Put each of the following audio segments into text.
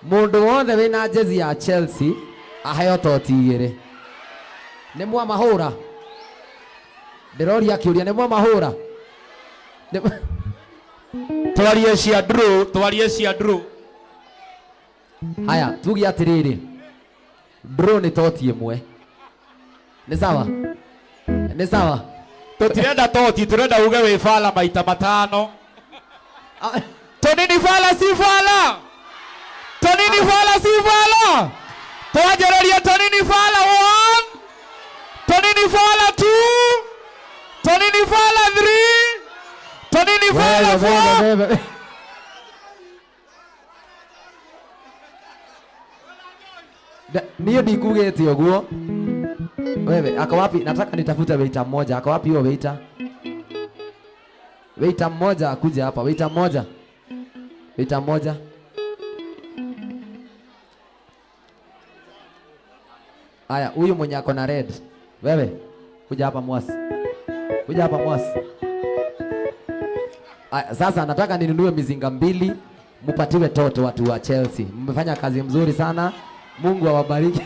Mundu wothe wina jezi ya Chelsea aheo toti igiri. Ni mwa mahura. Ndiroria kiuria ni mwa mahura. Twarie cia Drew. Haya, tugi atiriri. Drew ni toti imwe. Ni sawa? Ni sawa? Tutirenda toti, turenda uge wi fala maita matano. Tonini fala si fala. Tonini fala si fala. Twajereria Tonini fala 1. Tonini fala 2. Tonini fala 3. Tonini fala 4. Niyo ndikugete uguo. Wewe, ako wapi? Nataka nitafute waiter mmoja. Ako wapi huyo waiter? Waiter mmoja akuje hapa. Waiter mmoja. Waiter mmoja. Aya, huyu mwenye ako na red. Wewe, kuja hapa mwasi. Kuja hapa mwasi. Aya, sasa nataka ninunue mizinga 2, mupatiwe toto watu wa Chelsea. Mmefanya kazi mzuri sana. Mungu awabariki.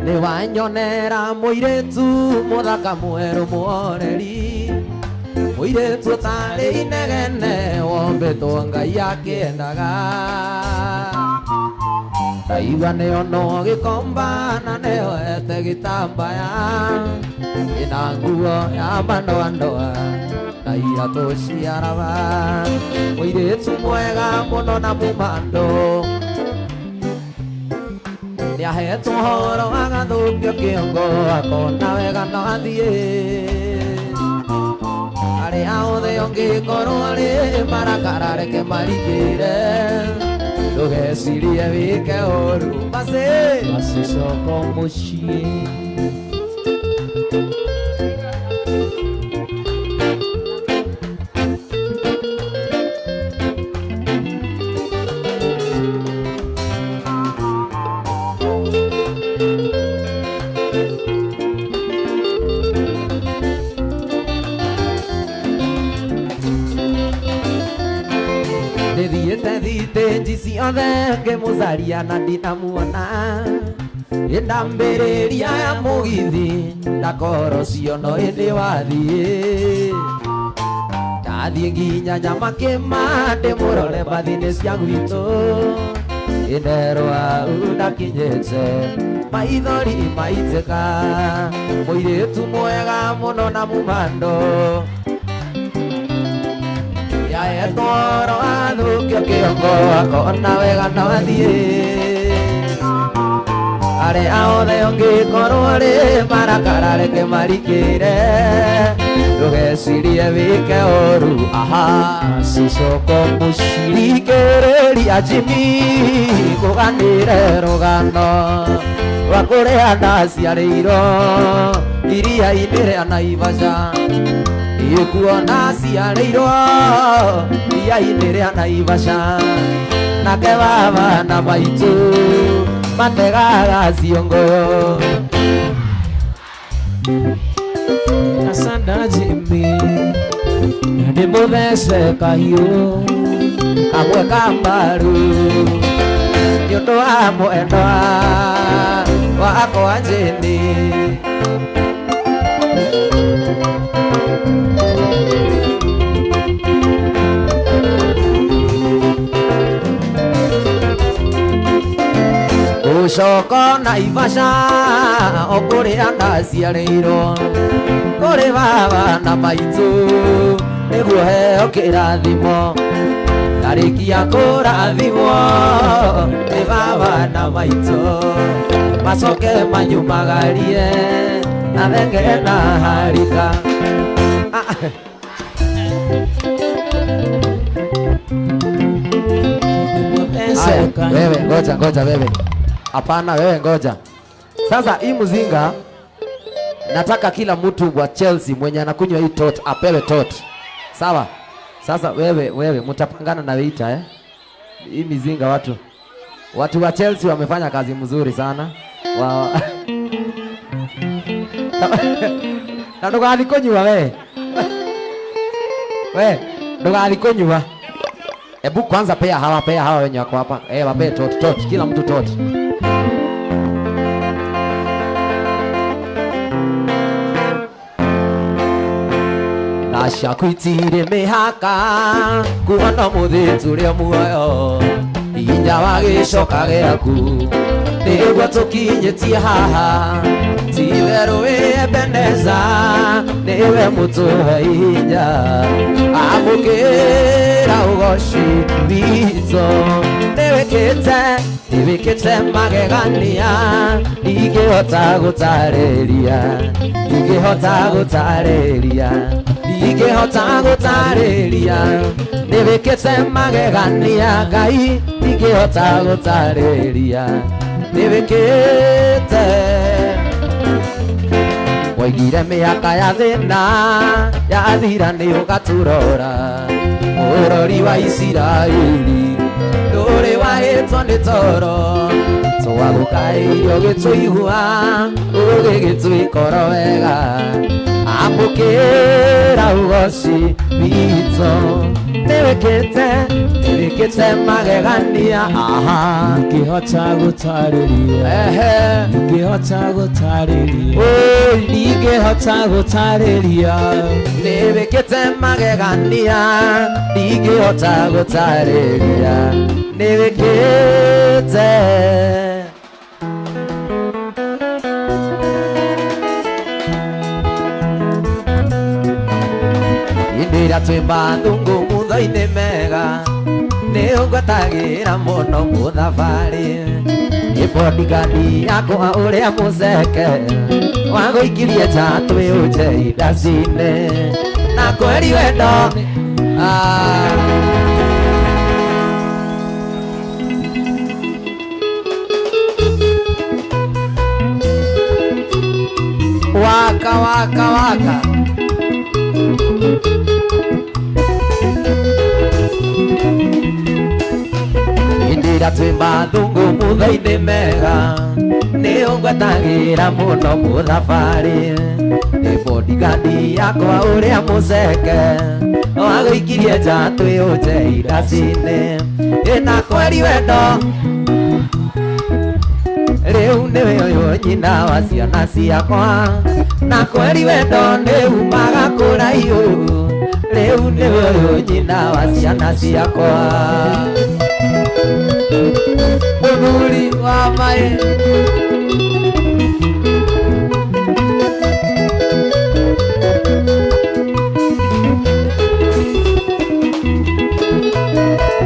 Ni wanyonera muiretu muthaka mweru muoreri. Muiretu tari inegene wombetwo Ngai akiendaga. Ndaigua nĩono gĩkomba na nĩoete gĩtambaya. Ĩna nguo ya mandoandoa na iratũ cia raba. Mũirĩtu mwega mũno na mũmando. Nĩahetwo ũhoro agathũkio kĩongo akona wega no athiĩ. Arĩa othe ũngĩkorwo arĩ marakara reke marigĩre. Ndũgecirie wĩke ũru basi coka mũciĩ. Thitĩnji ciothe ngĩmũcaria na ndinamuona. Ndambĩrĩria ya mũgithi ndakoro ciono ĩndĩ wathiĩ. Ndathiĩ nginya Nyamakĩma ndĩmũrore mbathi-inĩ cia gwitũ. Nderwa ndakinyĩte maithori maitĩka. Mũirĩtu mwega mũno na mũmando. Yaetoro athũkio kĩongo akona wega no athiĩ. Arĩa othe ũngĩkorwo arĩ marakara reke marikĩre. Ndũgecirie wĩke ũru cicoka mũciĩ. Thikĩrĩria Jimmy kũganĩre rũgano rwa kũrĩa ndaciarĩirwo iria-inĩ rĩa Naivasha. Ikuona ciarĩirwo iria-inĩ rĩa Naivasha. Nake baba na maitũ mategaga ciongo. Asante Jimmy ndĩmũthece kahiũ kamwe ka mbaru nĩũndũ wa mwendwa wakwa Jane. Gũcoka Naivasha o kũrĩa ndaciarĩirwo. Kũrĩ baba na maitũ nĩguo heo kĩrathimo. Ndarĩkia kũrathimwo nĩ baba na maitũ macoke manyumagarie na thenge na harika. Wewe ngoja wewe. Hapana wewe ngoja. Sasa hii mzinga nataka kila mtu wa Chelsea mwenye anakunywa hii tot apewe tot. Sawa? Sasa wewe mtapangana na waiter Hii mizinga watu wa Chelsea wamefanya kazi mzuri sana. Na ndugathikonywa we. We, ndugathikonywa. Ebu kwanza pea hawa wenye wako hapa. Wape tot, kila mtu tot. Nasha kuitire mihaka kuona muthitu ria muoyo inya wa gicoka giaku niguo tukinyitie haha titheru Ebeneza niwe mutuhe inya amukira ugoci witũ nĩwĩkĩte magegania ingĩhota gũtarĩria nĩwĩkĩte magegania Ngai ingĩhota gũtarĩria nĩwĩkĩte waigire mĩaka ya thĩna yathira nĩ ũgaturora ũrori wa Isiraeli ndũrĩ wahĩtwo nĩ toro twagũkairio gĩtũigua ũgĩgĩtwĩkoro wega amũkĩra ugoci witũ nĩwĩkĩte magegania ingĩhota gũtarĩria nĩwĩkĩte magegania ingĩhota gũtarĩria nĩwĩkĩte indĩra twĩmba thungu mutho-inĩ mega nĩũngwetagĩra mũno mũthabarĩ bodyguard yakwa ũrĩa mũceke wagũikirie nja twĩũnje indaci-inĩ na kweri wendo waka indĩra twĩmba thungu mutho-inĩ mega nĩũngwetagĩra mũno mũthabarĩ bodyguard yakwa ũrĩa mũceke wagũikirie nja twĩũnje indaci-inĩ na kweri wendo rĩu nĩwe ũyũ nyina wa ciana ciakwa na kweri wendo nĩumaga kũraihu rĩu nĩwe ũyũ nyina wa ciana ciakwa mũthuri wa maĩ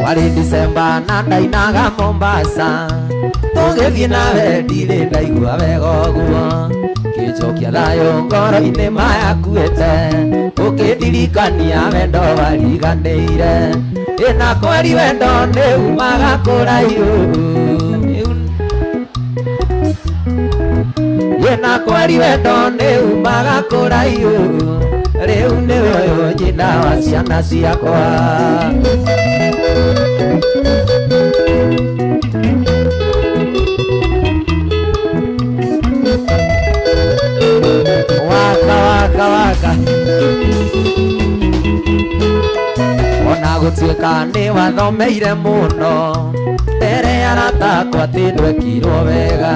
warĩ Decemba na ndainaga Mombasa tũgĩthiĩ nawe ndirĩ ndaigua wega ũguo kĩnjokia thayũ ngoro-inĩ mayakuĩte ũkĩndirikania wendo wariganĩire na kweri wendo nĩumaga kũraihu na kweri wendo nĩumaga kũraihu rĩu nĩwe ũyũ nyina wa ciana ciakwa waka ona gũtuĩka nĩ wathomeire mũno mbere ya arata akwa atĩ ndwekirwo wega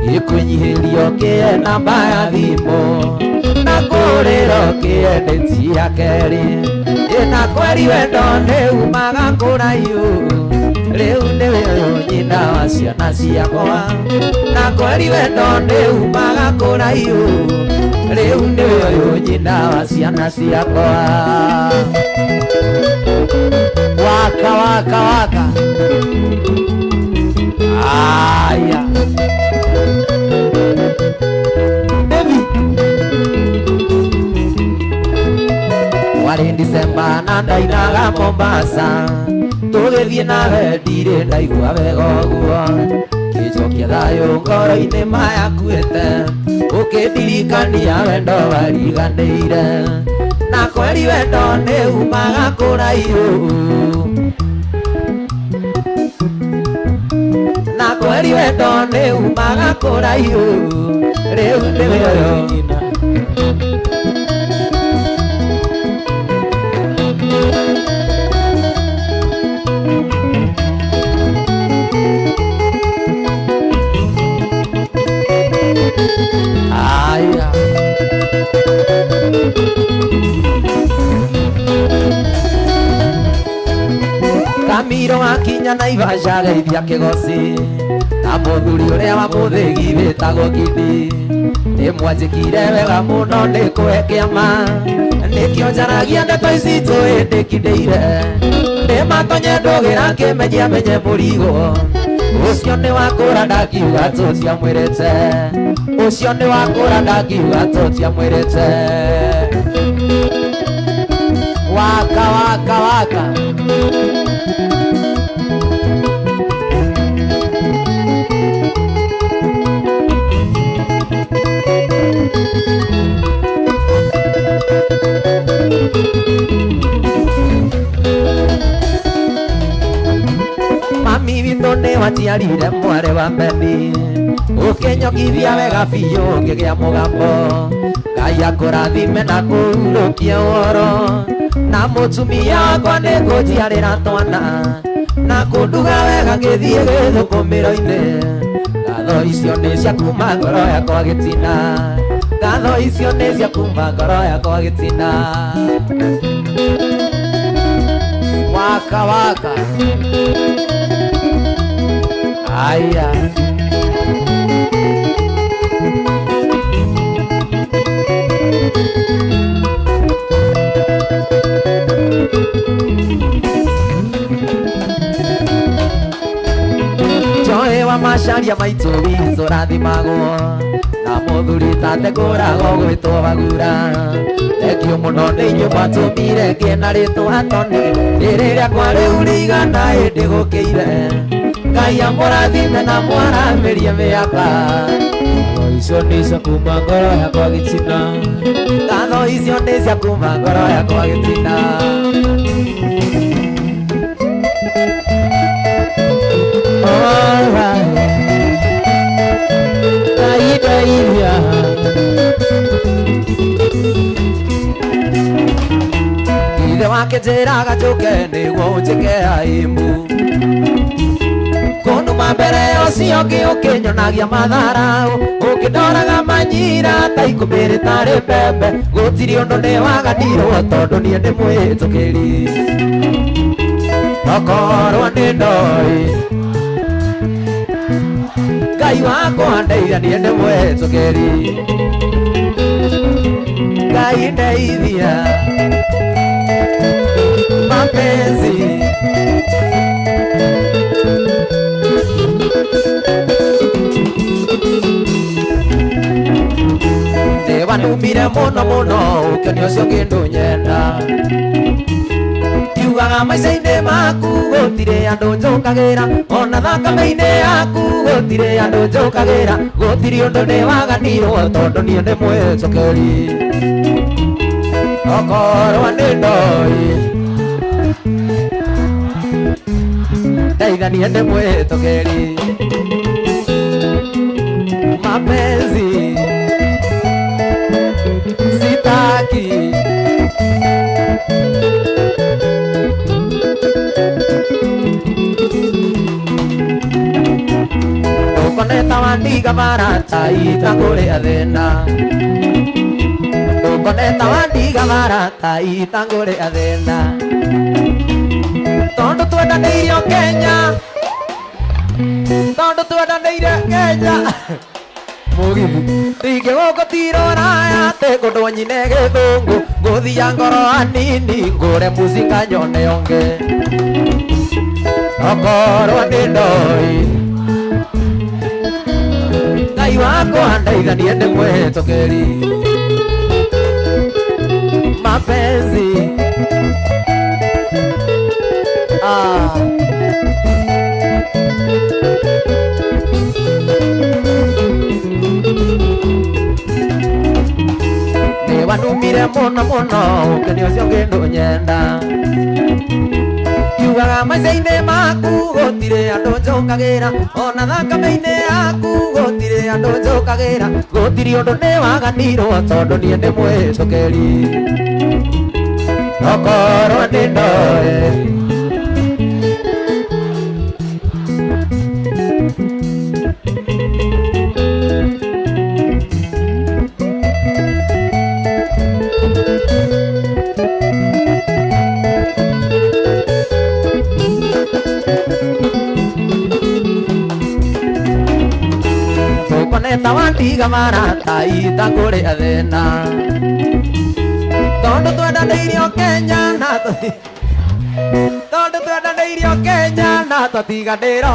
gĩkũnyihĩrio kĩe namba ya thimũ na kũrĩro kĩendetia ya kerĩ na kweri wendo nĩumaga kũraihu rĩu nĩwe ũyũ nyina wa ciana ciakwa na kweri wendo nĩumaga kũraihu rĩu nĩwe ũyũ nyina wa ciana ciakwa waka aya warĩ Decemba na ndainaga Mombasa tũgĩthiĩ nawe ndirĩ ndaigua wega ũguo kĩnjokia thayũ ngoro-inĩ mayakuĩte ũkĩndirikania wendo wariganĩire na kweri wendo nĩumaga kũraihu na kweri wendo nĩumaga kũraihu rĩu nĩwe ũyũ Ramiro akinya Naivasha geithia Kigosi na muthuri uria wa muthigi witagwo Kidi nimwanjikire wega muno ndikuhe kiama nikio njaragia ndeto ici njui ndikindĩire ndimatonye ndũgĩra kĩmenyia menye mũrigo ucio nĩ wakũra ndakiuga tũtiamwĩrĩte ucio nĩ wakũra ndakiuga tũtiamwĩrĩte waka waka waka mami witũ nĩ waciarire mwarĩ wa Meni ũkĩnyokithia wega biũ ngĩgĩa mũgambo Ngai akũrathime na kũhurũkie ũhoro na mũtumia wakwa nĩ ngũnjiarĩra twana na kũnduga wega ngĩthiĩ gĩthũkũmĩro-inĩ ngatho icio nĩ cia kuma ngoro yakwa gĩtina ngatho icio nĩ cia kuma ngoro yakwa gĩtina waka waka aya Joe wa macaria maitũ witũ rathimagwo na mũthuri tate ngũragwo gwĩtwo Bagura thengio mũno nĩ inyuĩ mwatũmire ngĩe na rĩtwa Toni rĩrĩa kwa rĩu rĩigana hĩndĩ gũkĩire Ngai amũrathime na mwaramĩrie mĩaka icio nĩ cia kuma ngoro yakwa gĩtina ngatho icio nĩ cia kuma ngoro yakwa gĩtina ithe wake njĩraga njũke nĩguo njĩke aibu kũnuma mbere ũcio ũngĩ ũkĩnyonagia matharaũ ũkĩndoraga manyira ta ikũmĩrĩ tarĩ mbembe gũtirĩ ũndũ nĩ waganirwo tondũ niĩ ndĩ mwĩtũkĩri okorwo nĩ ndoĩ Ngai wakwa ndeithia niĩ ndĩ mwĩtũkĩri Ngai ndeithia mapenzi nĩwanumire mũno mũno ũkĩonio ũcio ngĩndũnyenda kiugaga maica-inĩ maku gũtirĩ andũ njũkagĩra ona thakame-inĩ yaku gũtirĩ andũ njũkagĩra gũtirĩ ũndũ nĩ waganirwo tondũ niĩ ndĩ mwĩtũkĩri okorwo nĩ ndoĩ ndeithia niĩ ndĩ mwĩtũkĩri mapenzi sitaki ũkoneta wandiga marata itangũrĩa thĩna ũkoneta wandiga marata itangũrĩa thĩna tondũ twendanĩirio Kenya tondũ twendanĩire Kenya mũgithi rĩngĩ gũkũ tiroraya atĩ kũndũ nyine gĩthũngũ ngũthia ngoro hanini ngũre mũcinga nyone yonge okorwo nĩ ndoĩ Ngai wakwa ndeithia niĩ ndĩ mwĩtũkĩri mapenzi nĩwanumire mũno mũno ũkĩonio ũcio ngĩndũnyenda kiugaga maica-inĩ maku gũtirĩ andũ njũkagĩra ona thakame-inĩ yaku gũtirĩ andũ njũkagĩra gũtirĩ ũndũ nĩ waganirwo tondũ niĩ ndĩ mwĩtũkĩri okorwo nĩ ndoĩ tawandiga marata itakũrĩa thĩna tondũ twendanĩirio Kenya na tondũ twendanĩirio Kenya na tũtiganĩro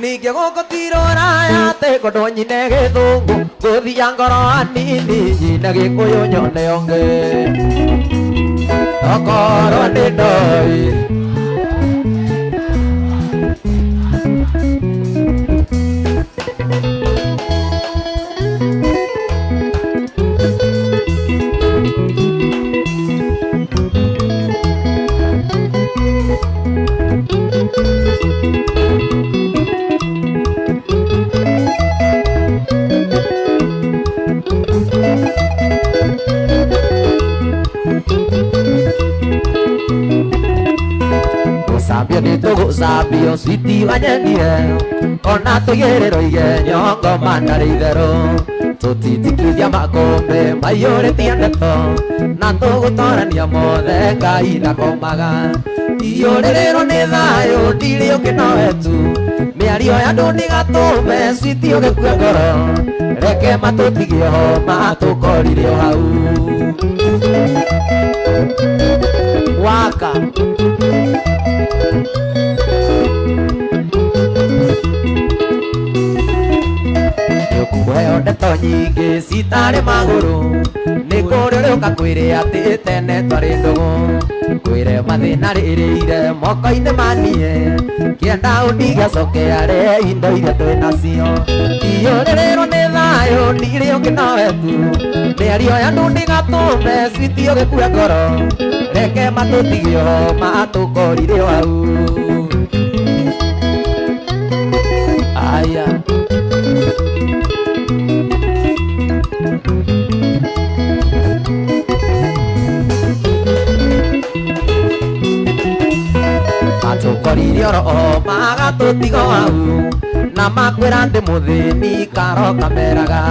ningĩ gũkũ tirũraya atĩ kũndũ nyine gĩthũngũ ngũthia ngoro hanini nyine gĩkũyũ nyone ũngĩ okorwo nĩ ndoĩ Gũcambio nĩ tũgũcambio switi wanyendie ona tũigĩrĩrwo igenyo mandarĩ itherũ tũtitikithia makũmbĩ maiyũrĩtie ndeto na tũgũtorania mothe Ngai ndakomaga iyũrĩrĩrwo nĩ thayũ ndirĩ ũngĩ no wetu mĩario ya andũ nĩgatũme switi ũgĩkue ngoro reke matũtigie ho matũkorire o hau waka Nĩũkuheo ndeto nyingĩ citarĩ magũrũ nĩ kũrĩ ũrĩũka kwĩrĩ atĩ tene twarĩ ndũgũ kwĩre mathĩna rĩrĩire moko-inĩ manie kĩenda ũndigacoke arĩ indo iria twĩ nacio iyũrĩrĩrwo nĩ thayũ ndirĩ ũngĩ no wetu mĩario ya andũ nĩgatũme switi ũgĩkue ngoro reke matũtigie ho matũkorire o hau aya matũkorire oro magatũtiga o hau na makwĩra ndĩ mũthĩni karo kameraga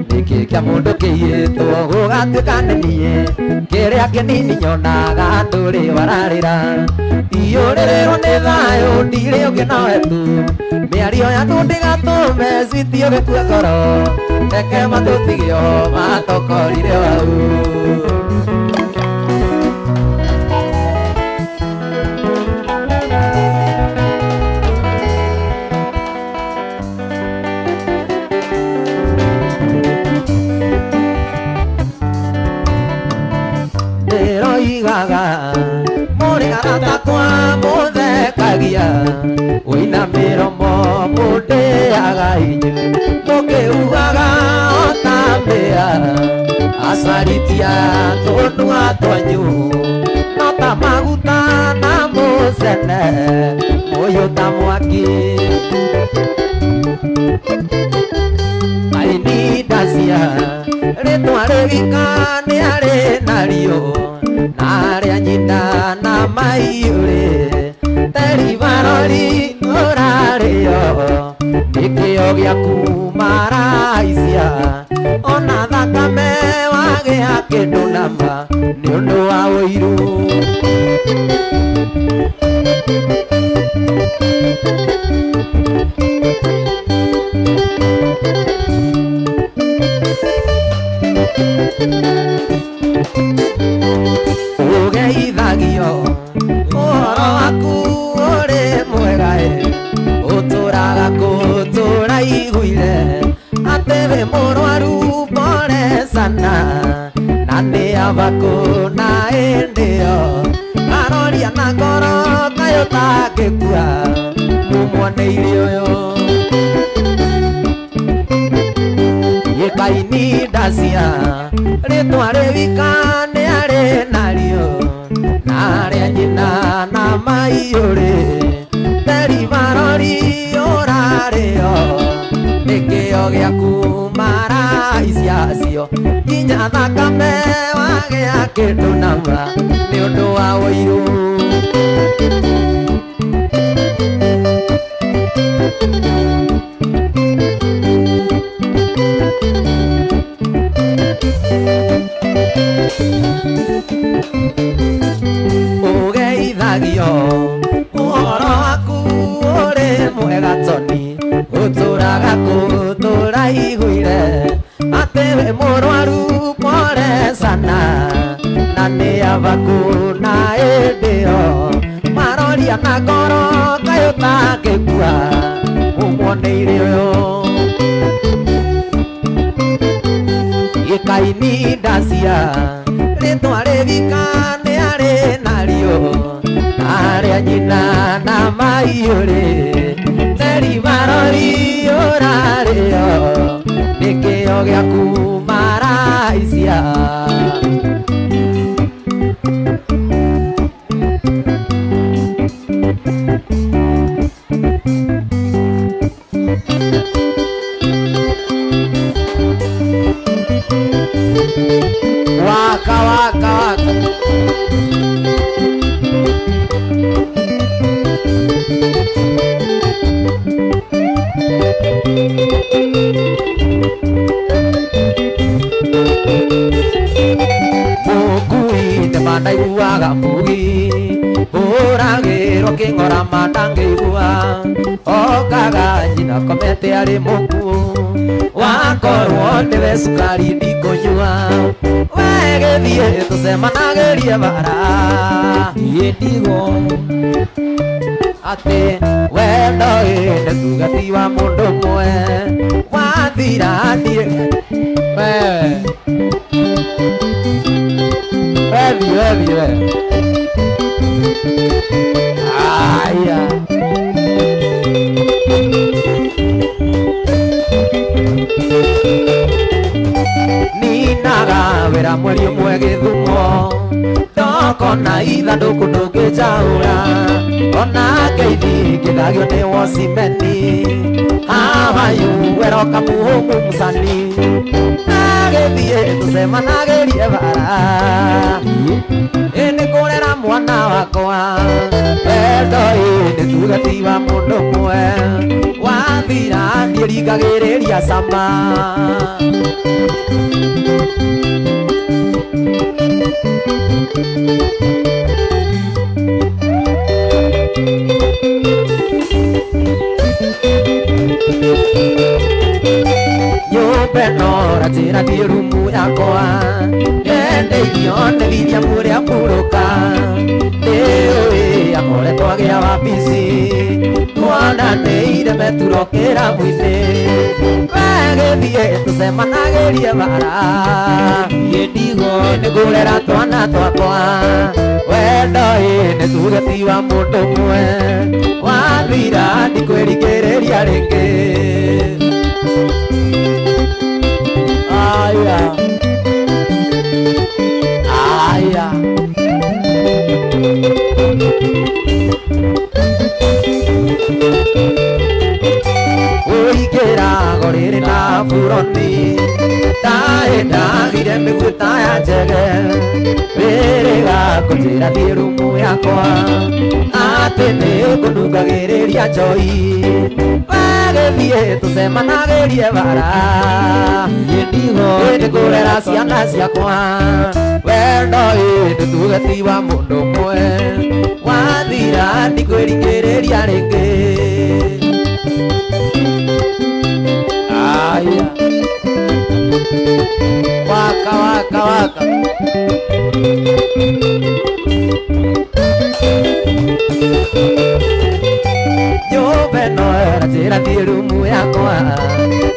nĩkĩ kĩa mũndũ kĩiyĩtwo gũgatuĩka nĩ niĩ kĩrĩa kĩnini nyonaga ndũrĩ wararĩra iyũrĩrĩrwo nĩ thayũ ndirĩ ũngĩ no wetu mĩario ya andũ ndĩgatũme switi ũgĩkue ngoro reke matũtigie ho matũkorire o hau ndĩroigaga mũrĩgarata kwa mũthekagia wĩna mĩromo mũndĩaga inyuĩ mũkĩugaga otambĩa acaritia tũnua twanyu no ta maguta na mũcene mũyũ ta mwaki aini ndacia rĩtwa rĩgika nĩ arĩ narĩo na arĩa nyina na maiyũrĩ teri barori ũrarĩo nĩkĩo gĩaku maraicia ona thakame wagĩa kĩndũ nama nĩ ũndũ wa ũiru ũgeithagio ũhoro waku ũrĩ mwega ũtũraga kũtũra iguire atĩ wĩ mũrwaru mborecana na nĩ abakũ na ĩndĩo aroria na ngoro kayo tangĩkua mumwoneire ũyũ gĩkaini ndacia rĩtwa rĩwika nĩ arĩ narĩo na arĩa nyina na maiyũrĩ teri barori ũrarĩo nĩkĩo gĩaku maraicia cio nginya thakame wagĩa kĩndũ nama nĩ ũndũ wa ũiru ũgeithagio ũhoro waku ũrĩ mwega toni ũtũraga kũtũra igu gwaku na ĩndĩyo maroria na ngoro kaĩ ũtangĩkua ũmuoneire ũyũ gĩkaini ndacia rĩtwa rĩthika nĩ arĩ narĩo narĩa nyina na maiyũrĩ teri marori ũrarĩyo nĩkĩo gĩaku maraicia waka waka waka mukui nĩmandaiguaga mbugi ũragĩrwo kĩng'ora mandangĩigua okaga nyina komete arĩ mũkuũ wakorwo nĩwe cukari ndikũnyua wegĩthiĩ tũcemanagĩrie bara ndigo atĩ wendo nĩ tugati wa mũndũ ũmwe wathira thiĩ wewe aya ninaga wĩra mweri ũmwe Gĩthumo ndokona ithandũkũ ndũngĩnjaũra ona ngeithi ngĩthagio nĩ wocimeni hawayu weroka mũhũmũ mũcani agĩthiĩ tũcemanagĩrie bara nĩ kũrera mwana wakwa wendo nĩ tugati wa mũndũ ũmwe wathira ndiĩringagĩrĩria cama nyũmba ĩno ratĩra thiĩ rumu yakwa nyendeithio nĩ William ũrĩa mbũrũka nĩũĩ akoretwo agĩa wabici tuonanĩire meturo kĩrabu-inĩ wegĩthiĩ tũcemanagĩrie bara ndigo nĩ kũrera twana twakwa wendo nĩ tugati wa mũndũ ũmwe wathira ndikwĩringĩrĩria rĩngĩ aya aya ũingĩra gorĩrĩ na buroni ndahĩndagire mĩgwĩta ya njege wĩrĩga kũnjĩra thiĩ rumu yakwa atĩ nĩ ngũnungagĩrĩria njoi wegĩthiĩ tũcemanagĩrie bara ndigo nĩ kũrera ciana ciakwa wendo nĩ tugati wa mũndũ ũmwe wathira ndikwĩringĩrĩria rĩngĩ aya waka waka waka nyũmba ĩno ratĩra thiĩ rumu yakwa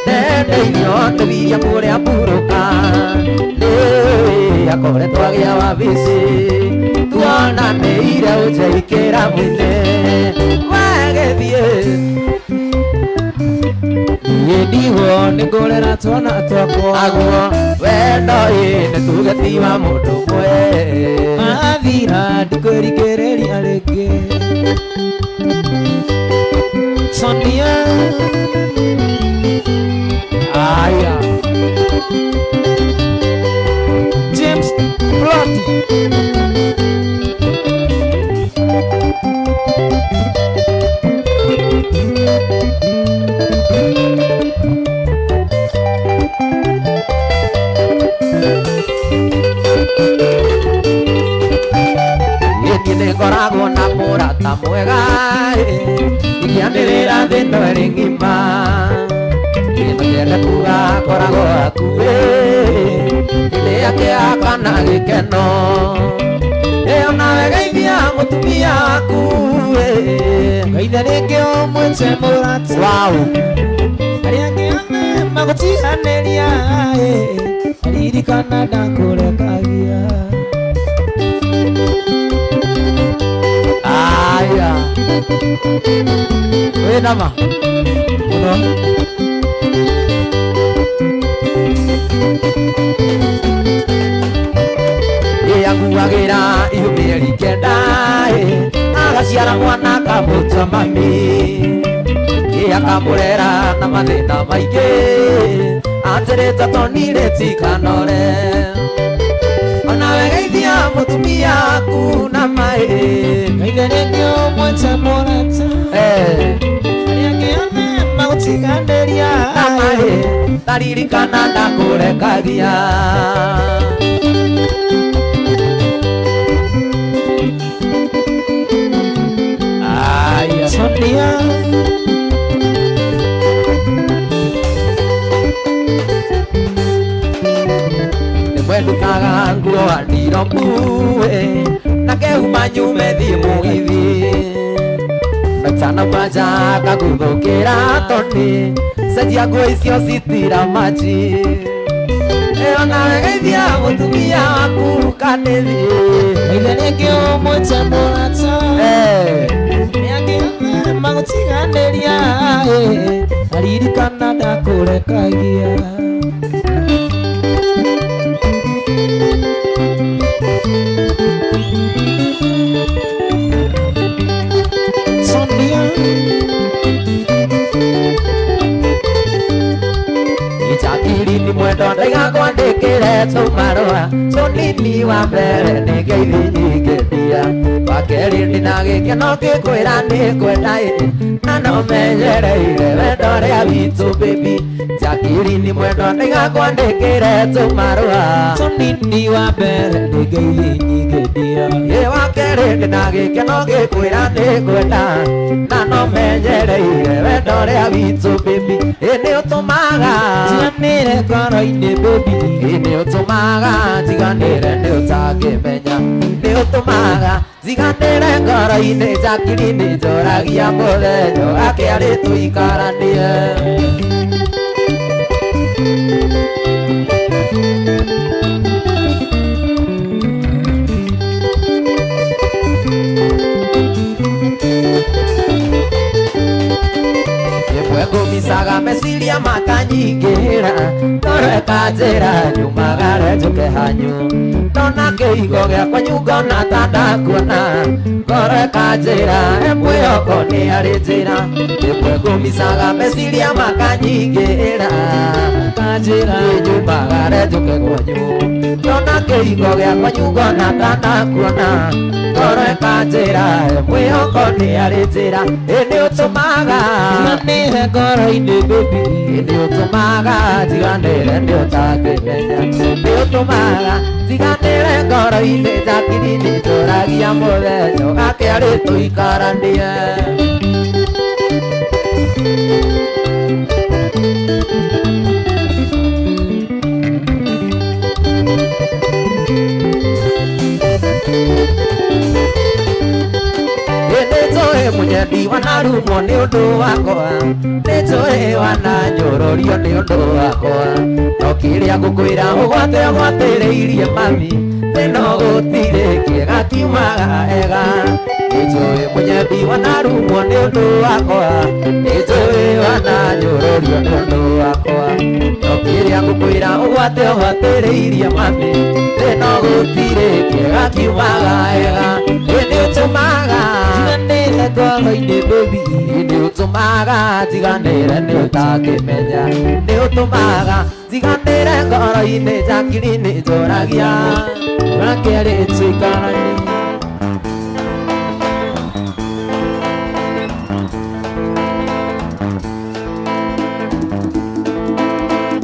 ndendeithio nĩ William ũrĩa mbũrũka nĩũĩ akoretwo agĩa wabici tuonanĩire ũnjei kĩrabu-inĩ wegĩthiĩ ndigo nĩ kũrera twana twakwa aguo wendo nĩ tugati wa mũndũ ũmwe wathira ndikwĩringĩrĩria rĩngĩ Sonia aya James Plot nĩ ngoragwo na mũrata mwega ingĩanĩrĩra thĩ ĩno ĩrĩ ng'ima kĩndũ kĩrĩa kuga koragwo hakuhĩ hĩndĩ yake yakana gĩkeno nawe geithia mutumia waku Geithia rĩngĩ ũmwĩte mũrata wow arĩa angĩ othe magũtiganĩria ririkana ndakũrekagia aya wĩnama mũno akuagira ihumĩri kenda agaciara mwana kamũtua mami akamũrera na mathĩna maingĩ atĩrĩte tonire tikanore onawe geithia mũtumia waku na maĩ Geithia rĩngĩ ũmwĩte mũrata arĩa angĩ othe magũtiganĩria na maĩ taririkana ndakũrekagia Sonia Nimwendukaga nguo wadirobu na keuma nyume thiĩ mũgithi Mechana maja kaguthũkĩra toni cenjia nguo icio citira maji onawe geithia mũtumia waku kanĩthiĩ Geithia rĩngĩ ũmwĩte mũrata arĩa angĩ othe magũtiganĩria aririkana ndakũrekagia Sonia Ijakiri ni mwendo ndaigakwandĩkĩre tũmarũa tũnini wa mbere nĩ ngeithi nyingĩthia wa kerĩ ndĩna gĩkeno ngĩkwĩra nĩ kwenda na no menyereire wendo rĩa witũ baby Jakiri ni mwendo ndaigakwandĩkĩre tũmarũa tũnini wa mbere nĩ ngeithi nyingĩthia wa kerĩ ndĩna gĩkeno ngĩkwĩra nĩ kwenda na no menyereire wendo rĩa witũ baby nĩ ũtũmaga Jiganĩre ngoro-inĩ baby nĩ ũtũmaga jiganĩre nĩ ũtangĩmenya nĩ ũtũmaga jiganĩre ngoro-inĩ Jakiri nĩ njoragia mũthenya akĩarĩ tũikaranie ngũmicaga meciria makanyingĩra ndoreka njĩra nyumagare njũke hanyu ndona kĩhigo gĩakwa nyungona ta ndakuona ngoreka njĩra mwĩhoko nĩ arĩ njĩra rĩmwe ngũmicaga meciria makanyingĩra kanjĩra nyumagare njũke gwanyu ndona kĩhigo gĩakwa nyungona ta ndakuona ngoreka njĩra mwĩhoko nĩ arĩ njĩra nĩ ũtũmaga Jiganĩre ngoro-inĩ baby nĩ ũtũmaga jiganĩre nĩ ũtangĩmenya nĩ ũtũmaga jiganĩre ngoro-inĩ Jakiri nĩ njoragia mũthenya akĩarĩ tũikaranie nĩnjũĩ mũnyendi wanarumwo nĩ ũndũ wakwa nĩnjũĩ wananyũrũrio nĩ ũndũ wakwa no kĩrĩa ngũkwĩra ũgwate ũgwatĩrĩirie mami no gũtirĩ kĩega kiumaga ega nĩnjũĩ mũnyendi wanarumwo nĩ ũndũ wakwa nĩnjũĩ wananyũrũrio nĩ ũndũ wakwa no kĩrĩa ngũkwĩra ũgwate ũgwatĩrĩirie mami no gũtirĩ kĩega kiumaga ega nĩ ũtũmaga Jiganĩre ngoro-inĩ baby nĩ ũtũmaga jiganĩre nĩ ũtangĩmenya nĩ ũtũmaga jiganĩre ngoro-inĩ Jakiri nĩ njoragia akĩarĩ tũikaranie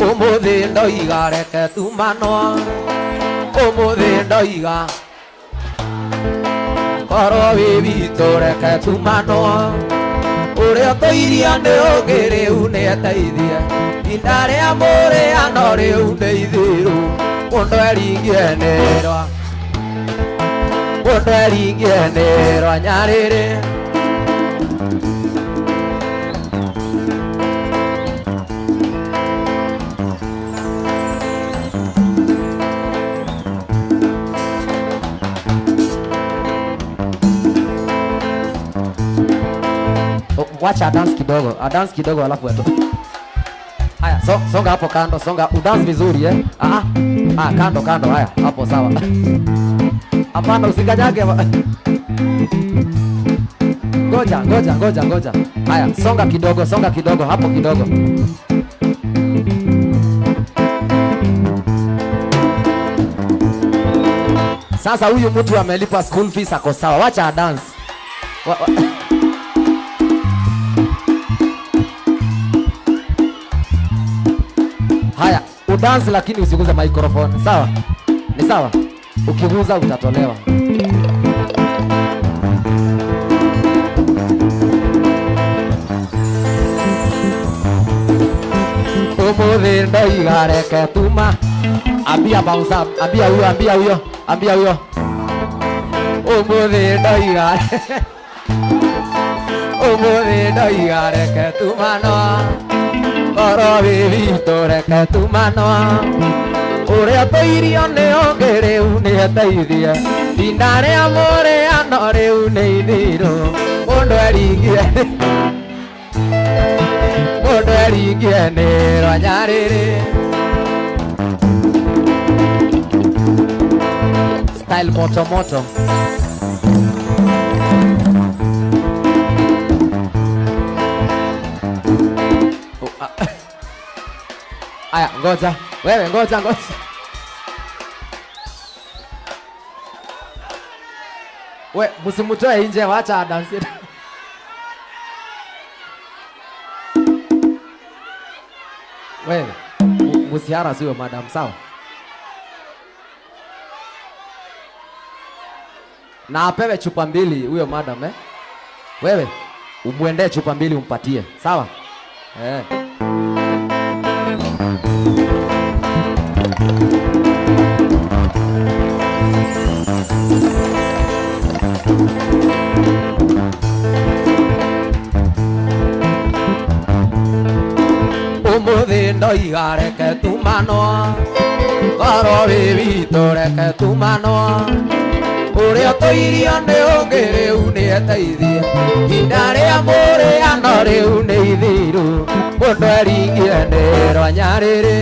ũmũthĩ ndoiga reke tumanwo ũmũthĩ ndoiga korwo wĩ witũ reke tumanwo ũrĩa tũiria nĩ ũngĩ rĩu nĩ eteithie ihinda rĩa mũrĩano rĩu nĩ ithiru mũndũ eringĩenĩrwa mundu eringie ni Rwanyariri. Wacha dance kidogo alafu wetu. Haya, songa hapo kando, songa udance vizuri kando, haya, hapo sawa. Hapana, usikanyage. Ngoja. Haya, songa kidogo, hapo kidogo. Sasa huyu mtu amelipa school fees ako sawa. Wacha dance. Haya, udance lakini usiguze microphone. Sawa? Ni sawa? Ukiguza utatolewa. Umuthi ndoigareke tuma. Ambia bounce, ambia huyo. Umuthi ndoigareke tuma no. Koro bibi reke tumano. Uria toirio ni ongereu ni ateithia. Indare amore anore ni ithiru. Mundu eringie ni Rwanyariri. Style moto. Aya, ngoja. Wewe ngoja. Msimutoe nje, wacha dance. Wewe, msihara sio madam, sawa? Na apewe chupa mbili huyo madam Wewe, umuendee chupa mbili umpatie, sawa? Umuthi ndoigareke tumano. Koro bibi reke tumano. Uria toirio ni ongereu ni ateithia. Indare amore anore ni ithiru. Mundu eringie ni Rwanyariri.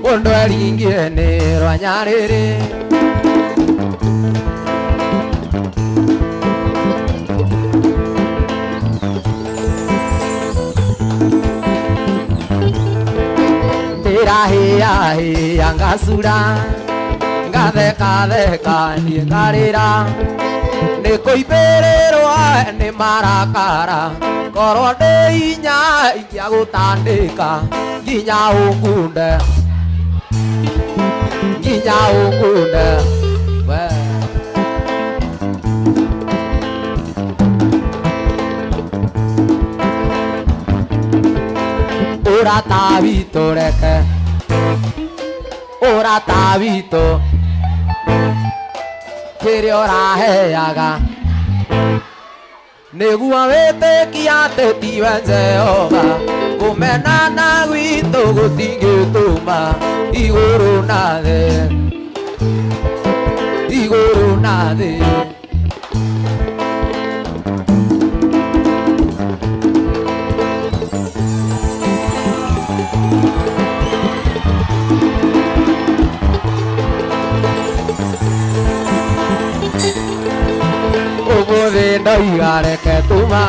Mundu eringie ni Rwanyariri. Ndirahiya ngasura. Ngatheka ngarira. Nikuimbĩrĩrwo nĩ marakara. Korwo ndĩ hinya ingĩagũtandĩka. Nginya ũngunde. Ũrata witũ kĩrĩa ũraheaga nĩguo wĩtĩkia atĩ tiwe Jehova. Kũmenana gwitũ gũtingĩtũma igũrũ na thĩ. Umuthi ndoigareke tuma.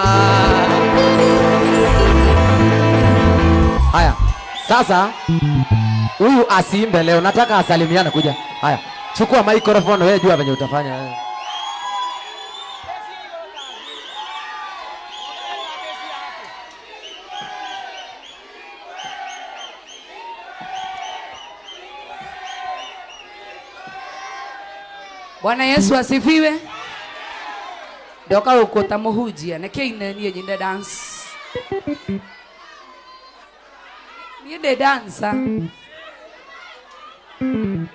Haya, sasa huyu asimbe leo, nataka asalimiane kuja. Haya, chukua microphone wewe, jua venye utafanya wewe. Bwana Yesu asifiwe. Ndoka ukota muhujia neke inenie nyinde dance. Nyinde dansa.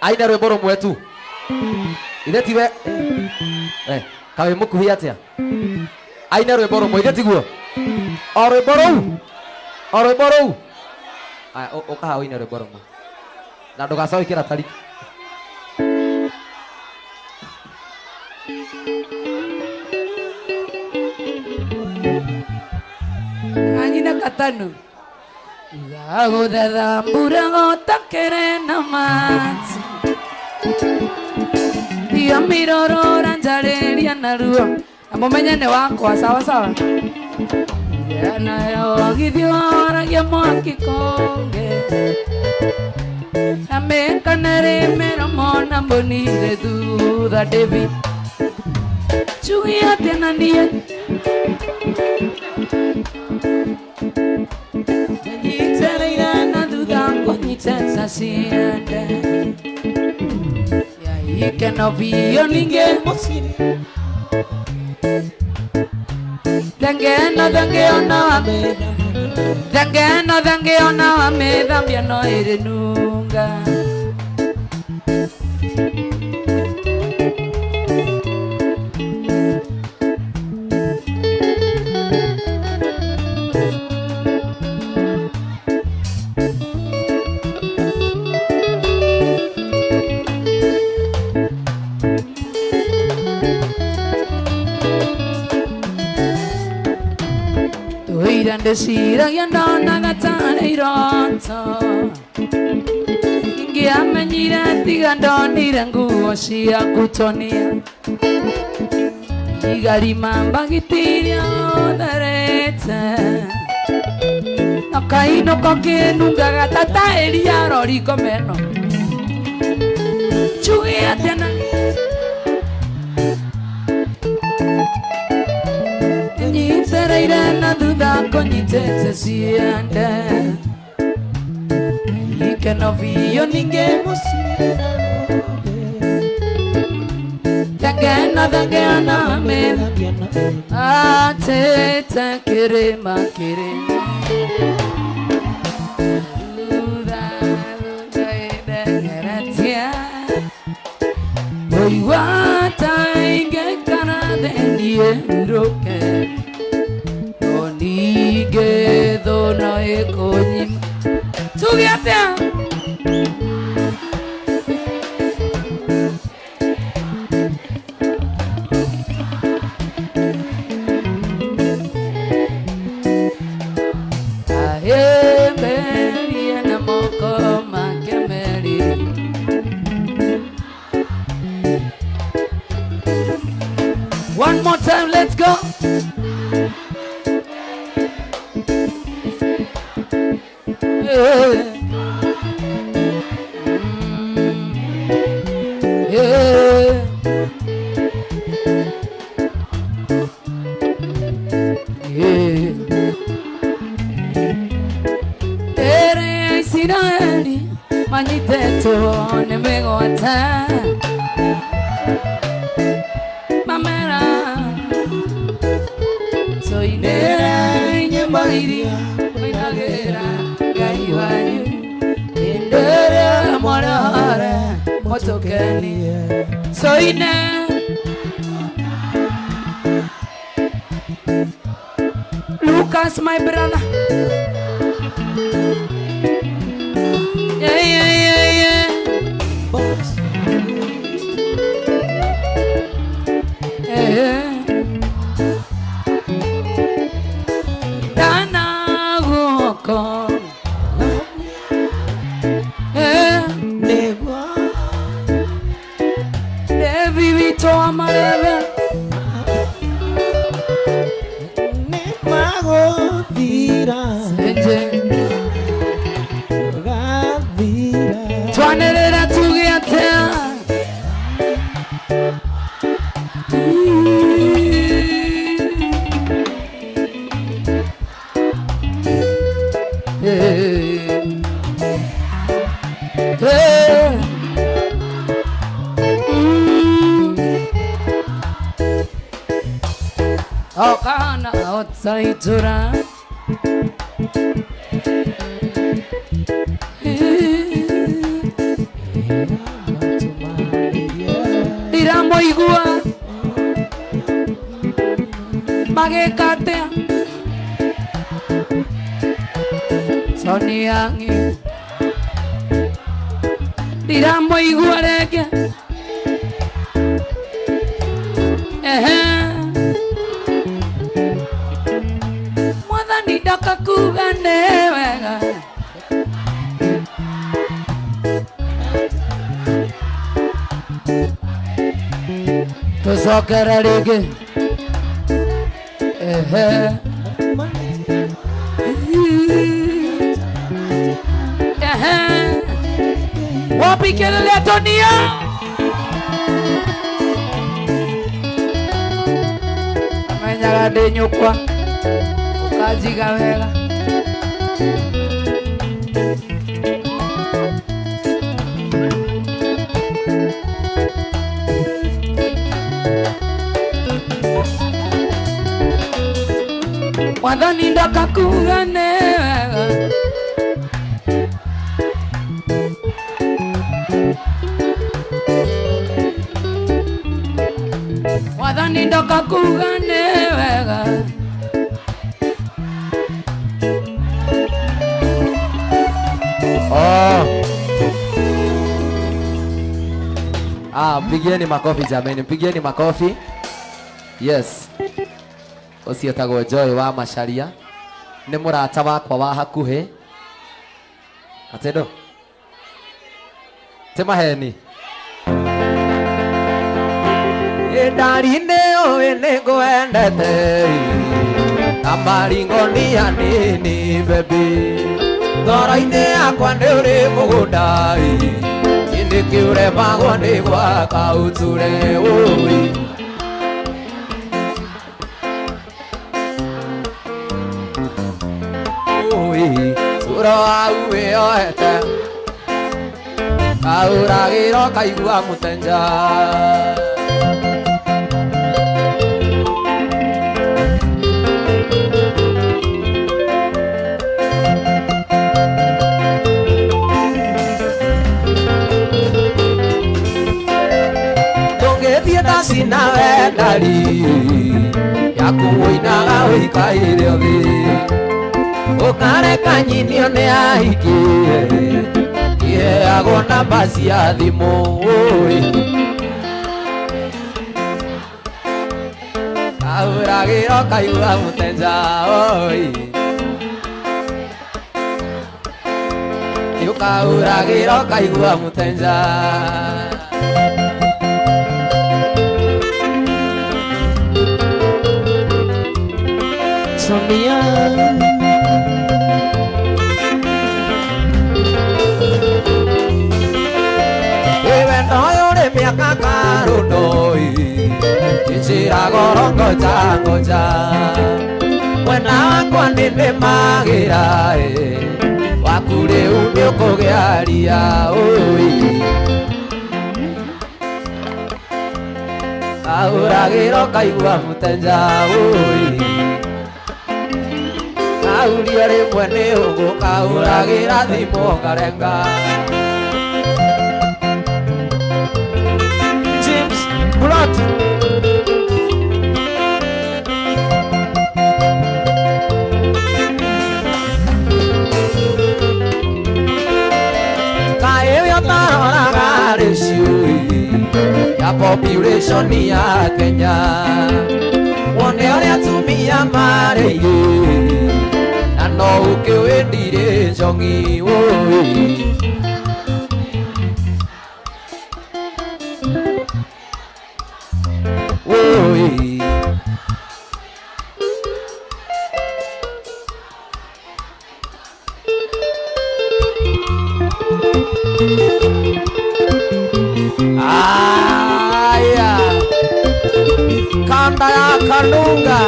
Aina rwimbo rumwe tu. Ile tiwe. Kawe mukuhi atia. Aina rwimbo rumwe ile tiguo. O rwimbo ruu. O rwimbo ruu. Aya ukaha uine rwimbo rumwe. Na ndugacoke kira tariki. Anyina katanu. Gago da mbura gotakere na manzi. Dia miroro ranjareria naruo. Amumenyane wakwa sawa sawa. Yana yo githiora ya mwaki konge. Amekanare mero mona bonire thutha David. Chui atena nie. Nyiteraira na thutha ngonyitesa ciande. Ya ikeno bio ninge mosiri. Dange ona wame dhambia no ere nunga. Desira yandona gatane ironto Ingi amenyira tigandonire nguo cia gutonia Igari mamba gitiria otherete Nakaino kokinunga gatata eria rori komeno Chui atena Nyiteraira na thutha ngonyitete ciande Ikeno bio ninge musira Thangena mena Atete kirima Thutha edengeratia Oiwata inge kana dendie uroke Onige dono ekonyim Tugiatea Ahemeli enamoko makemeli One more time, let's go. Yeah. Yeah. Yeah. Tere Israeli, maniteto nemegota. Mamera, soy nera nyambairia, oinagera gaiwanyu, endera morara, motokeni, soy ne. Lucas, my brother. Yeah, yeah, yeah, yeah. Boss. Dana woko Negwa Devi vito amareve Nemago vira Senje Gavira Twanerera tugiatea Okana outsaitura Iram ndiramuigua magikatia Tony yangi ndiramuigua rege mwathani ndakakuga nĩ wega tũcokere rĩngĩ wapikĩrĩria Tonia amenyaga ndĩ nyũkwa ũkanjiga wega mwathani ndakakuga nĩ wega mwathani ndakakuga nĩ wega Mpigieni makofi jameni, mpigieni makofi. Yes. Ucio tagwo Joy wa Macharia. Nĩ mũrata wakwa wa hakuhĩ. Atendo. Temaheni. Ndarinde owe nĩngwendete na maringo ni hanini baby. Ngoro-inĩ yakwa nĩ ũrĩ mũgũnda nĩ kĩũremagwo nĩ gwaka ũture ũĩ. Tũra wau wĩyohete kaũragĩro kaigua mũtenja. Sina wendari ya kuoinaga wĩikaire thĩ ũkareka nyinio nĩ ahikie iheagwo namba cia thimũ kaũragĩro kaigua mũtenja kaũragĩro kaigua mũtenja. Sonia ewe noyo re miaka karunoi njira gorongo jangoja wena wakwa nĩndĩ magira wakure umio kugiaria oi kaũragĩro kaigua mũtenja oi kauria rĩmwe nĩ ũgũkaũragĩra thimũ ngarenga. James Blood kaĩyo taroraga rĩciũ ya population ya Kenya wone ũrĩa atumia marĩire no ũkĩwĩndire njongi ũĩ. Aya kanda ya Kanunga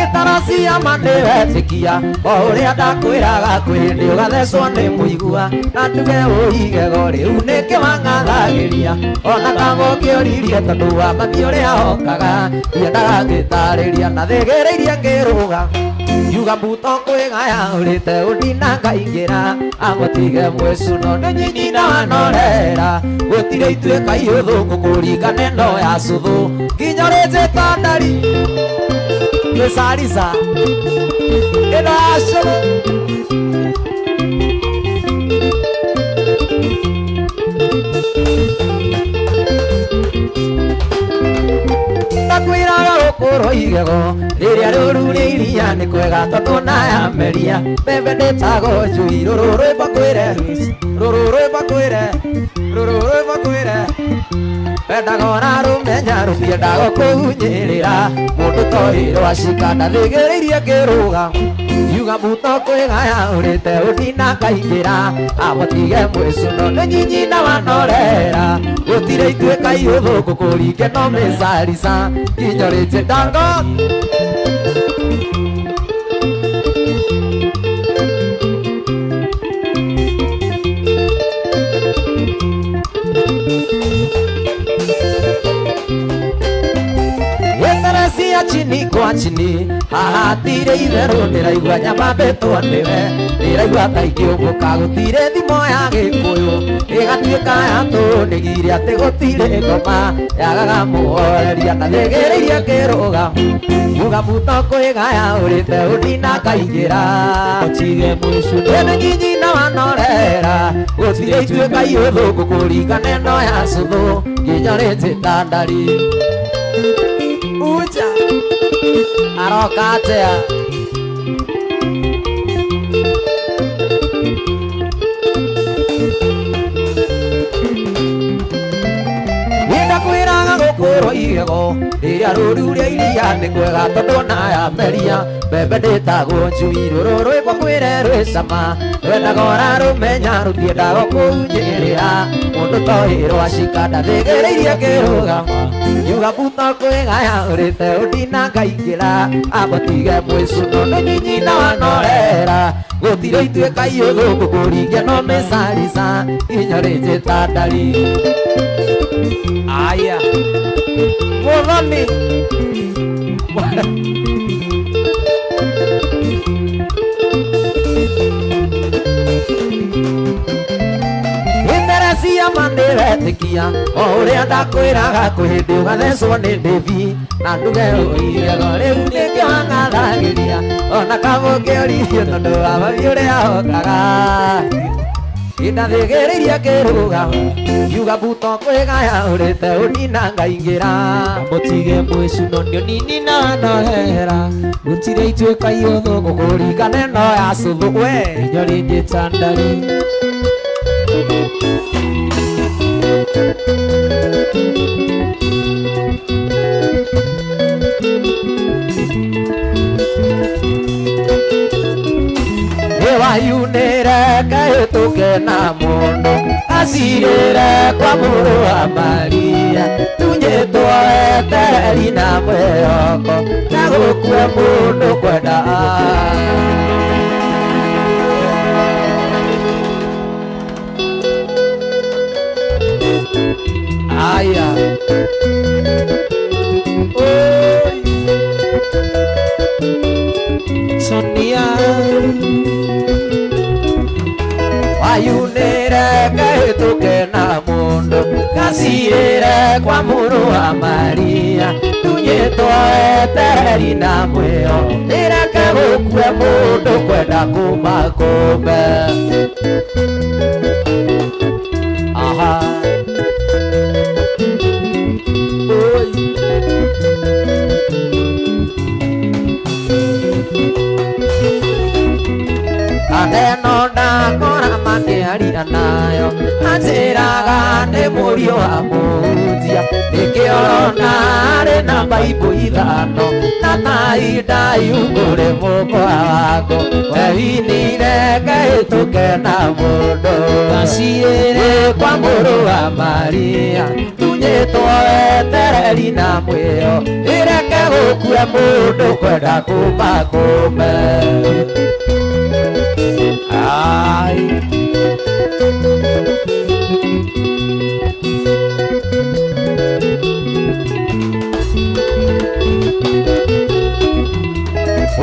itarasi cia mane wetikia o uria ndakwiraga kwindi ugathecwo ni muigua na nduge uigego riu niki wangathagiria ona kamo kioririe tondu wa mami uria okaga yendaga ngitariria na thigiriirie ngiruga yuga mbuto kwigaya urite undina ngaingira amutige mwecuno nyinyina wanorera gutire ituika iuthu ngukuringa neno ya cuthu nginya rije tandari Salisa Elasho Nakwiraga ukoro igego riria ruru riria ni kwega tondu na ya meria bebe ndetago njui ruru bakwire Pendagora rumenya rubiendago kunyirira mundu tohirwo acika ndathigiriirie ngiruga yuga mbuto kwigaya urite undina ngaingira amutige mwicuno ni nyinyina wanorera gutire ituika iuthu ngukuringe no micarica nginya rije ndango chini kwa chini hahatire itheru ndiraigua nyama mbetwo niwe ndiraigua kaingĩ ũngũka gũtire thimo ya gĩkũyũ ĩgatuĩka yatũ nĩgire atĩ gũtire ngoma yagaga mũhoreria na thĩgĩrĩirie ngĩrũga uga mbuto kwĩgaya ũrĩte ũndina kaingĩra ũtige mũicu nĩ nyinyina wanorera gũtire ituĩka iũthũ ngũkũringa neno ya cũthũ nginya rĩnjĩ tandari uja aroka atia Ndakwiraga gũkũrwo igego rĩrĩa rũru rĩa iria nĩ kwega tondu na ya meria mbembe ndĩtagwo njui rũrũ rwĩmbo kwĩre rwĩ cama rwendagora rũmenya rũtiendaga kũnjĩrĩra mũndũ tohĩrwo acika ndathĩgĩrĩirie ngĩrũgama yuga mbuto kwĩgaya ũrĩte ũndina ngaingĩra amũtige mwĩcuno nĩ nyinyina wanorera gũtire ituĩka iũthũ ngũkũringe no mĩcarica nginya rĩnjĩ tandari Aya Muthoni Cia mane wetikia o uria ndakwiraga kwindi ugathecwo ni ndivi na nduge uigego riu niki wangathagiria ona kamo kioririe tondu wa mami uria okaga ndathigiriirie ngiruga yuga mbuto kwigaya urite undina ngaingira mutige mwicuno ndio nini na wanohera gutire ituika iũthũ ngũkũringa neno ya cũthũ we nginya rĩnjĩ tandari Wayunire kahĩtũke na mũndũ acirĩre kwa mũrũ wa Maria tunyĩtwo etereri na mwĩhoko na gũkue mũndũ kwenda Aya Sonia Wayunire kahĩtũke na mũndũ gacirĩre kwa mũrũ wa Maria tunyĩtwo etereri na mwĩho nĩreke gũkue mũndũ kwenda kuma kũmbe Aha Aneno ndakora makĩaria nayo anjĩraga nĩ mũriũ wa mũhunjia nĩkĩorona arĩ na Bible ithano na mahinda yungũre mũkwa wako wewinire kahĩtũke na mũndũ gacirĩre kwa mũrũ wa Maria tunyĩtwo etereri na mwĩho ĩreke gũkue mũndũ kwenda kuma kũme. Ai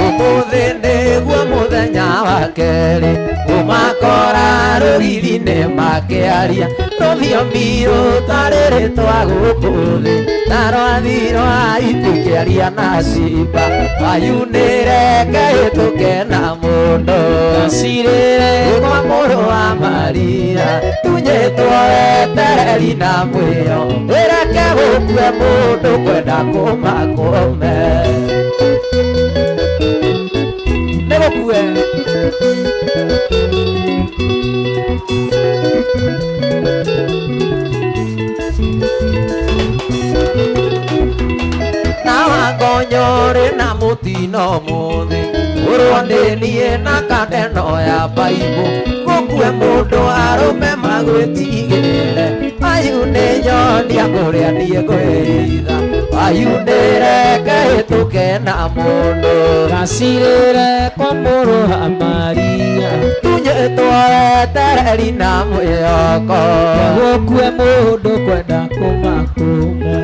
ũmũthĩ nĩguo mũthenya wa kerĩ kũmakora rũriri-inĩ makĩaria rũthiomi rũtarĩ rĩtwa gũkũ thĩ na rwathi rwa itũkĩaria na cimba wayunĩre kehĩtũke na mũndũ gacirĩre kwa mũrũ wa Maria tunyĩtwo wetereri na mwĩyo ĩreke gũkue mũndũ kwenda kuma kũme. Nĩgũkue na wangonyore na mũtino mũthĩ ũrwo nĩ niĩ na kandeno ya Baibũ gũkue mũndũ arũme magwĩtigĩre ayune nyonia kũrĩa niĩ ngwĩitha wayunĩre kehĩtũke na mũndũ gacirĩre kwa mũrũ wa Maria tunyĩtwo wetereri na mwĩhoko gũkue mũndũ kwenda kuma kũme.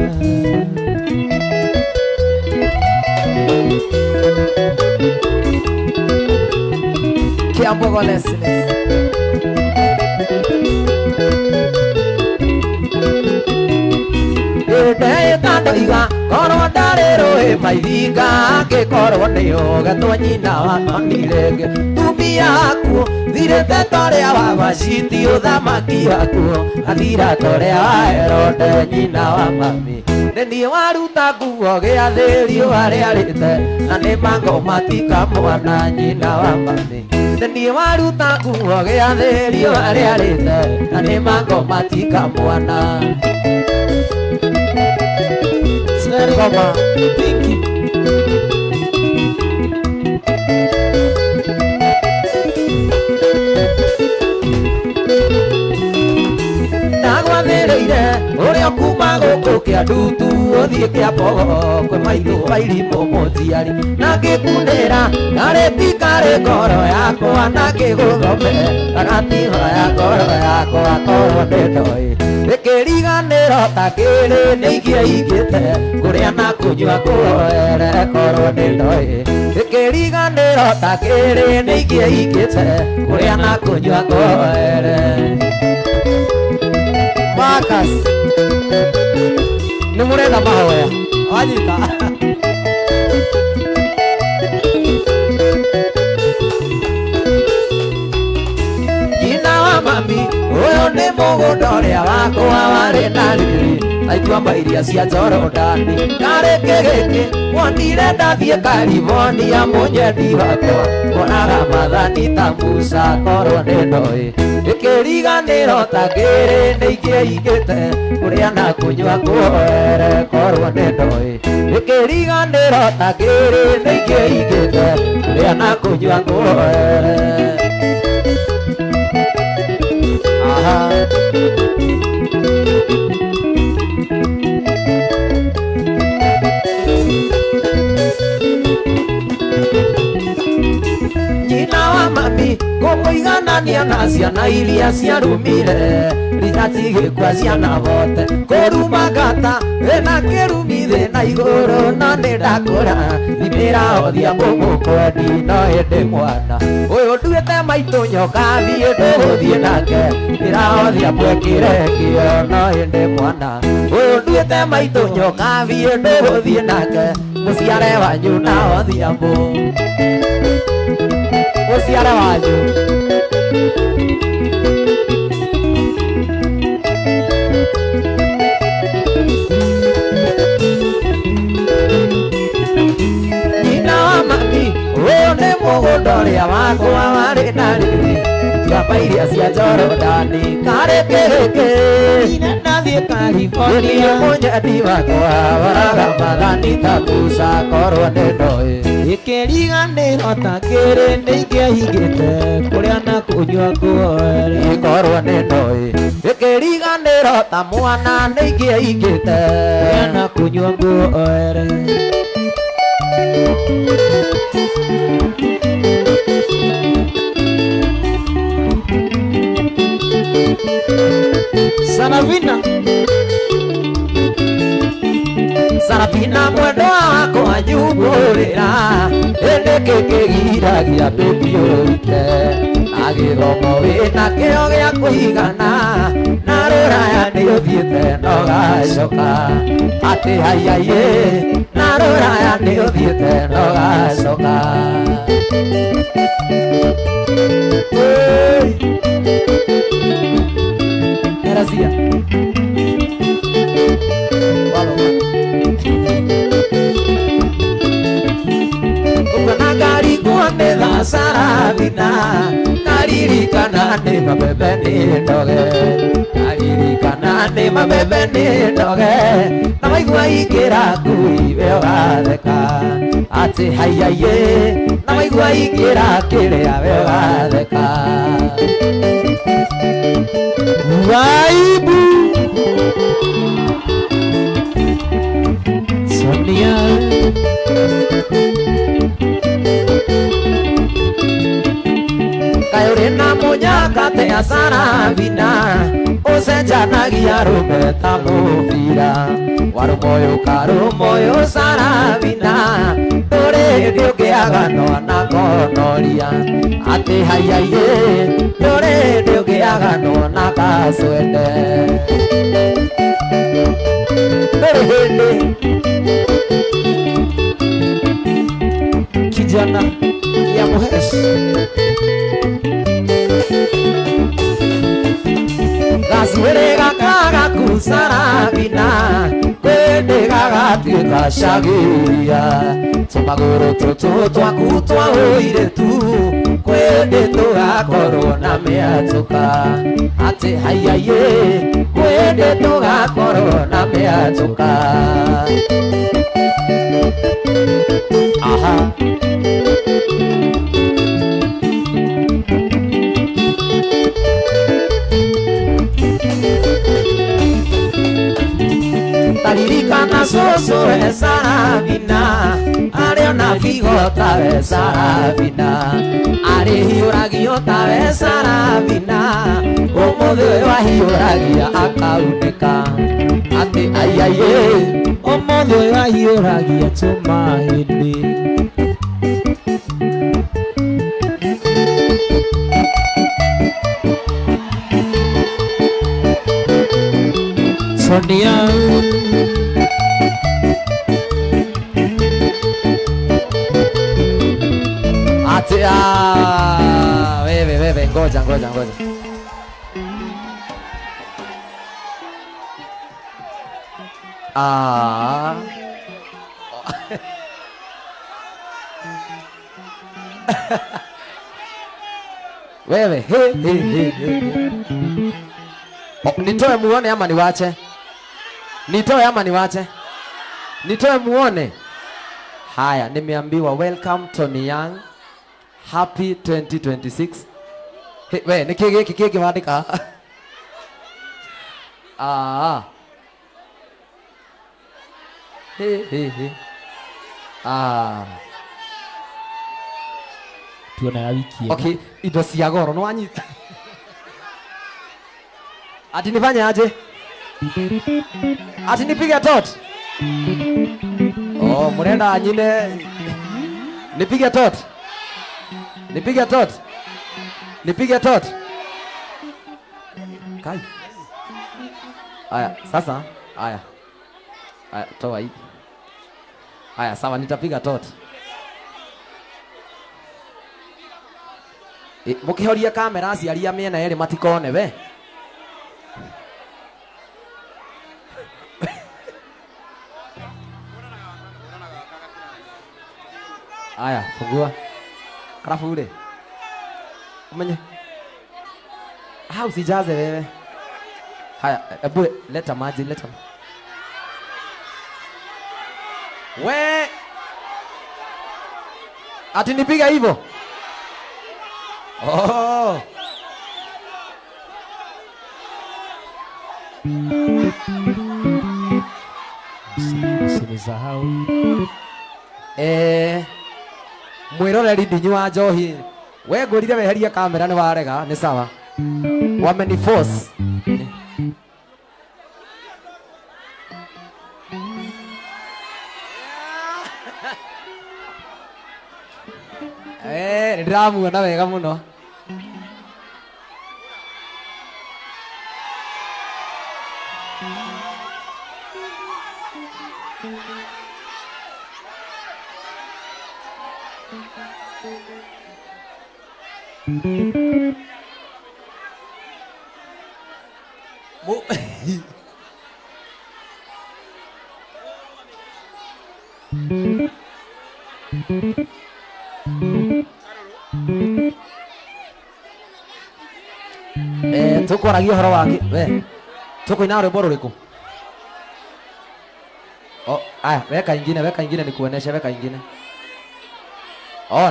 Kiambogo Leslie ndoiga korwo ndarĩ rũĩ maithinga angĩkorwo nĩyo gatwa nyina wa Tonirenge tumia akuo thirĩte torĩa wa Vashiti ũthamaki akuo athira torĩa wa Herode nyina wa mami nĩ niĩ waruta nguo gĩathĩ riũa rĩarĩte na nĩ mango matika mwana nyina wa mami nĩ niĩ waruta nguo gĩathĩ riũa rĩarĩte na nĩ mango matika mwana. Ngoma Pinky nagwathĩrĩire ũrĩa kuma gũkũ kĩa ndutu ũthiĩ Kĩambogo kwĩ maitũ wa irimũ mũnjiari na ngĩkunĩra karĩti karĩ ngoro yakwa na ngĩgũthome gagatima ya ngoro yakwa korwo nĩ ndoĩ ĩkĩriganĩro ta kĩrĩ nĩingĩaingĩte kũrĩa na kũnyua kũhoere korwo nĩ ndoĩ ĩkĩriganĩro ta kĩrĩ nĩingĩaingĩte kũrĩa na kũnyua kũhoere. Marcus nĩ mũrenda mahoya wanyita nyina wa mami ũyũ nĩ mũgũnda ũrĩa wakwa warĩ na riri aituamba iria cia Jorodani karĩkĩ gĩkĩ wonire ndathiĩ California mũnyendi wakwa monaga mathani ta Musa korwo nĩ ndoĩ ĩkĩriganĩro ta kĩrĩ nĩingĩaingĩte kũrĩa na kũnyua kũhoere korwo nĩ ndoĩ ĩkĩriganĩro ta kĩrĩ nĩingĩaingĩte kũrĩa na kũnyua kũhoere. Nyina wa mami kũmũiganania na ciana iria ciarumire rĩgatigĩkwa ciana vote kũruma ngata wĩna kĩrumi thĩna igũrũ no nĩ ndakũra imĩrahothia mũmũkwendi no hĩndĩ mwana ũyũ nduĩte maitũ nyoka thiĩ ndũgũthiĩ nake ĩrahothia mwekĩre kĩo no hĩndĩ mwana ũyũ nduĩte maitũ nyoka thiĩ ndũgũthiĩ nake mũciare wanyu na hothia mbũ mũciare wanyu. Nyina wa mami ũyũ nĩ mũgũnda ũrĩa wakwa warĩ na riri tuamba iria cia Jorodani karĩkĩ gĩkĩ nyina ndathiĩ California mũnyendi wakwa waraga mathani ta Musa korwo nĩ ndoĩ ĩkĩriganĩro ta kĩrĩ nĩingĩahingĩte kũrĩa na kũnyua kũhoere korwo nĩ ndoĩ ĩkĩriganĩro ta mwana nĩingĩahingĩte kũrĩa na kũnyua kũhoere. na mwendo wakwa nyumbũrĩra ĩndĩ kĩkĩgiragia mbĩtiũrike na gĩthomo wĩna kĩo gĩa kũigana na rũraya nĩ ũthiĩte nogacoka atĩ haiaiyĩ na rũraya nĩ ũthiĩte nogacoka Gracias. Ukanagari kuone la sarabina naririkana ne mabebe ni ndoge naririkana ne mabebe ni ndoge na maigua ikira kuibe gatheka ati haiaye na maigua ikira kiria we gatheka Waibu Sonia Kayurina munyaka te asarabina Usenjanagia rumeta mufira Warumoyo karumoyo sarabina Tore dioke agano anakonoria Ate haiaye Tore dioke agano nakaswende Berehende Kijana ya muhesh Gasuere gakaga kusarabina Kwende gagatuĩka shagiria Tumagũrũ tũtũ twaku twa ũirĩtu Kwende tũgakorwo na mĩatũka Atĩ haiaiyĩ Kwende tũgakorwo na mĩatũka Aha Taririkana soso esarabina Ariona figo tawe sarabina Ari hiuragio tawe sarabina Omothe wa hiuragia akauneka Ati aiaye Omothe wa hiuragia tumahindi Sonia Atia Wewe ngoja Wewe Nitoe muone ama niwache Nitoe ama niwache Nitoe muone Haya nimeambiwa welcome Tony Young Happy 2026 Hey, we nikiki wadika Hey. Tuona ya wiki. Okay, indo cia goro no anyita. Ati nifanye aje? Ati nipige tot. Oh, murenda anyine. Nipige tot. Kai. Aya, sasa. Aya, toa hii. Aya, sawa nitapiga tot. Mukihoria kamera ciaria miena eri matikone we. Aya, fungua. Karafu ule. Umenye. Usijaze wewe. Haya, ebu leta maji, leta. We. Ati nipiga hivyo. Oh. Sinisahau. Mwiroreri ndinywa njohi. We ngurire weheria kamera ni warega, ni sawa. Wameni force. ndiramuona wega muno. Tukwaragia horo wake we tukoina rwimbo ruriku? Aya, weka ingine nikuoneshe, weka ingine.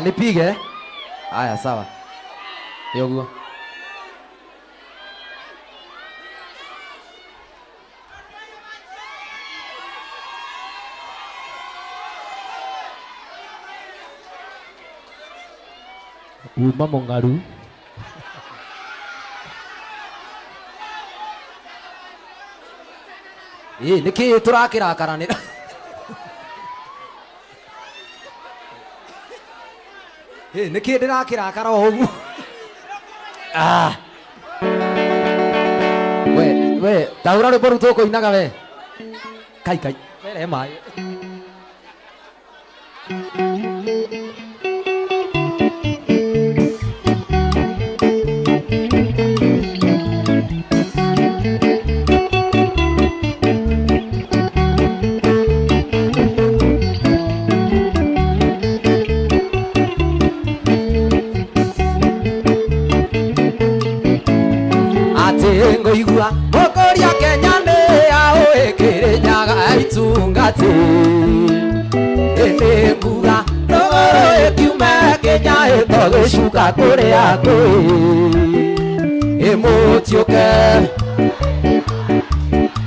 Nipige. Aya, sawa. Yoguo. Uma mongaru. Niki turakirakarana. Niki ndirakirakara ugu. We, taura rwimbo rutu kuinaga we. Kai. Were mai. Igua mokoria Kenya ne aoe Kirinyaga itungati kuga rogoro ekiume Kenya etogishuka kuria kwi imutioke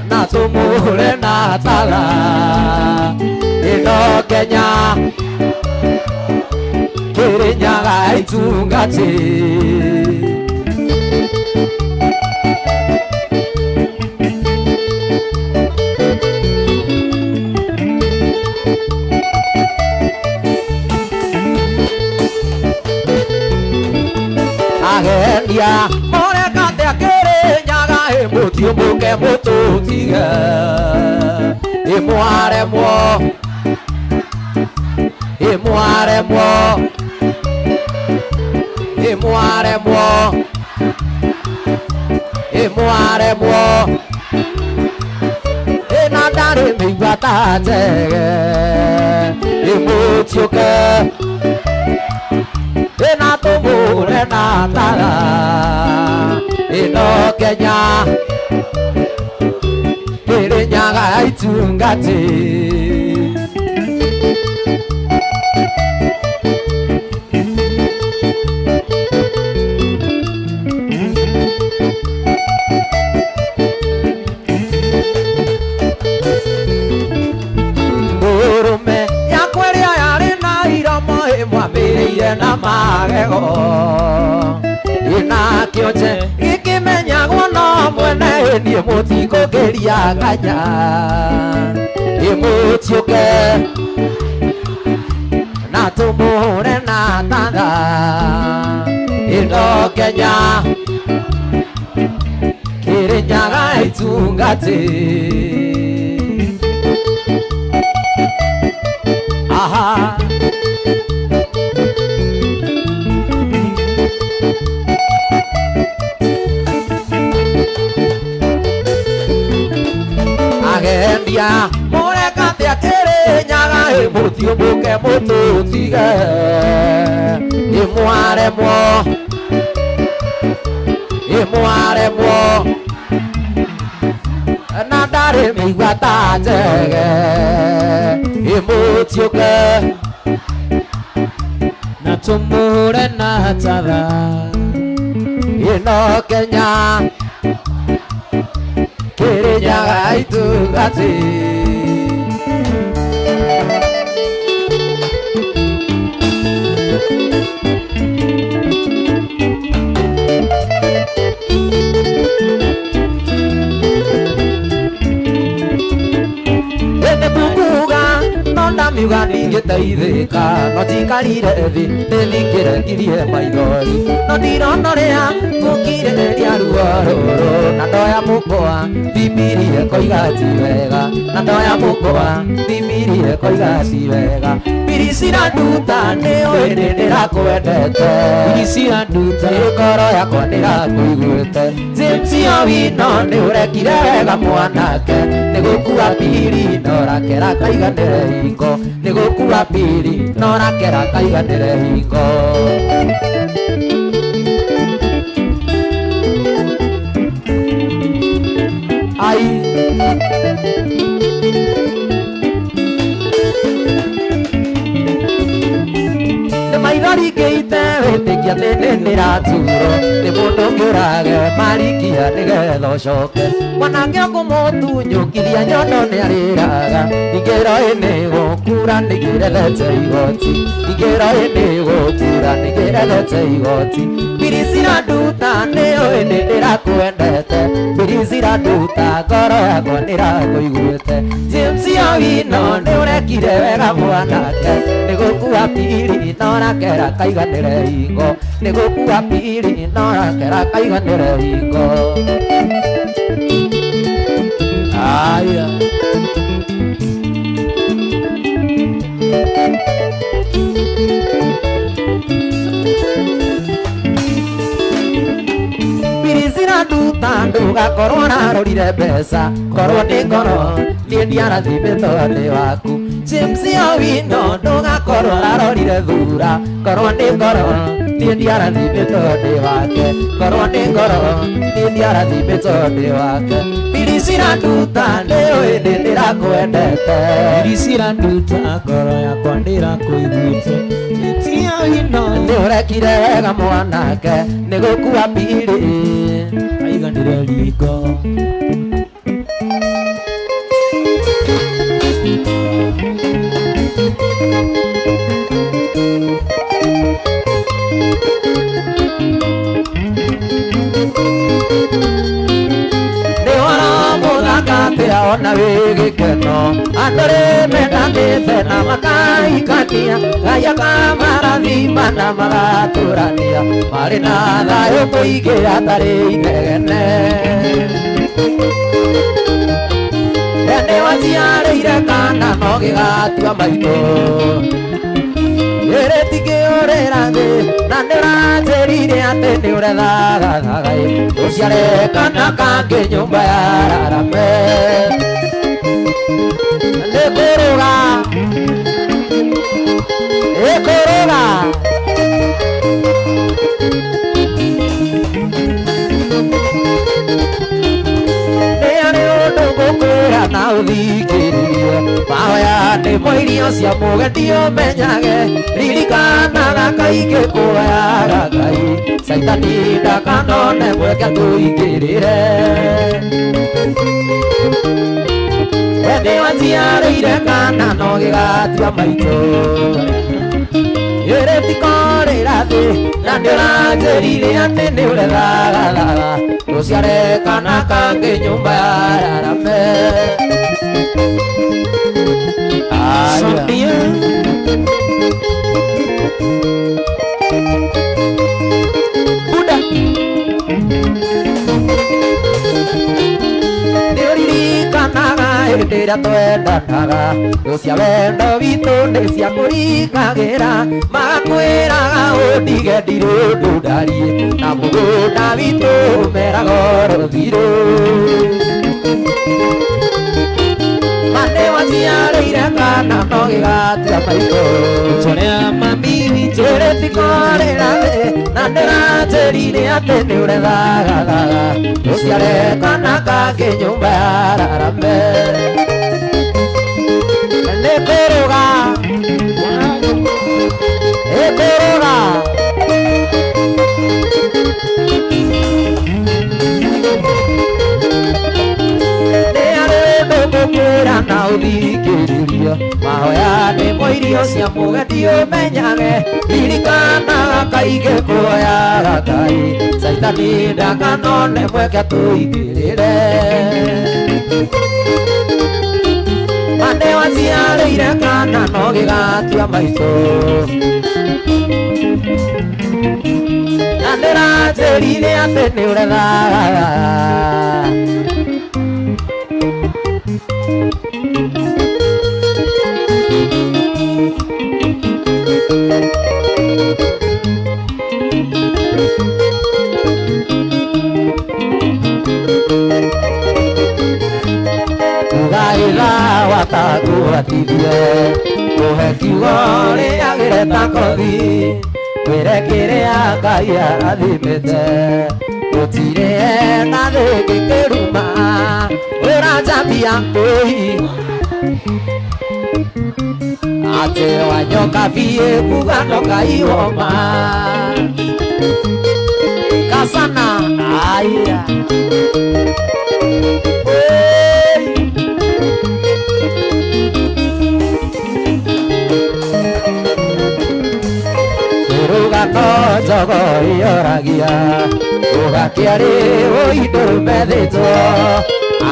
na tumure na tala ino Kenya Kirinyaga itungati. Agendia moreka te Kirinyaga emutio muke mututige imwaremwo inandari migwata njege imutioke ina tumure na tara ino Kenya Kirinyaga itungati. Urume yakweria yari na iromo imwambiriire na magego ina kionje ikimenyagwo no mwene nie mutikugeria nganya imutioke na tumure na tanda ino Kenya Kirinyaga itungati. Aha. Agendia moreka te Kirinyaga emutio muke mututige imwaremwo na ndari migwata njege imutioke na tumure na tara ino Kenya Kirinyaga itungati. ndamiuga ndingĩteithĩka no njikarire thĩ nĩthikĩre ngirie maithori no ndironorea gũkirĩrĩria ruo rũrũ na ndoya mũkwa thimbirie koiga ti wega na ndoya mũkwa thimbirie koiga ti wega Birisira nduta nĩũĩ nĩndĩrakwendete Birisira nduta ngoro yakwa ndĩrakũiguĩte James Owino nĩũrekire wega mwanake nĩgũkua piri norakera kaiganĩre hingo nĩgũkua piri norakera kaiganĩre hingo ai maithori ngĩite wĩtĩkia nĩraturo nĩ mũndũ ngĩũrage marikia nĩgetha ũcoke mwanake ngũmũtunyũkithia nyondo nĩarĩraga ingĩro nĩgũkura nĩgĩrethete igoti ingĩro nĩgũkura nĩgĩrethete igoti Birisira nduta nĩũĩ nĩndĩrakwendete Birisira nduta ngoro yakwa nĩrakũiguĩte James Owino nĩũrekire wega mwanake nĩgũkua piri norakera kaiganĩre hingo nĩgũkua piri norakera kaiganĩre hingo aya Birisira nduta ndũgakorwo narorire mbeca korwo nĩ ngoro niĩ ndiarathimĩtwo nĩ waku James Owino ndũgakorwo narorire thura korwo nĩ ngoro niĩ ndiarathimĩtwo nĩ wake korwo nĩ ngoro niĩ ndiarathimĩtwo nĩ wake Birisira nduta nĩũĩ nĩndĩrakwendete Birisira nduta ngoro yakwa ndĩrakũiguĩte James Owino nĩũrekire wega mwanake nĩgũkua piri kaiganĩre ringo ona wĩgĩkeno andũ rĩmendanĩte na makaikania Ngai akamarathima na magatũrania marĩ na thayũ mũingĩ hatarĩ inegene nĩwaciarĩire kana no gĩgatua maitũ ĩrĩtingĩũrĩra thĩ na nĩũranjĩrire atĩ nĩũrethaga thagai ũciare kana kangĩ nyũmba ya Rarame nĩkũrũga ĩkũrũga nĩarĩ ũndũ ngũkwĩra na ũthikĩrĩrie mahoya nĩmo irio cia mũgendi ũmenyage ririkanaga kaingĩ kũhoyaga Ngai Saitani ndakanone mweke tũingĩrĩre nĩwaciarĩire kana no gĩgatua maitũ ĩrĩtikorĩra thĩ na ndĩranjĩrire atĩ nĩũrethagathaga ũciare kana kangĩ nyũmba ya Rarame Buda nĩũririkanaga hĩndĩ ĩrĩa twendanaga rũcia wendo witũ nĩ cia kũringagĩra magakwĩraga ũndige ndirĩ ũndũ ndariĩ na mũgũnda witũ meraga rũthirũ nĩwaciarĩire kana no gĩgatua maitũ tũrĩa mami witũ ĩrĩtikorĩra thĩ na ndĩranjĩrire atĩ nĩũrethagathaga ũciare kana kangĩ nyũmba ya Rarame nĩkũrũga ĩkũrũga ngũkwĩra na ũthikĩrĩrie mahoya nĩmo irio cia mũgendi ũmenyage ririkanaga kaingĩ kũhoyaga Ngai Saitani ndakanone mweke tũingĩrĩre Mande waciarĩire kana no gĩgatua maitũ na ndĩranjĩrire atĩ nĩ ũrethaga watakubatithie kuhe kiugo rĩagĩre ta kothi wĩre kĩrĩa Ngai arathimĩte gũtirĩ na thĩ gĩkĩruma ũranjambia ngũi atĩ wanyoka biĩ kuga ndũkaihoma kasana aya Jogo ioragia ugakiari uinduru methito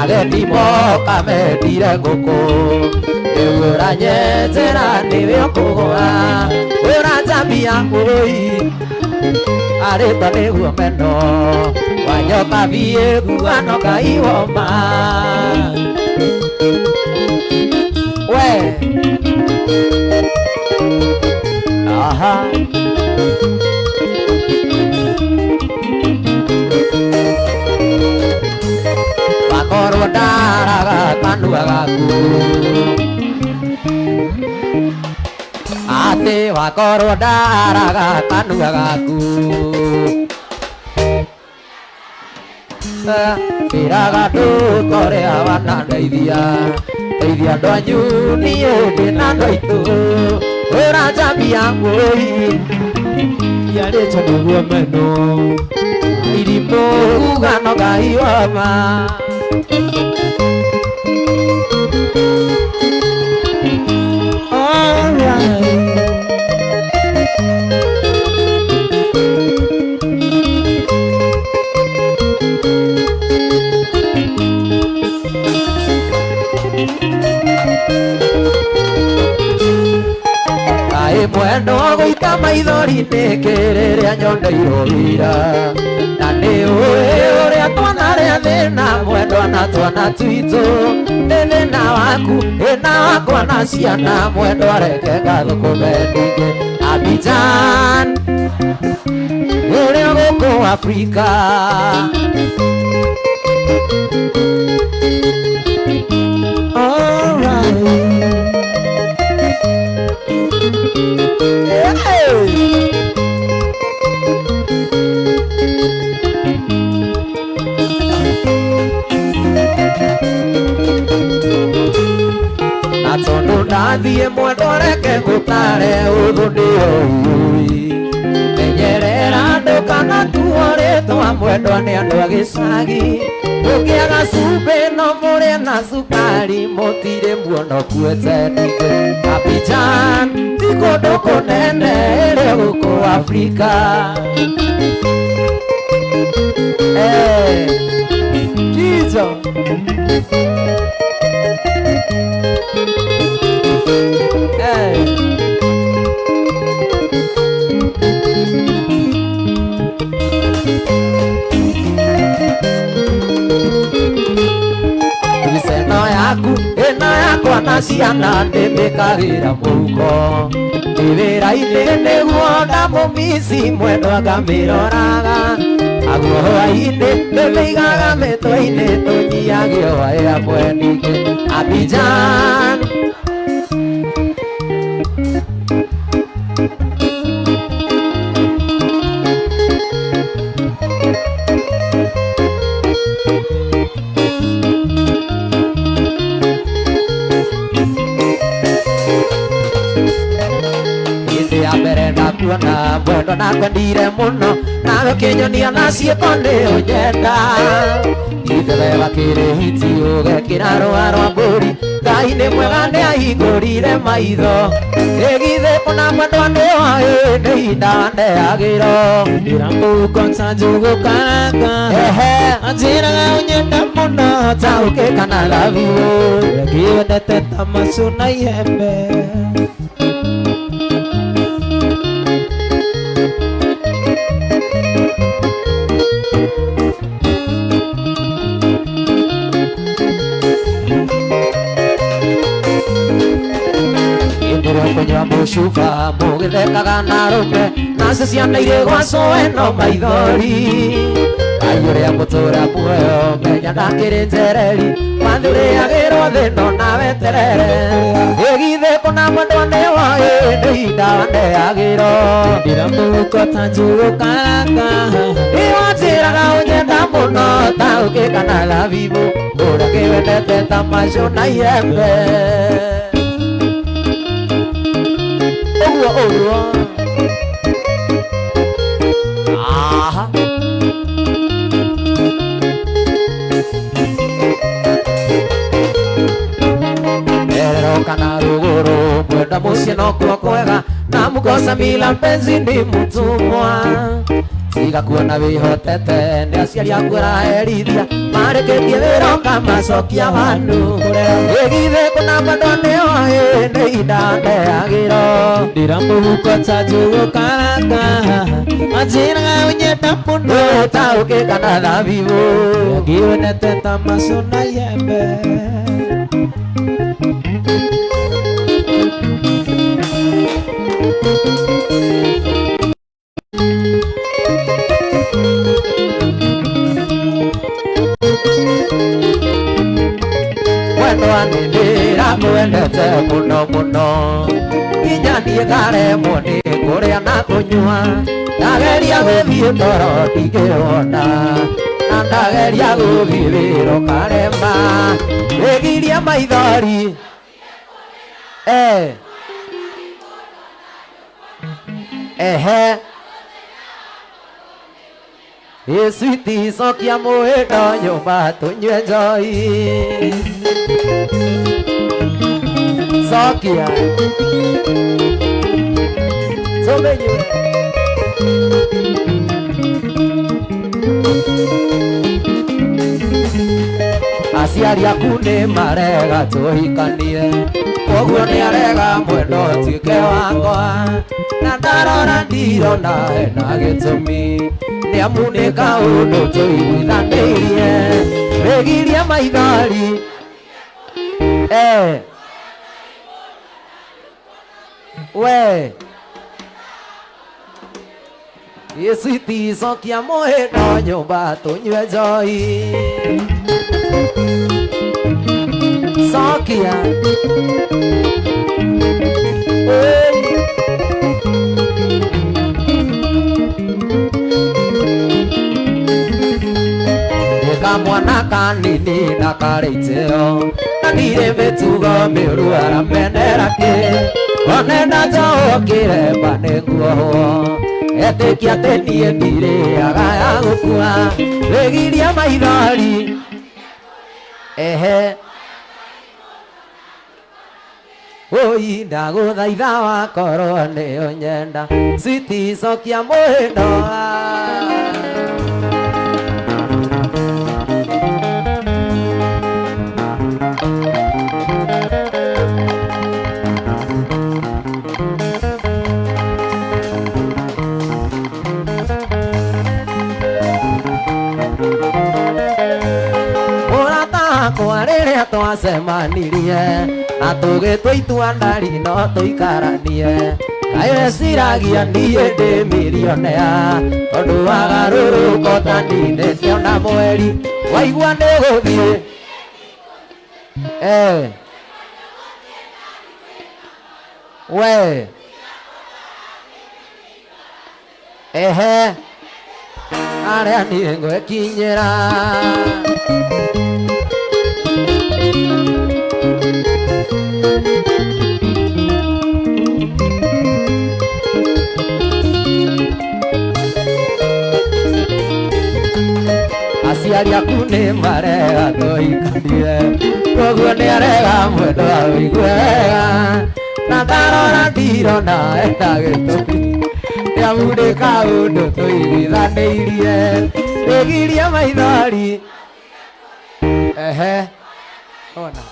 ageni moka mendire ngũkũ rĩu ũranyetera nĩwe ũkũgũra ũranjambia ngũi arĩtwo nĩguo meno wanyoka biĩ kuga ndũkaihoma we aha wakorwo ndaraga kanua gaku atĩ wakorwo ndaraga kanua gaku ĩraga ndũkorea wanandeithia teithia andũ anyu niĩ ndĩna andũ aitũ ũranjambia ngũi yarĩtwo nĩguo meno irimũ kuga no Ngai wa ma mwendo gũita maithori-inĩ kĩrĩrĩa nyondeirwo wĩra na nĩ ũĩ ũrĩa twana rĩa thĩna mwendwa na twana twitũ nĩ thĩna waku thĩna wakwa na ciana mwendwa reke gathũkũme ndingĩ Abidjan ũrĩa gũkũ Afrika Nathiĩ mwendwa reke ngũtare ũthũ ndĩũĩ menyerera ndũkanatuo rĩtwa mwendwa nĩ andũ a gĩcagi ũngĩaga cumbĩ no mũrĩe na cukari mũtirĩ muono kuete ningĩ Abidjan ti kũndũ kũnene ĩrĩ gũkũ Afrika Jesus na ciana ndĩmĩkagĩra mũhuko ndĩwĩra-inĩ nĩguo ndamũmici mwendwa ngamĩroraga aguo hwaĩ-inĩ ndĩmĩigaga mĩtwe-inĩ tũnyiage hwaĩ hamwe ningĩ Abidjan na mwendo nakwendire mũno nawe kĩnyonia na ciĩko nĩ ũnyenda ithe wega kĩrĩhiti ũgekĩra rũa rwa mbũri Ngai nĩ mwega nĩ ahingũrire maitho ĩgithe kuna mwendwane wae nĩindane agĩro ndĩramũhuko njanjũgũ karanga anjĩraga ũnyenda mũno taũkĩkana laviũ ngĩwendete ta macũ na ihembe kunywa mũcuba mũgĩthekaga na rũme nacio ciana irĩ gwacũe no maithori Ngai ũrĩa mũtũra muoyo menya ndakĩrĩ njereri mathũrĩagĩrwo thĩno nawe terere ĩgithĩ kũna mwendwane waĩ nĩ ihinda wandeagĩro ndĩramũhuko ta njũgũ karanga nĩwanjĩraga ũnyenda mũno taũkĩkana lavivu ũrĩa kĩwendete ta macũ na ihembe aha erero kana ruguru mwenda mũciĩ no kuo kwega na mkosa mila mpenzi ni mtumwa tiga kuona wĩhotete nĩ aciari aku araherithia marĩkĩtie wĩra ũkamacokia vandu ĩgithĩ kũna mwendwane waĩ nĩ ihinda ndeagĩro ndĩramũhuko ta njũgũ karanga anjĩraga ũnyenda mũno taũkĩkana laviũ ngĩwendete ta macũ na ihembe mwendwane ndĩramwendete mũno mũno nginya niĩ ngaremwo nĩ kũrĩa na kũnyua ndageria gũthiĩ toro ndingĩona na ndageria gũthiĩ wĩra ũkarema ĩgiria maithori ehe Sweetie cokia mũhĩndo nyũmba tũnyue njohi cokia tũmenyue aciari aku nĩ marega tũhikanie koguo nĩ arega mwendo tuĩke wakwa na ndarora ndirona hena gĩtũmi nĩamu nĩ kaũndũ tũiguithanĩirie wĩgirie maithori we Sweetie cokia mũhĩndo nyũmba tũnyue njohi cokia mwana kanini na karĩ itĩo na ndirĩ mĩtugo mĩũru aramenera kĩ onenda njohwo kĩremba nĩ nguohwo etĩkia atĩ niĩ ndirĩaga ya gũkua wĩgirie maithori ehe ũi ndagũthaitha wakorwo nĩ ũnyenda Sweetie cokia mũhĩndo rĩrĩa twacemanirie na tũgĩtua itua ndari no tũikaranie Ayesiragia niĩ ndĩ milionea tondũ wa garũrũko ta ninĩte ona mweri waigua nĩ gũthiĩ we ehe arĩa niĩ ngwĩkinyĩra aciari aku nĩ marega tũhikanie koguo nĩ arega mwendo wa ũigwega na ndarora ndirona enda gĩtũmi nĩamundĩka ũndũ tũiguithanĩirie rĩgirie maithori ona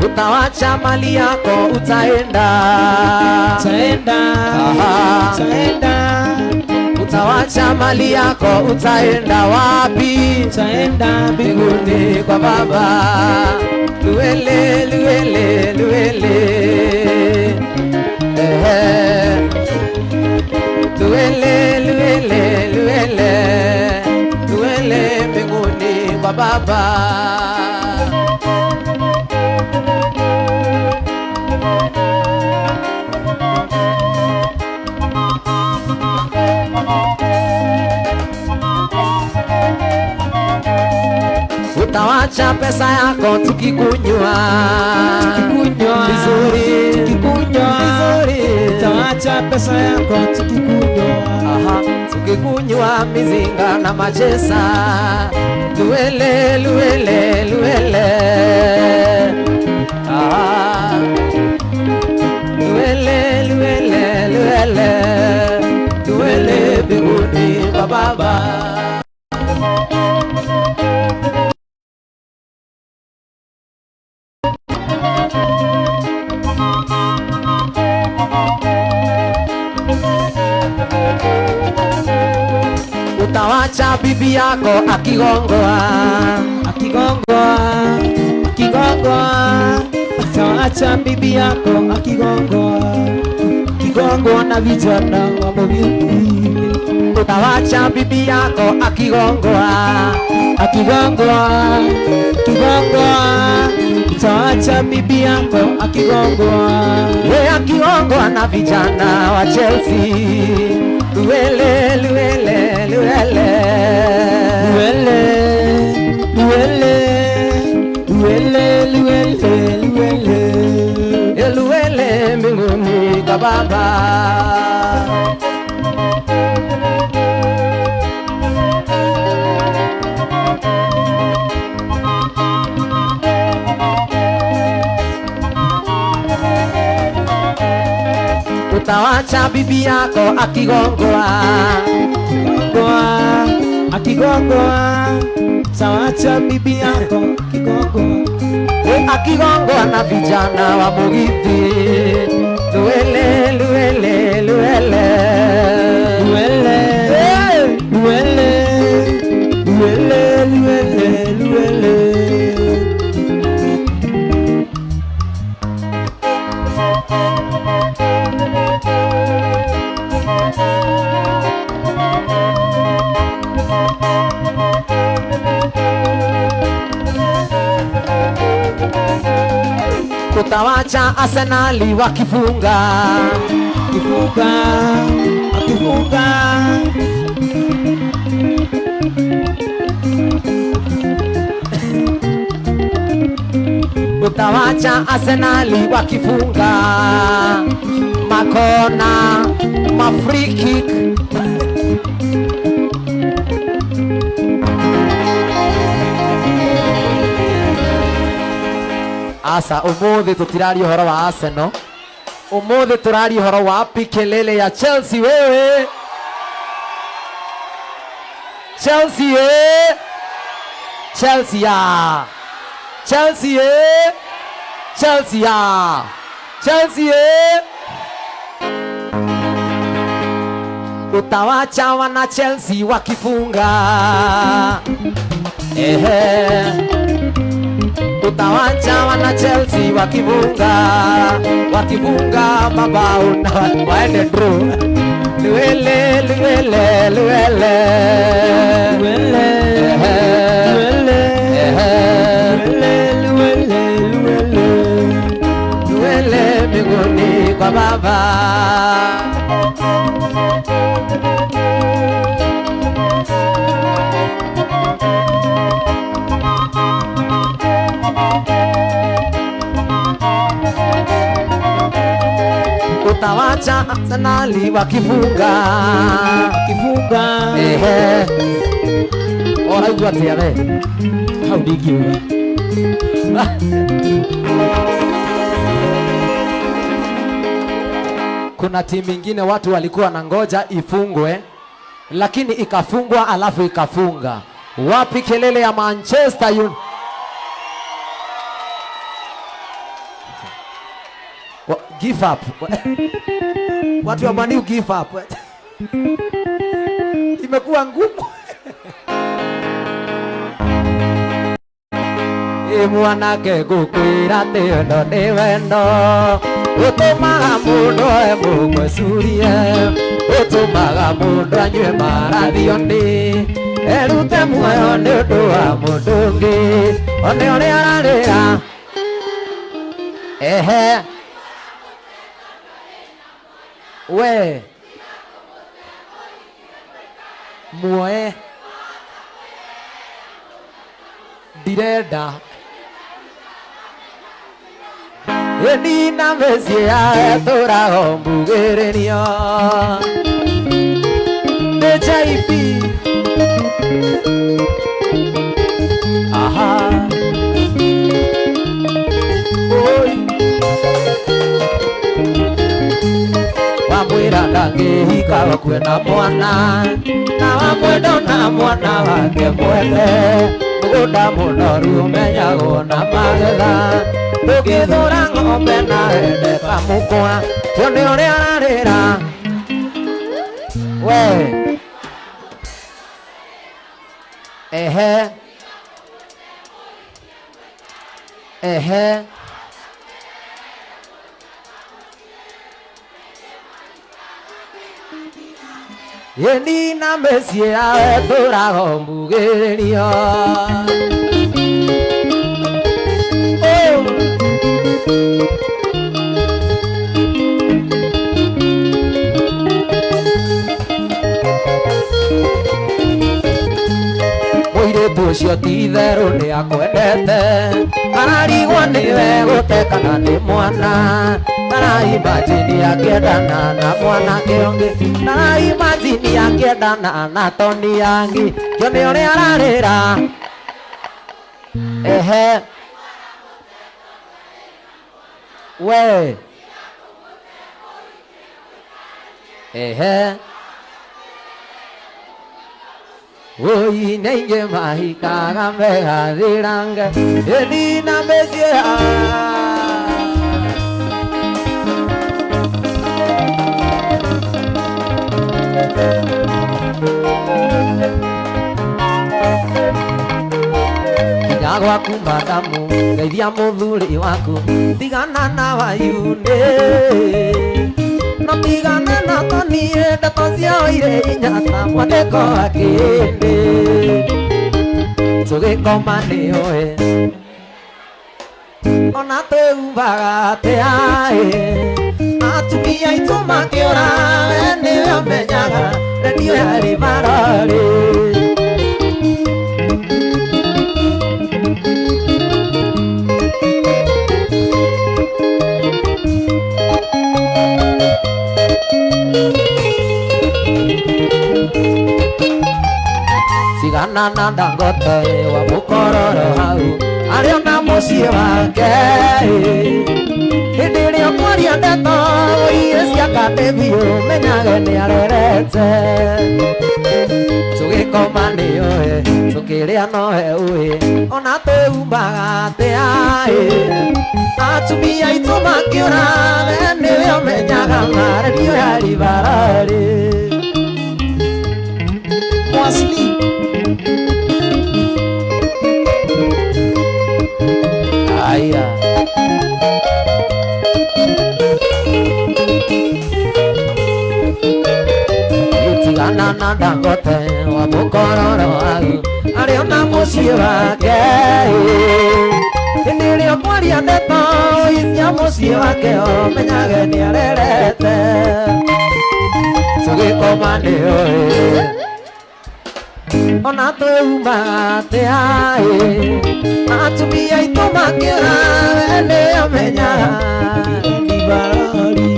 utawacha mali yako utaenda utawacha mali yako utaenda wapi? Utaenda mbinguni kwa Baba. Luele luele luele luele luele luele luele mbinguni kwa Baba. Utawacha pesa yako tukikunywa vizuri, utawacha pesa yako tukikunywa, tukikunywa mizinga na machesa, luele luele luele, luele luele luele luele mbinguni kwa Baba. Utawacha bibi yako akigongwa, utawacha bibi yako akigongwa na vijana wa mabinti. Utawacha bibi yako akigongwa, utawacha bibi yako akigongwa, we akigongwa na vijana wa Chelsea. Luele luele luele luele luele luele luele luele luele mbinguni kwa Baba. Utawacha bibi yako akigongwa, utawacha bibi yako akigongwa na vijana wa Mugithi. Luele luele luele luele luele luele luele luele. Utawacha Arsenali wakifunga, utawacha Arsenali wakifunga makona, free kick. Asa umuthi tutirari uhoro wa Arsenal, umuthi turari uhoro wa kelele ya Chelsea. Wewe Chelsea Chelsea Chelsea Chelsea Chelsea. Utawacha wana Chelsea wakifunga, utawacha wana Chelsea wakifunga mabao na waende draw. Luele luele luele luele luele mbinguni kwa Baba. wacha Arsenali wakifunga ehe oraigua atia we hau ndingiuga kuna timu ingine watu walikuwa na ngoja ifungwe lakini ikafungwa alafu ikafunga. Wapi kelele ya Manchester United? Give up. Watu wa Man U give up. Imekuwa ngumu. Mwanake gukwira tendo ni wendo utumaga mundu emugwecurie utumaga mundu anyue marathio ndi erute muoyo ni undu wa mundu ungi one uria ararira ehe we muoe ndirenda Edina mesia tora mbugeririo JP aha oi wamwira ndangihika wakwena mwana na wamwenda na mwana wake mwene mugunda munoru umenyagwo na magetha Tukithura ng'ombe na ende kamukwa Yoni uria ararira We Ehe Ehe Yendi na mesie awe turago mbugeririo Ucio ti therũ nĩ akwendete ararigwo nĩwe gũtekana nĩ mwana araimagini akĩendana na mwanake ũngĩ araimagini akĩendana na Tony Yangi kĩo nĩ ũrĩa ararĩra ehe we ehe Oi nenge mahikaga megathiranga Edina mesia Kinya gwaku madamu geithia muthuri waku tigana na wayune No tigana na Tony ndeto ciao ire inyata mwandĩko akĩndĩ tũgĩkoma nĩoĩ ona twĩhumbaga atĩa atumia aitũ makĩũra we nĩwe ũmenyaga redio yarĩ mararĩ Sigana na Dangote wa mukororo hau arĩa na mũciĩ wake hĩndĩ ĩrĩa mwaria ndeto iria ciakate biũ menyage nĩ arerete tũgĩkoma nĩoĩ tũkĩrĩa nowe ũĩ ona twĩhumbaga atĩa atumia aitũ makĩũra we nĩwe ũmenyaga redio yarĩ bararĩ Wasli Aya Yutigana na Dangote wa mukororo hau arĩa na mũciĩ wake hĩndĩ ĩrĩa mwaria ndeto cia mũciĩ wake ũmenyage nĩ arerete tũgĩkoma nĩoĩ ona twĩhumbaga atĩa atumia aitũ makĩũra we nĩwe ũmenyaga barari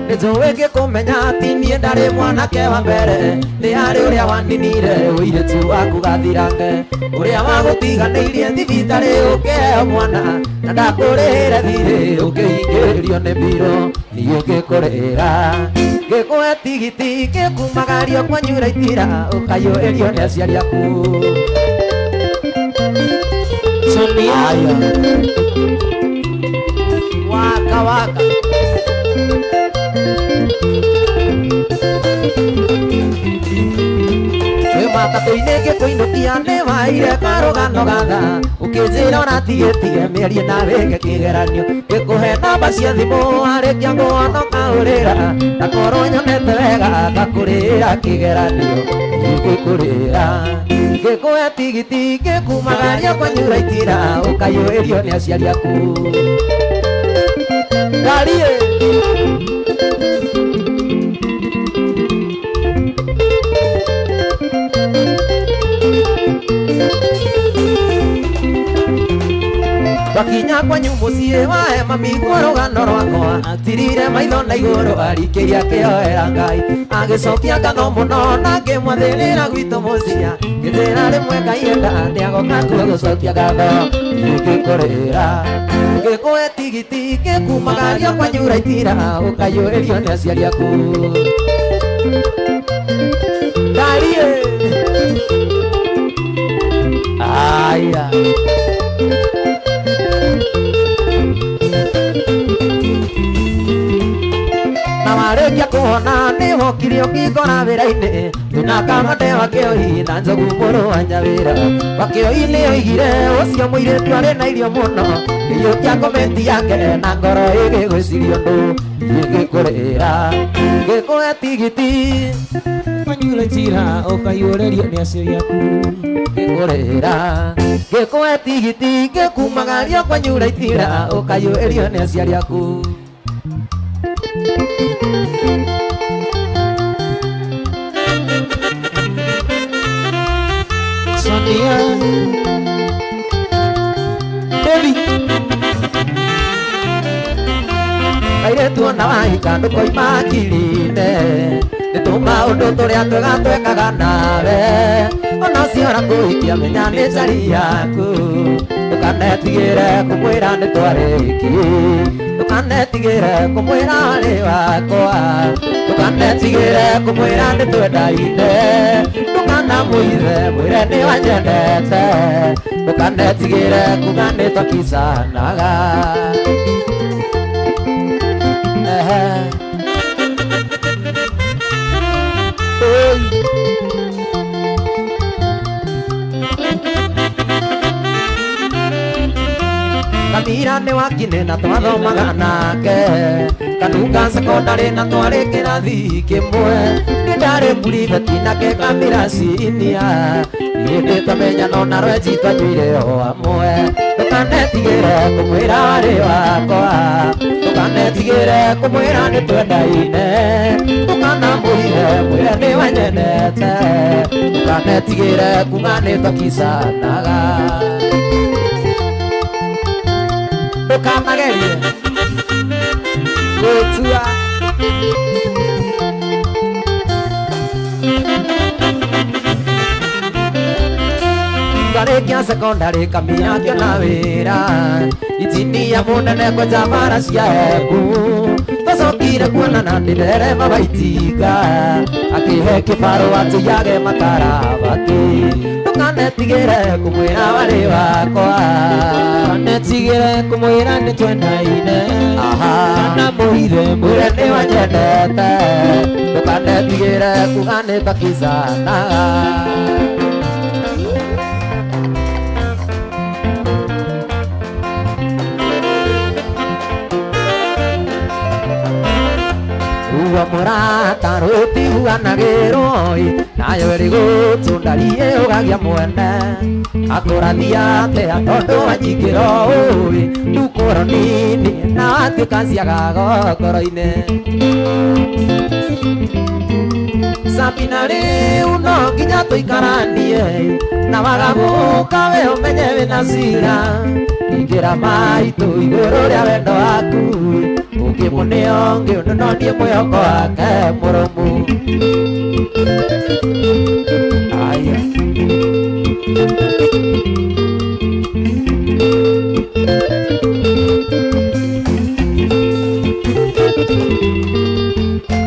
Nĩnjũĩ ngĩkũmenya atĩ niĩ ndarĩ mwanake wa mbere, nĩ harĩ ũrĩa waninire ũirĩtu waku gathirange, ũrĩa wagũtiganĩirie thibitarĩ ũkĩheo mwana, na ndakũrĩhĩre thirĩ ũkĩhingĩrĩrio nĩ mbiro, niĩ ngĩkũrĩra ngĩkũhe tigiti ngĩkumagario kwanyu Raitira ũkaiyũrĩrio nĩ aciari aku. Sonia Waka waka matatũ-inĩ ngĩkũinũkia nĩ waire karũgano gatha, ũkĩnjĩra ũratigĩtige mĩarie nawe ngĩkĩgeranio, ngĩkũhe namba cia thimũ warĩkia kũhonoka ũrĩra, na korwo nyonete wega ngakũrĩra kĩgeranio ngĩkũrĩra, ngĩkũhe tigiti ngĩkumagaria kwanyu Raitira ũkaiyũrĩrio nĩ aciari aku. Ngari twakinya kwanyu mũciĩ wahe mami rũgano rwakwa, atirire maitho na igũrũ arikĩria kĩhoera Ngai, agĩcokia ngano mũno na ngĩmwathĩrĩra gwitũ mũciĩ, ngĩtĩra rĩmwe Ngai enda nĩagoka kuo gũcokia ngatho, ngĩkũrĩra ngĩkũhe tigiti ngĩkumagaria kwanyu Raitira ũkaiyũrĩrio nĩ aciari aku. Ngari aya na warĩkia kũhona nĩhokire ũkĩngora wĩra-inĩ, twĩna kamande wa kĩoi na njogu mũrũ wa Nyawĩra, wa kĩoi nĩoigire ũcio mũirĩtu arĩ na irio mũno, gĩiyũkia komenti yake na ngoro ĩgĩgwĩciria ũndũ, niĩ ngĩkũrĩra ngĩkũhe tigiti kwanyu Raitira ũkaiyũrĩrio nĩ aciari aku. ngĩkũrĩra ngĩkũhe tigiti ngĩkumagaria kwanyu Raitira ũkaiyũrĩrio nĩ aciari aku. Sonia Baby kairĩtu ona wahika ndũkoima akiri-inĩ, nĩtũma ũndũ tũrĩa twega twekaga nawe, ona ciora kũhikia menya nĩ njari yaku, ndũkanetigĩre kũmwĩra nĩtwarĩkie, ndũkanetigĩre kũmwĩra arĩ wakwa, ndũkanetigĩre kũmwĩra nĩtwendaine, ndũkanamũithe mwĩre nĩ wanjendete, ndũkanetigĩre kuga nĩtwakicanaga. Kamira nĩ wakine na twathomaga nake, Kanunga sekondarĩ na twarĩ kĩrathi kĩmwe, nĩ ndarĩ puriveti nake Kamira sinia, niĩ ndĩtamenya no na Rwenji twanyuire o hamwe, ndũkanetigĩre kũmwĩra arĩ wakwa, ndũkanetigĩre kũmwĩra nĩtwendaine, ndũkanamũire mwĩre nĩ wanyendete, ndũkanetigĩre kuga nĩtwakicanaga. Ndũkamagerie gũtua ndarĩkia sekondarĩ Kamira akĩona wĩra, injinia mũnene kwenja bara cia heku, tũcokire kuonana ndĩ ndereba wa itinga, akĩhe kĩbarũa tũiyage makarabati, ndũkanetigĩre kũmwĩra warĩ wakwa, ndũkanetigĩre kũmwĩra nĩtwendaine, kana mũhithe mwĩre nĩ wanyendete, ndũkanetigĩre kuga nĩtwakicanaga. Ruga mũrata rũtiguanagĩrwo, nayo ĩrĩ gũtũndarie ũgagĩa mwene, akũrathia atĩa tondũ wanyingĩra ũĩ, ndukũro nini na watuĩka ciagago ngoro-inĩ. Sabina riu no nginya tuikaranie na wagaguka we umenye wina cira ingira maitu iguru ria wendo waku ungimunio ngiunonie mwihoko wake murumu aya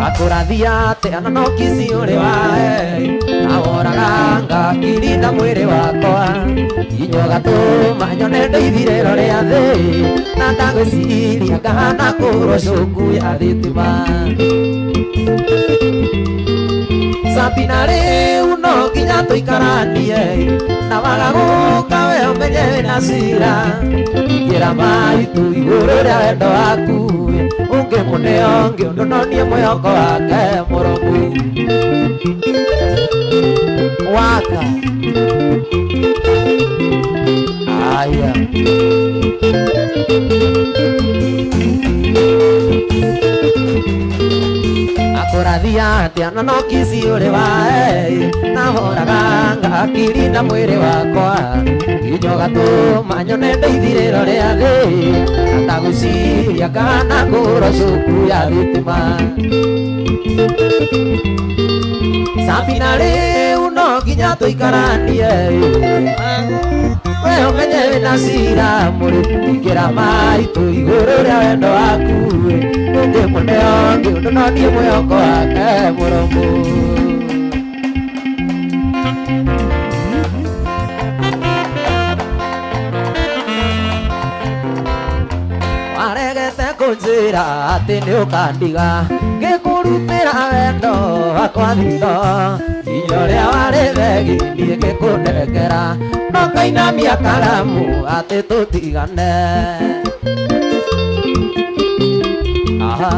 akurathia te ananokisi uri wae na woraga ngakiri mwiri wakwa inyoga tuma nyone ndeithiriro ria thi na ndagwiciria ngahana kurwo cuku ya thitima Sabina riu no nginya tuikaranie na wagaguka we umenye wina cira ingira maitu iguru ria wendo waku ungimunio ngiunonie mwihoko wake murumu waka aya akurathia ati ananokisi uri wae na horaga ngakirinda mwiri wakwa inyoga tuma nyone ndeithiriro ria thi ataguciria kana kurwo cuku ya thitima Sabina riu no nginya tuikaranie we umenye wina cira muri ingira maitu iguru ria wendo waku ungimunio ngiunonie mwihoko wake murumu waregete kunjira ati ni ukandiga ngikurutira wendo wakwa thitho inyo ria warithegi nie ngikundengera no kainamia karamu ati tutigane aha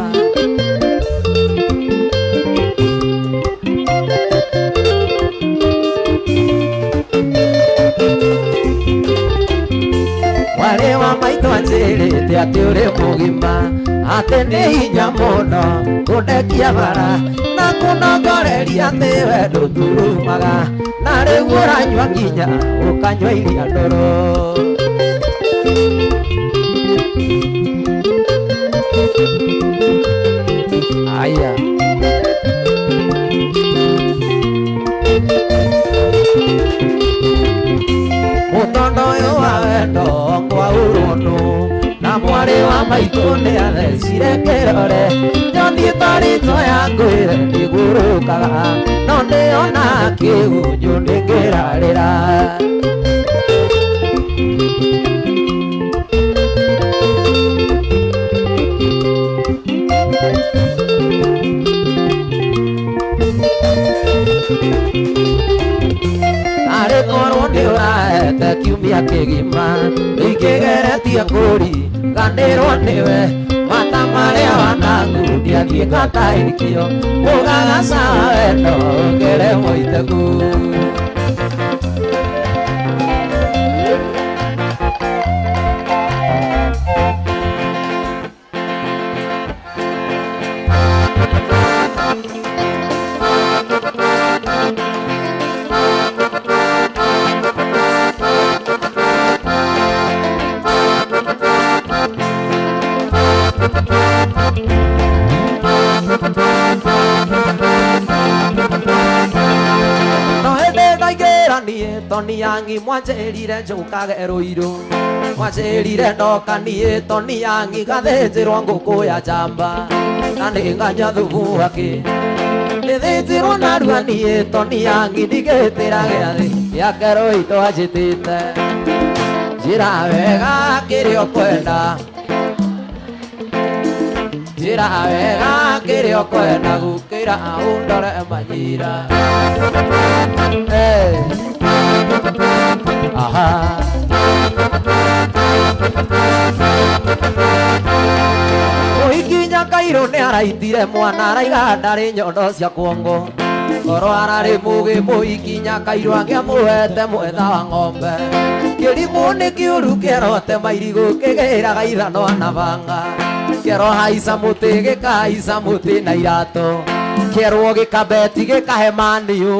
wale wa maitho anjirite ati uri mugima ati ni hinya muno kundekia bara na kunogoreria ati we nduturumaga na riu uranyua nginya ukanyua iria nduru aya mutondo uyu wa wendo ngwa urunu na mwari wa maitu ni athecire kirore nyothie taritwo ya ngwire ndigurukaga no ndiona kigunyu ndingirarira arikorwo ni uraete kiumia kigima ikigeretie kuri gandirwo niwe mata maria wanangu ndiathie kataikio mugagaca wendo ngere moitegu toni yangi mwanjirire njukage ruiru mwanjirire ndokanie toni yangi gathinjirwo nguku ya jamba na ninganya thubu wake nithinjirwo naruanie toni yangi ndigitira giathi giake ruito anjitite njira wega kirio kwenda njira wega kirio kwenda gukira undore manyira aha Muikinya Kairo ni araitire mwana araiga ndari nyondo cia kuongo ngoro arari mugi muikinya Kairo angiamuhete mwetha wa ng'ombe kirimu ni kiuru kierote mairigu kigiraga ithano na banga kiero haica muti gikaica muti na irato Kĩerwo gĩkambeti gĩkahemaniũ,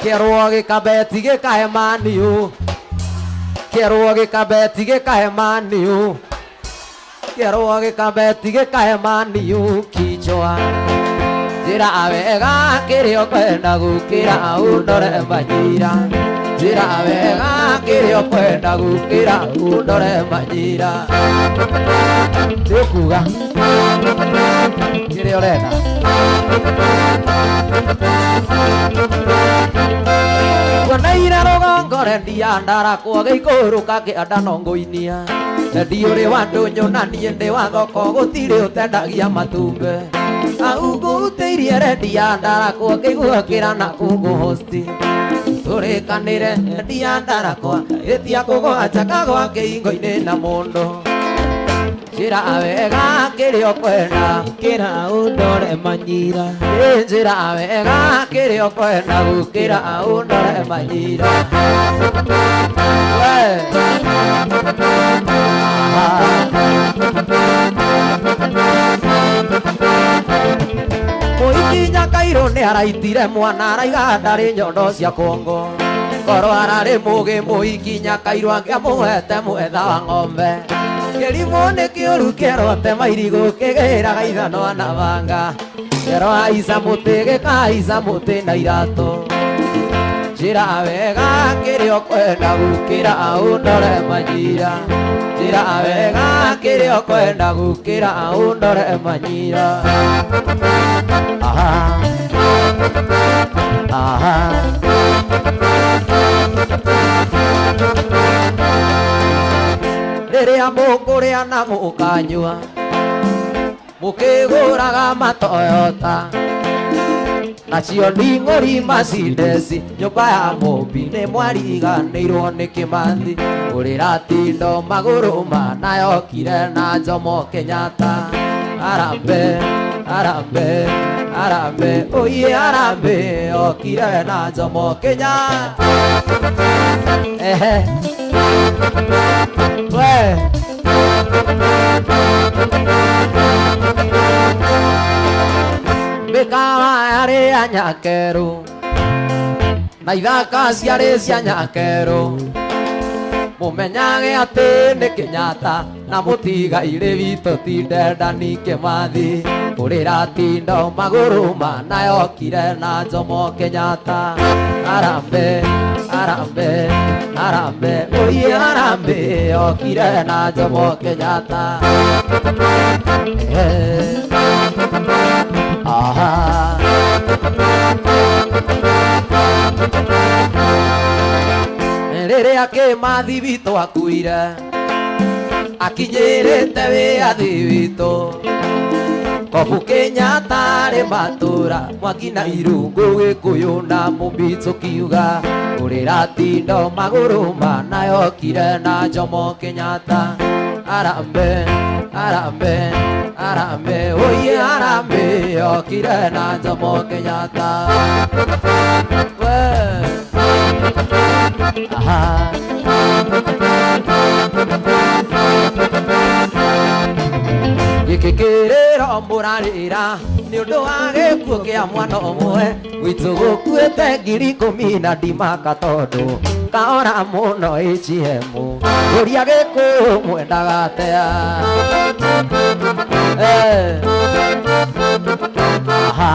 kĩerwo gĩkambeti gĩkahemaniũ, kĩerwo gĩkambeti gĩkahemaniũ, kĩerwo gĩkambeti gĩkahemaniũ kichwa. Njĩra wega kĩrĩa ũkwenda gũkĩra ũndore manyira, njĩra wega kĩrĩa ũkwenda gũkĩra ũndore manyira. Ndĩkuga kĩrĩa ũrenda. Kuoneire rũgongo rendia ndarakwo gĩikũrũka kĩanda no ngũinia. Ndiũrĩ wa ndũnyũ na niĩ ndĩ wa thoko gũtirĩ ũtendagia matumbĩ. Aungũtĩirie rendia ndarakwo ngĩguokĩra na kũngũhosti. Tũrĩkanĩre rendia ndarakwa ĩtia kũgwanja kagwa kĩhingo-inĩ na mũndũ. Njĩra wega kĩrĩa ũkwenda Kĩra ũndore manyira. njĩra wega kĩrĩa ũkwenda gũkĩra ũndore manyira. Mũhiki Nyakairũ nĩ araitire mwana araiga ndarĩ nyondo cia Kongo. Korwo ararĩ mũgĩ mũhiki Nyakairũ angĩamũhete mwetha wa ng'ombe. Kĩrimũ nĩ kĩũru kĩerote mairigũ kĩgĩraga ithanwa na banga. Kĩero haica mũtĩ gĩkahaica mũtĩ na iratũ. Njĩra wega kĩrĩa ũkwenda gũkĩra ũndore manyira, njĩra wega kĩrĩa ũkwenda gũkĩra ũndore manyira. Aha, aha. Rĩrĩa mũkũrĩa na mũkanyua mũkĩgũraga matoyota nacio nding'ũri Mercedes, nyũmba ya mũmbi nĩ mwariganĩirwo nĩ Kĩmathi. Ũrĩra tindo magũrũ manayokire na Jomo Kenyatta. Harambee, harambee, harambee, oye harambee, okire na Jomo Kenyatta. Ehe, we mĩkawa yarĩ ya Nyakerũ na ithaka ciarĩ cia Nyakerũ. Mũmenyage atĩ nĩ Kenyatta na mũtigairĩ witũ ti Dedan Kĩmathi. Ũrĩra tindo magũrũ manayokire na Jomo Kenyatta. Harambee, harambee, harambee, oye harambee, okire na Jomo Kenyatta. Aha. Rĩrĩa Kĩmathi witũ akuire akinyĩrĩte wĩyathi witũ, Kobu Kenyatta arĩ matũra Mwangi na Irungu Gĩkũyũ na Mũmbi tũkiuga. Ũrĩra tindo magũrũ manayokire na Jomo Kenyatta. Harambee, harambee, harambee, oye harambee, okire na Jomo Kenyatta. Aha. Gĩkĩ kĩrĩro mũrarĩra nĩ ũndũ wa gĩkuũ kĩa mwana ũmwe gwitũ gũkuĩte ngiri 10 na ndimaka tondũ kaora mũno AGM. Ũria Gĩkũyũ mwendaga atea. Aha.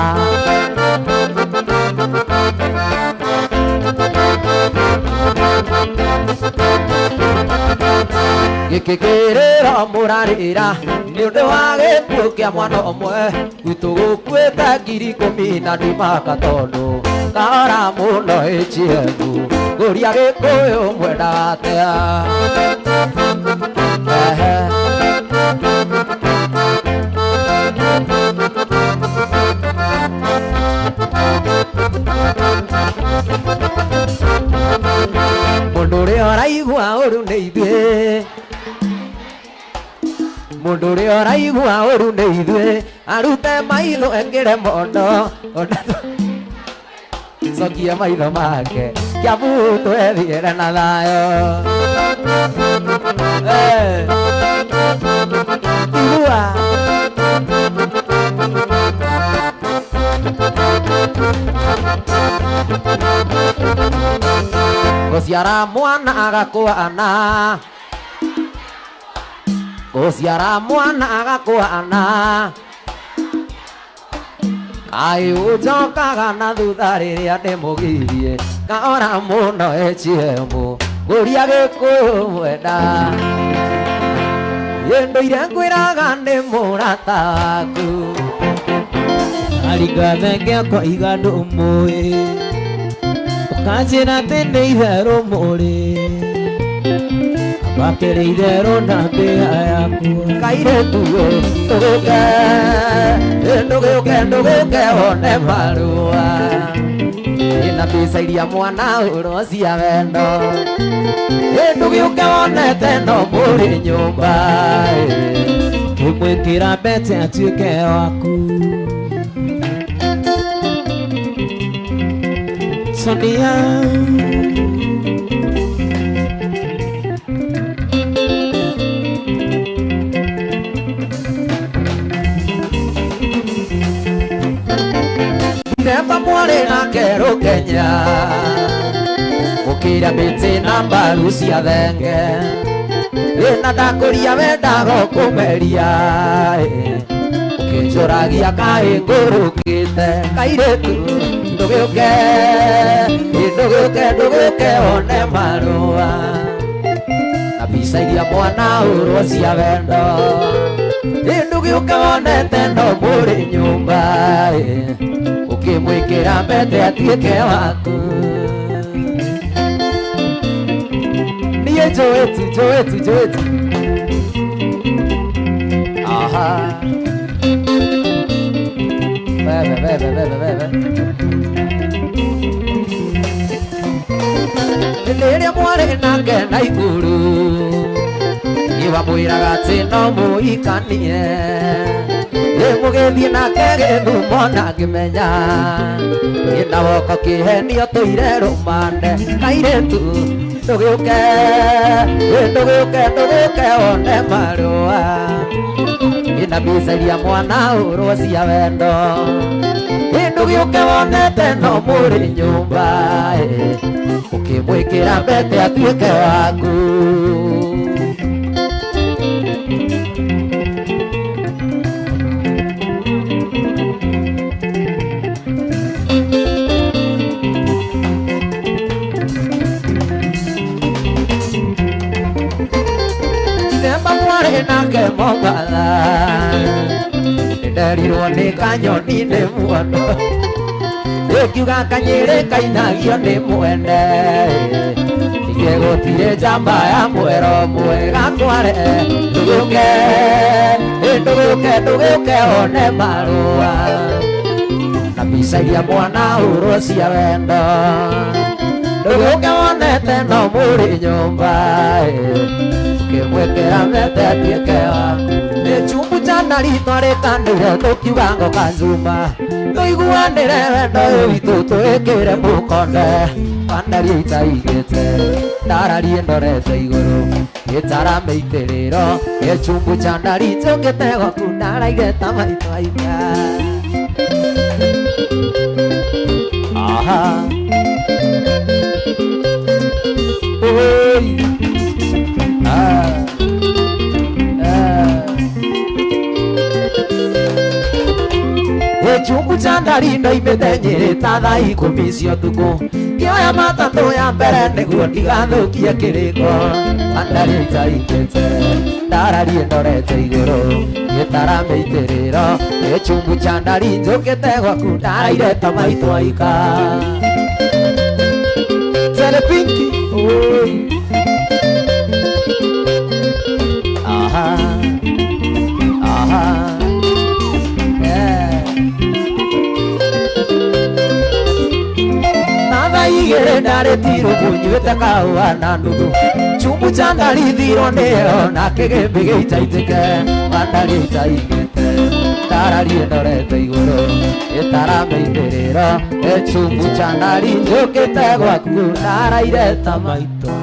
Gĩkĩ kĩrĩro mũrarĩra nĩ ũndũ wa gĩkuũ kĩa mwana ũmwe gwitũ gũkuĩte ngiri 10 na ndimaka tondũ kaora mũno AGM. Ũria Gĩkũyũ mwendaga atea. Mũndũ ũrĩa ũraigua ũru nĩ ithuĩ, mũndũ ũrĩa ũraigua ũru nĩ ithuĩ, arute maitho ekĩre mondo cokia maitho make Kiambu twethiĩre na thayũ. Igua guciara mwana agakwana guciara mwana agakwana ai ujokaga na thutha riria ndimugirie kaora muno echiemu guria gikuyu mwenda yendoire ngwiraga ndi murata waku Arigathenge kwa igandũ mũĩ ũkanjĩra atĩ nĩ itherũ mũrĩ ambakĩrĩ itherũ na mbĩa yaku kairetu ndũgĩũke wone marũa ĩna mbica iria mwana ũrwo cia wendo ndũgĩũke wonete no mũrĩ nyũmba kĩmwĩkĩra mbete atuĩke waku Sonia Nemba mwari na kero Kenya Mukira miti na mbaru cia thenge Ina ndakuria wendago kumeria Ukinjuragia kai ngurukite Kairetu ndũgĩũke one marũa Na mbica iria mwana ũrwo cia wendo ndũgĩũke wonete no mũrĩ nyũmba Ukimwĩkĩra mbete atuĩke waku Niĩ njũĩtu Aha Bebe Rĩrĩa mwarĩ nake na igũrũ Nĩwamwĩraga atĩ no mũhikanie Mũgĩthiĩ nake Gĩthumo na ngĩmenya Wĩna woko kĩhenio tũire rũmande Kairĩtu ndũgĩũke one marũa Wĩna mbica iria mwana ũrwo cia wendo ndũgĩũke wonete no mũrĩ nyũmba Ukimwĩkĩra mbete atuĩke waku Nemba mwarĩ nake Mombatha Nĩnderirwo nĩ kanyoni nĩ muono Ĩkiuga kanyĩrĩ kainagio nĩ mwene Ningĩ gũtirĩ njamba ya mwero mwega kware Ndũgĩũke one marũa Na mbica iria mwana ũrwo cia wendo Ndũgĩũke wonete no mũrĩ nyũmba Ukimwĩkĩra mbete atuĩke waku Nĩ chumbu cha narito rĩkanĩire tũkiuga ngoka Nzuma Tũiguanĩre wendo ũyũ witũ tũwĩkĩre mũkonde Wandaria itaigĩte ndararie ndorete igũrũ Gĩtara mĩitĩrĩro Nĩ chumbu cha narito gĩtegwaku ndaraigĩta maitho aika Aha Oi Chumbu cha ndarindo imĩte Nyĩrĩ ta thaa 10 cia ũtukũ Ngĩoya matatũ ya mbere nĩguo ndigathũkie kĩrĩko Wandaria itaigĩte ndararie ndorete igũrũ Gĩtara mĩitĩrĩro Nĩ chumbu cha ndari njũkĩte gwaku ndaraire ta maitho aika Tere Pinky Oi Aha Aha Igĩrĩ ndarĩtirwo mũnyuĩte kahũa na nuthu Chumbu cha ndari thirwo nĩyo na kĩgĩmbĩ gĩitaitĩke Wandaria itaigĩte ndararie ndorete igũrũ Gĩtara mĩitĩrĩro Chumbu cha ndari njũkĩte gwaku ndaraire ta maitho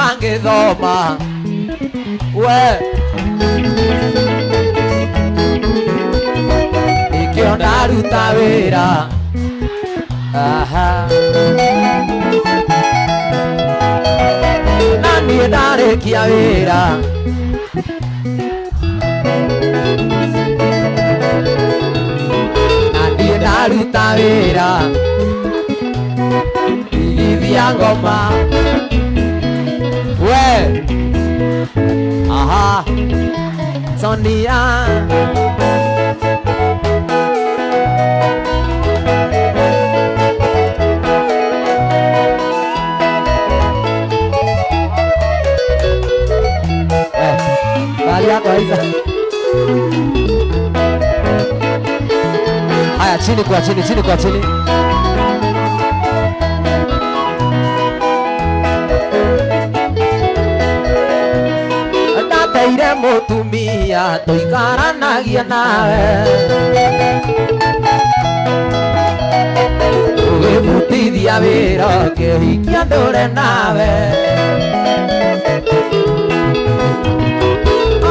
mangĩthoma we ikĩo ndaruta wĩra na niĩ ndarĩkia wĩra na niĩ ndaruta wĩra igithia ngoma we Sonia haya, chini kwa chini, chini kwa chini. Ndateire mutumia tuikaranagia nawe ugĩbutithia wĩra ũkĩhikia ndũre nawe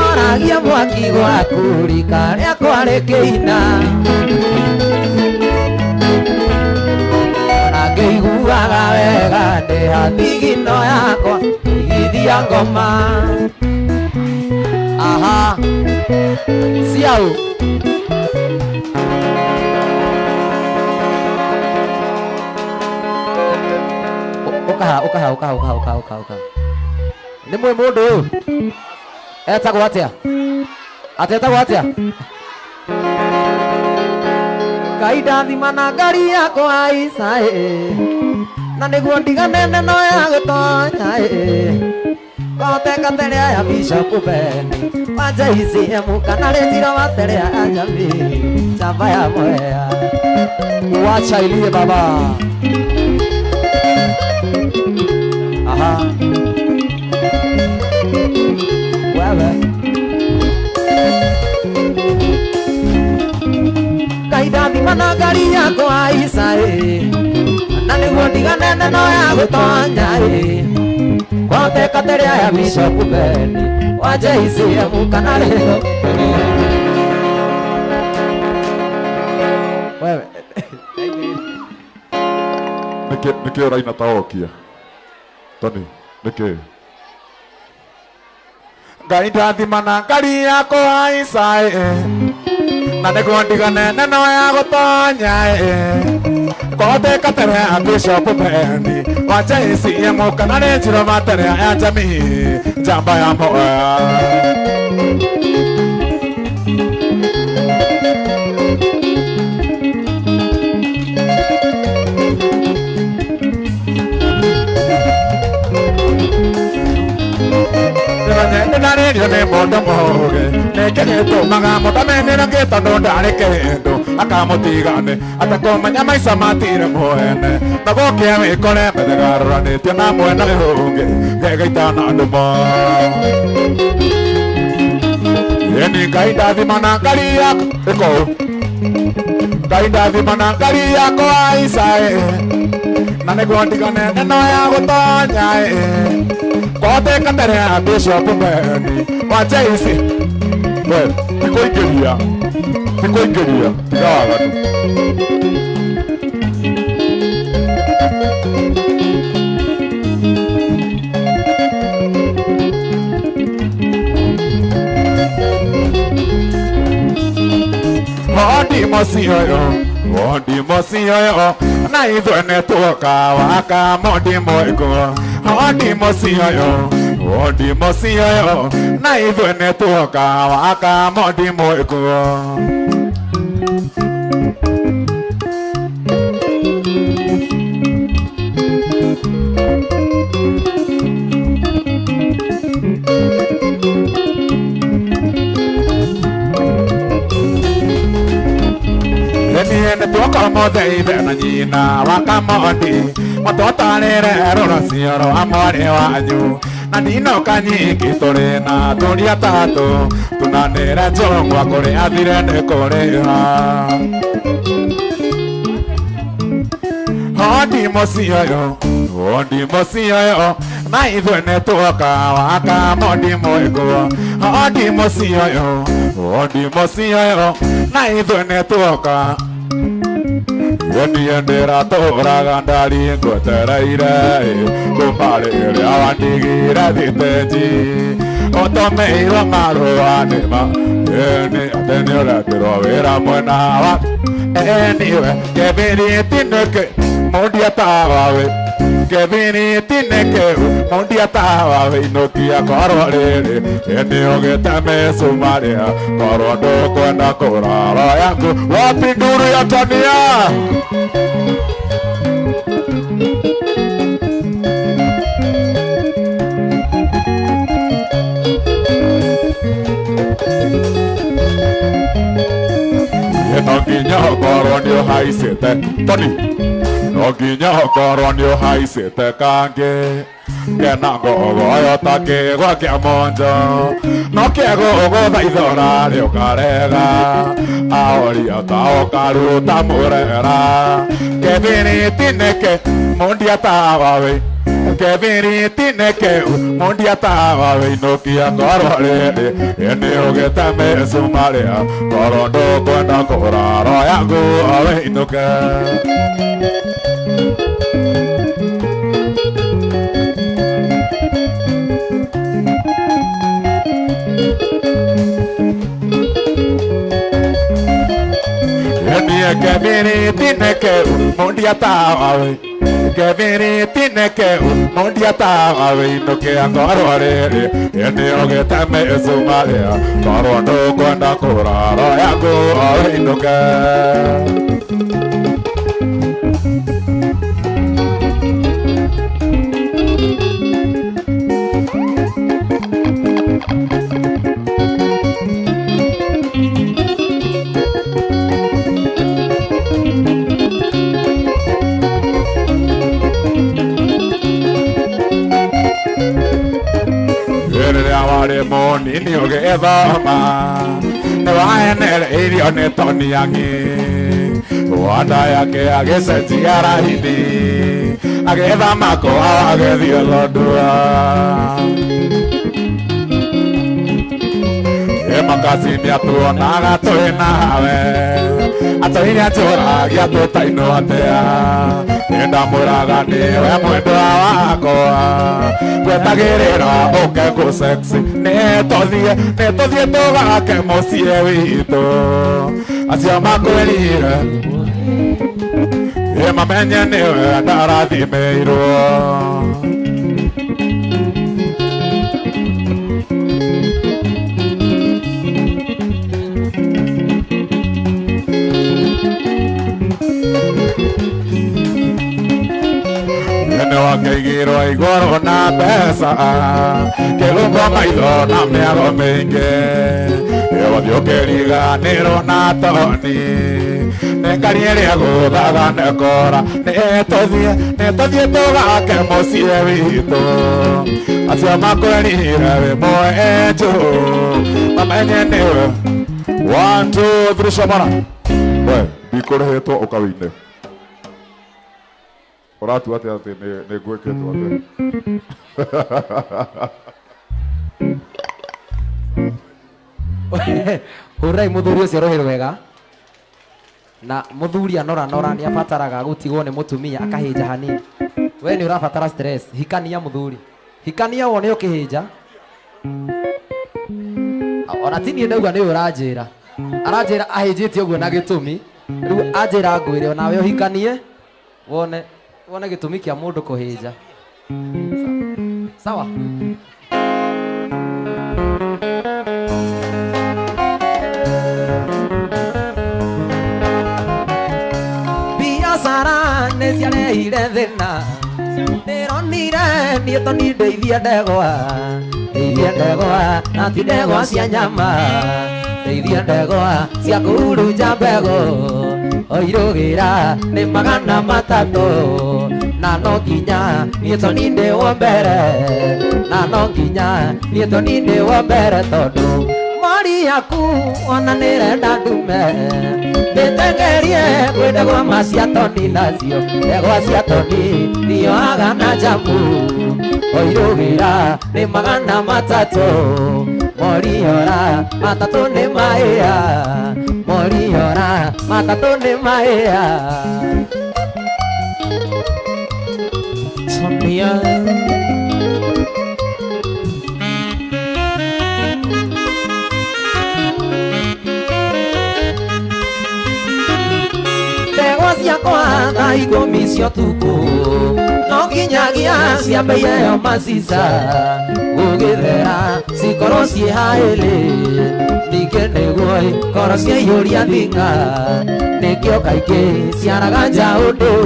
oragia mwaki gwaku rika rĩakwa rĩkĩina ona ngĩiguaga wega ndĩha thigino yakwa igithia ngoma siau ukaha nĩ mwĩ mũndũ ũyũ etagwo atĩa atetagwo atĩa Ngai ndathima na ngari yakwa Isaĩ na nĩguo ndiganene no ya gĩtonya Koteketerea ya Bishop Beni Waja ICM kana Rĩnjiro waterea ya jamii Chamba ya Mwea Wacha ilie baba Wewe Kaida thima na ngari yakwa Isaĩ na nĩguo ndiganene no ya gũtonya Koteketerea ya Bishop Beni Waja ICM kana Rĩnjiro Wewe Nĩkĩ ũraina ta okia Tony, nĩkĩ Ngai ndathima na ngari yakwa Isaĩ na nĩguo ndiganene no ya gũtonya Koteketerea ya Bishop Beni Waja ICM kana Rĩnjiro waterea ya jamii Chamba ya Mwea Nĩnarĩrio nĩ mũndũ mũũgĩ nĩkĩgĩtũmaga mũtamenyĩre tondũ ndarĩ kĩndũ akamũtigane atakũmenya maica matire mwene na gũkĩa wĩkore methegarũranĩtio na mwena ũngĩ gegaita na andũ mo Yeni Ngai ndathima na ngari yakwa ĩkũ Ngai ndathima na ngari yakwa Isaĩ na nĩguo ndiganene no ya gũtonya Koteketerea ya Bishop Beni Waja ICM Nĩkũingĩria tiga waganu Wondi mocio na ithuĩ nĩtuoka waka mondi mwĩkũ Wondi mocio na ithuĩ nĩtuoka waka mondi mwĩkũ Nĩtuoka mothe ithe na nyina waka mondi Mũtũtarĩre rũracio rwa mwarĩ wanyu na ndinoka nyingĩ tũrĩ na tũria tatũ tũnanĩre njũng'wa kũrĩ athire nĩ kũrĩha Wondi mocio ndimo cio na ithuĩ nĩ tuoka waka ndimo ĩkuo ndimo cio ndimo cio na ithuĩ nĩ tuoka niĩ ndĩratũraga ndari ngwetereire kuma rĩrĩa wandigire thitĩnji ũtũmĩirwo marũa nĩma atĩ nĩ ũretirwo wĩra mwena wa niwe kĩbiriti nĩkĩ mũndia tawawe kĩbiriti nĩkĩ mũndia tawawe inũkia korwo rĩrĩ nĩ ũgĩte mĩcumarĩa korwo ndũkwenda kũrara yaku wapi nduru ya Tania no nginya korwo nĩ ũhaicĩte Toni no nginya korwo nĩ ũhaicĩte kangĩ kena ngogoyo ta kĩgwa kĩa monjo no kĩgũgũthaithora rĩũkarega aoria ta ũkaruta mũrera kĩbiriti nĩkĩ mũndia tawawe kĩbiriti nĩkĩ mũndia tawawe inũkia korwo rĩrĩ nĩ ũgĩte mĩcumarĩa korwo ndũkwenda kũrara yaku owe inũke kĩbiriti nĩkĩ mũndia tawawe kĩbiriti nĩkĩ mũndia tawawe inũkia korwo rĩrĩ nĩ ũgĩte mĩcumarĩa korwo ndũkwenda kũrara yaku owe inũke nĩ ũgĩthoma nĩ waenereirio nĩ Tania ng'i wanda yake agĩcenjia raini agĩetha makũa agĩthiĩ Lodwar makasini atuonaga tũrĩ nawe atũire njũragia tũtainwo atĩa nĩndamwĩraga nĩwe mwendwa wakwa ngwetagĩrĩra ũke kũ sexy nĩtũthiĩ tũgake mũciĩ witũ acio makwĩrire mamenye nĩwe ndarathimĩirwo Wakeigirwo igũrũ na mbeca kĩrũngo maitho na mĩago mĩingĩ ũthiĩ ũkĩriganĩrwo na Toni nĩ ngari ĩrĩa gũthaga nekora nĩtũthiĩ tũgake mũciĩ witũ acio makwĩrire wĩ mwenjũ mamenye nĩwe 1 2 3 comora we ndikũrĩhĩtwo ũkawĩine Oratu ate ate ne gweketwo ate Hurai muthuri ucio rohero wega na muthuri anora nĩ abataraga gutigwo nĩ mutumia akahinja hanini we nĩ ũrabatara stress hikania muthuri hikania wone ũkĩhinja ona tini ndauga nĩ ũranjĩra aranjĩra ahinjĩtie ũguo na gĩtũmi rĩu anjĩra ngwĩre nawe ũhikanie wone gĩtũmi kĩa mũndũ kũhĩnja sawa biacara nĩ ciarehire thĩna ndĩronire niĩ Toni ndeithia ndegwa na ti ndegwa cia nyama ndeithia ndegwa cia kũhurunja mbegũ oirũgĩra nĩ 300 na no nginya niĩ Toni ndĩ wa mbere na no nginya niĩ Toni ndĩ wa mbere tondũ mari yaku ona nirenda ndume nitengerie kwendegwa maciatoni nacio ndegwa ciatoni nioaga na jamu oirugira ni magana matatu moriora matatu ni maia moriora matatu ni maia Sonia ndegwa ciakwa thaa ikũmi cia ũtukũ no nginyagia ciambaire yo macica gũgĩthera cikorwo ciĩ haĩlĩ ningĩ nĩguo korwo ciaihũria thing'a nĩkĩo kaingĩ ciaraga njaũ ndĩu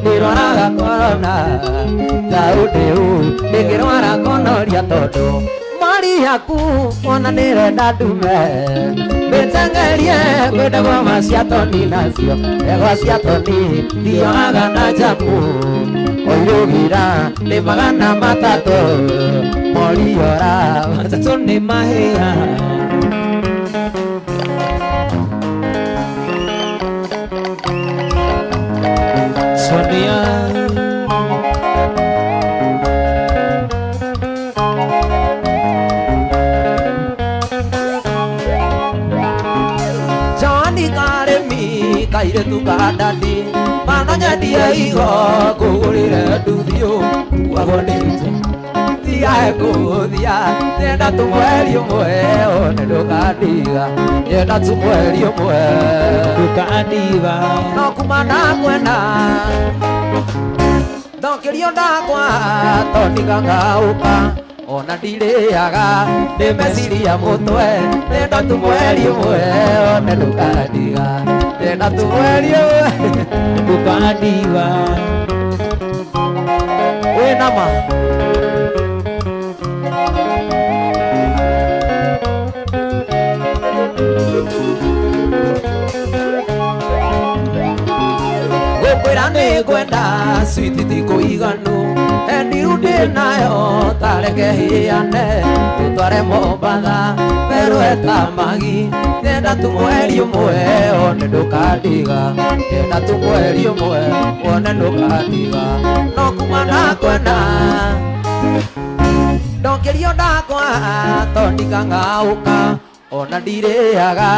nĩrwaraga korona njaũ ndĩu nĩngĩrwara gonoria tondũ mari yaku ona nĩrenda ndume mĩtengerie kwendegwa maciatoni nacio ndegwa ciatoni thioaga na jamu oirugira nĩ magana matatũ moriora matatũ nĩ mahĩa Sonia kaire tukadadi manonya dia igo kugurire nduthio wagondete dia kuthia nenda tumweri umwe one ndukadiga nenda tumweri umwe ndukadiga no kumana kwenda ndokirio ndakwa tondiga ngauka ona ndiriaga ndimeciria mutwe nenda tumweri umwe one ndukadiga nenda tumweri umwe ndukadiga winama gukwira ni kwenda switi tikuiganu endiru ndinayo tareke hiane tutware Mombatha perueta magi nenda tumweri umwe one ndukadiga nenda tumweri umwe one ndukadiga no kumana kwenda ndokirio ndakwa tondiga ngauka ona ndiriaga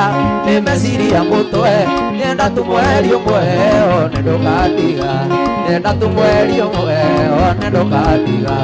nimeciria mutwe nenda tumweri umwe one ndukadiga nenda tumweri umwe one ndukadiga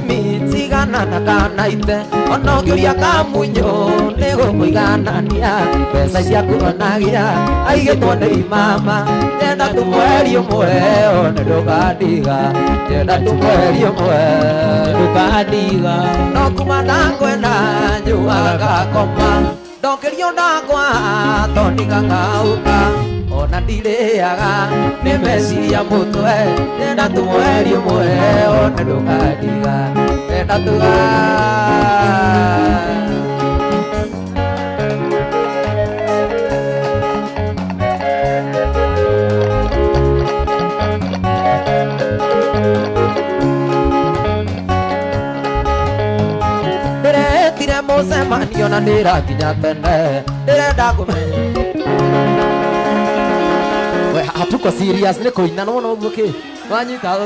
mitiganana kanaite ona ũngĩũria kamunyo nĩgũkũiganania mbeca ciaku onagia aigĩtwo nĩ imama nenda tumweri ũmwe one ndũkadiga nenda tumweri ũmwe ndũkadiga no kuma na kwenda njũaga ngakoma ndokĩrio ndakwa tondiga ngauka ona ndiriaga nimeciria mutwe nenda tumweri umwe one ndukadiga nenda tuga ndiretire mucemanio na ndirakinya tene ndirenda kumenya hatuko serious ni kuina no uguo ki wanyita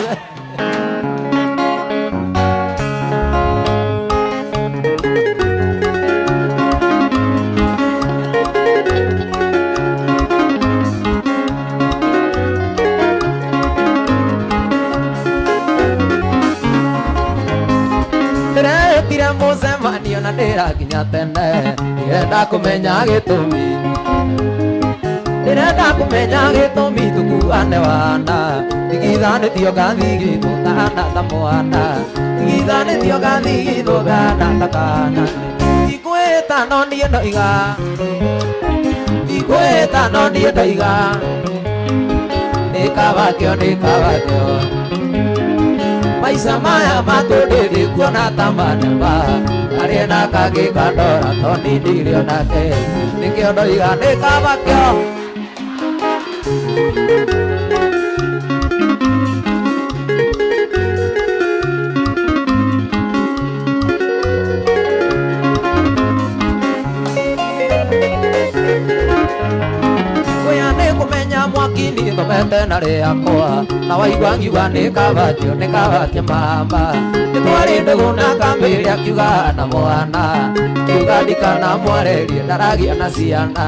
ndiretire mucemanio na ndirakinya tene ndirenda kumenya gitumi ndirenda kumenya gitumi tukuane wana tigithanĩtio gathigithwo kana ta mwana tigithanĩtio gathigithwo kana ta kana ikwĩta no niĩ ndoiga ikwĩta no niĩ ndoiga nĩ kabakĩo maica maya matũndĩndĩ kuona ta manema arĩa na kangĩ kandora toni ndirio nake nĩkĩo ndoiga nĩ kaba kĩo mwakini thomete na rĩakwa na waigua ngiuga nĩ kabatio mama nĩtwarĩ ndũgũ na kambĩrĩ akiuga na mwana kiuga ndikana mwarerie ndaragia na ciana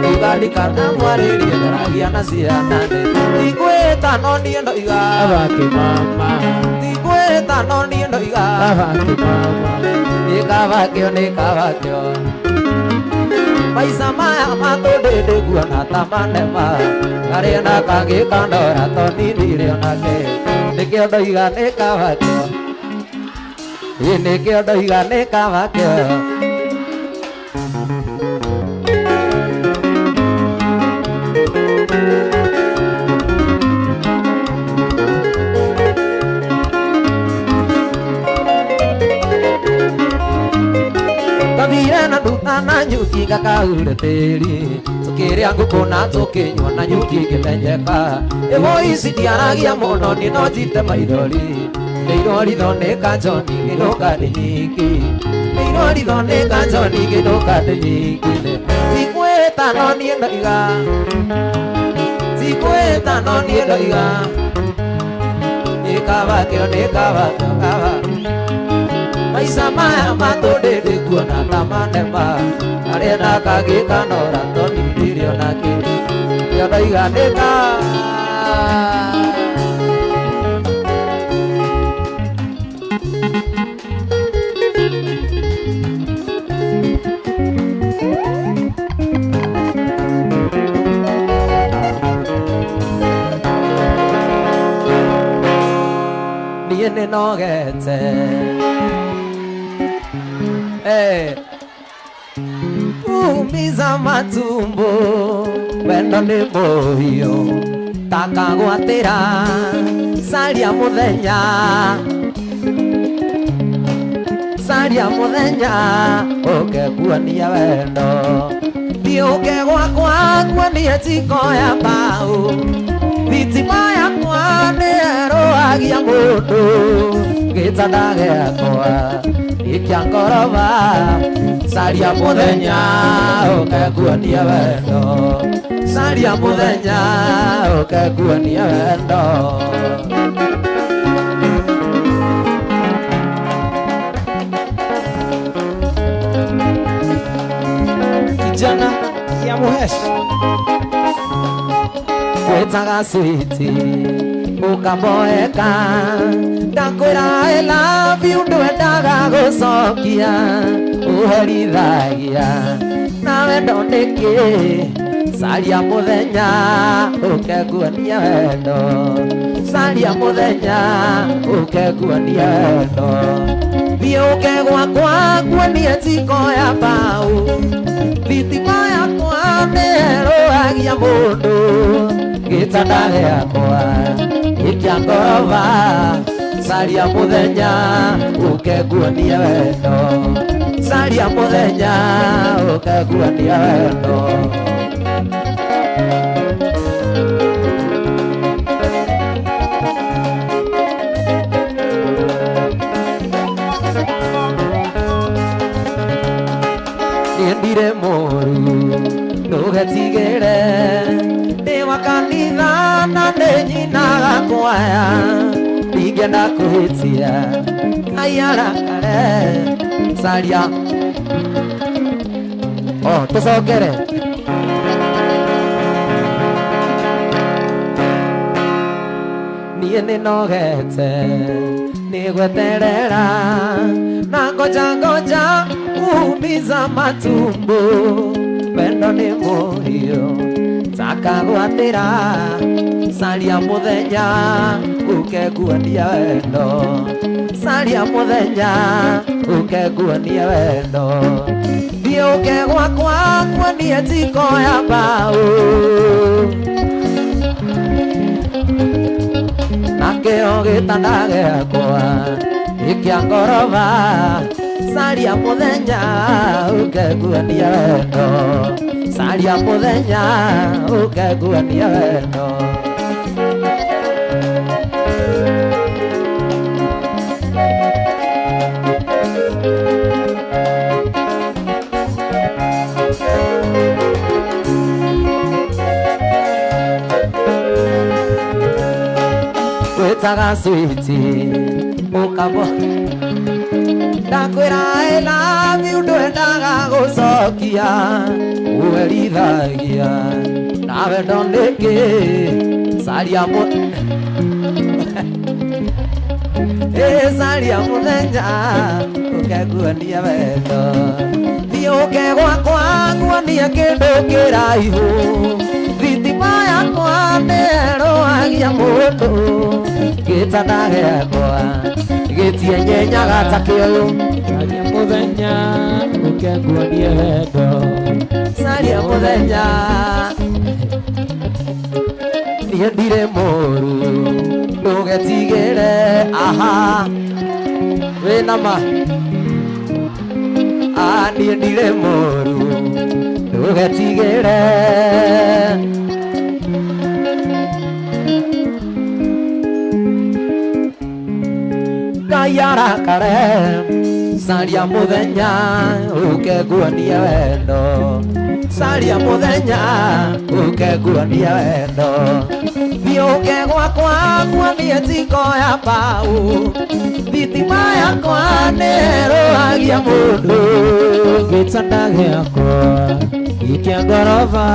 kiuga ndikana mwarerie ndaragia na ciana ndigwĩta no niĩ ndoiga Kabake mama, ndigwĩta no niĩ ndoiga kabake mama, nĩ kabakĩo maica maya matũndĩndĩ kuona ta manema arĩa na kangĩ kandora toni ndirĩ onake nĩkĩo ndoiga nĩ kabakĩo nĩkĩo ndoiga nĩ kabakĩo na nduta na nyuki gakaure tĩri tũkĩrĩa ngũkũ na tũkĩnyua na nyuki ngĩmenyeka ĩgo ici ndiaragia mũno niĩ no njite maithori nĩ iroritho nĩ kanjoni gĩnũka ndĩ nyiki nĩ iroritho nĩ kanjoni gĩnũka ndĩ nyiki tikwĩta no niĩ ndoiga tikwĩta no niĩ ndoiga nĩ kabakĩo kaba maica maya matũndĩndĩ kuona ta manema arĩa na kangĩ kanora toni ndirĩ onake nĩkĩo ndoiga nĩ niĩ nĩnogete umiza matumbo wendo nĩ mũhiũ takagwatĩra caria mũthenya ũkekuonia wendo thiũke gwakwa kuonie njiko ya mbaũ thitima yakwa nĩerũagia mũndũ gĩtanda gĩakwa gĩkĩa ngoroba caria mũthenya ũkekuonia wendo caria mũthenya ũkekuonia wendo kijana ya Muhesh gwĩtaga switi ũkaboeka ndakwĩra I love you ndwendaga gũcokia ũherithagia na wendo nĩkĩ caria mũthenya ũkekuonia wendo caria mũthenya ũkekuonia wendo thiũke gwakwa kuonie njiko ya mbaũ thitima yakwa nĩerũagia mũndũ gĩtanda gĩakwa gĩkĩa ngoroba caria mũthenya ũkekuonia wendo caria mũthenya ũkekuonia wendo niĩ ndirĩ mũru ndũgetigĩre ndĩ wa kanitha na nĩ nyinaga kwaya ndingĩenda kũhĩtia Ngai arakare caria tũcokere niĩ nĩnogete nĩgweterera na ngoja umiza matumbo wendo nĩ mũhiũ takagwatĩra caria mũthenya ũkekuonia wendo caria mũthenya ũkekuonia wendo thiũke gwakwa kuonie njiko ya mbaũ na nakĩo gĩtanda gĩakwa gĩkĩa ngoroba caria mũthenya ũkenguania wendo caria mũthenya ũkenguania wendo Taga sweetie, ukabo. Ndakwira I love you ndwendaga gucokia, uerithagia nawe ndondĩkĩ caria caria mũthenya ũkenguania wendo thiĩ ũke gwakwa nguonie kĩndũ kĩraihu thitima yakwa nĩĩrũagia mũndũ gĩtanda gĩakwa gĩtienyenyaga ta kĩoyo caria mũthenya ũkenguania wendo caria mũthenya niĩ ndirĩ mũru ndũgetigĩre aha wĩna ma niĩ ndirĩ mũru ndũgetigĩre yarakare caria mũthenya ũkenguania wendo caria mũthenya ũkenguania wendo thiĩ ũke gwakwa nguonie njiko ya mbao thitima yakwa nĩĩrũagia mũndũ gĩtanda gĩakwa gĩkĩa ngoroba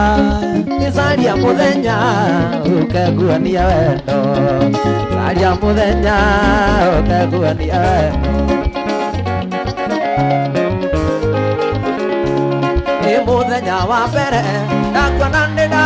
caria mũthenya ũkenguania wendo caria mũthenya ũkenguania wendo nĩ mũthenya wa mbere ndakuona nĩnda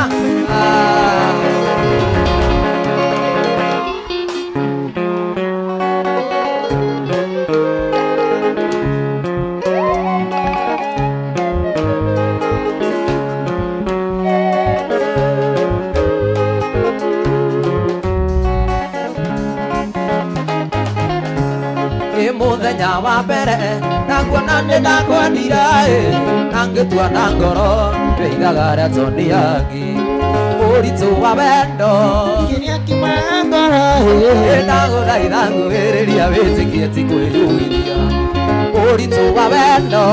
mũthenya wa mbere ndakuona nĩndakwenira na ngĩtua na ngoro ndũigaga rĩa toniangi ũritũ wa wendo kĩrĩa kiumaga ngoro ndagũthaitha ngũhĩrĩria wĩtĩkie ti kwĩyumĩria ũritũ wa wendo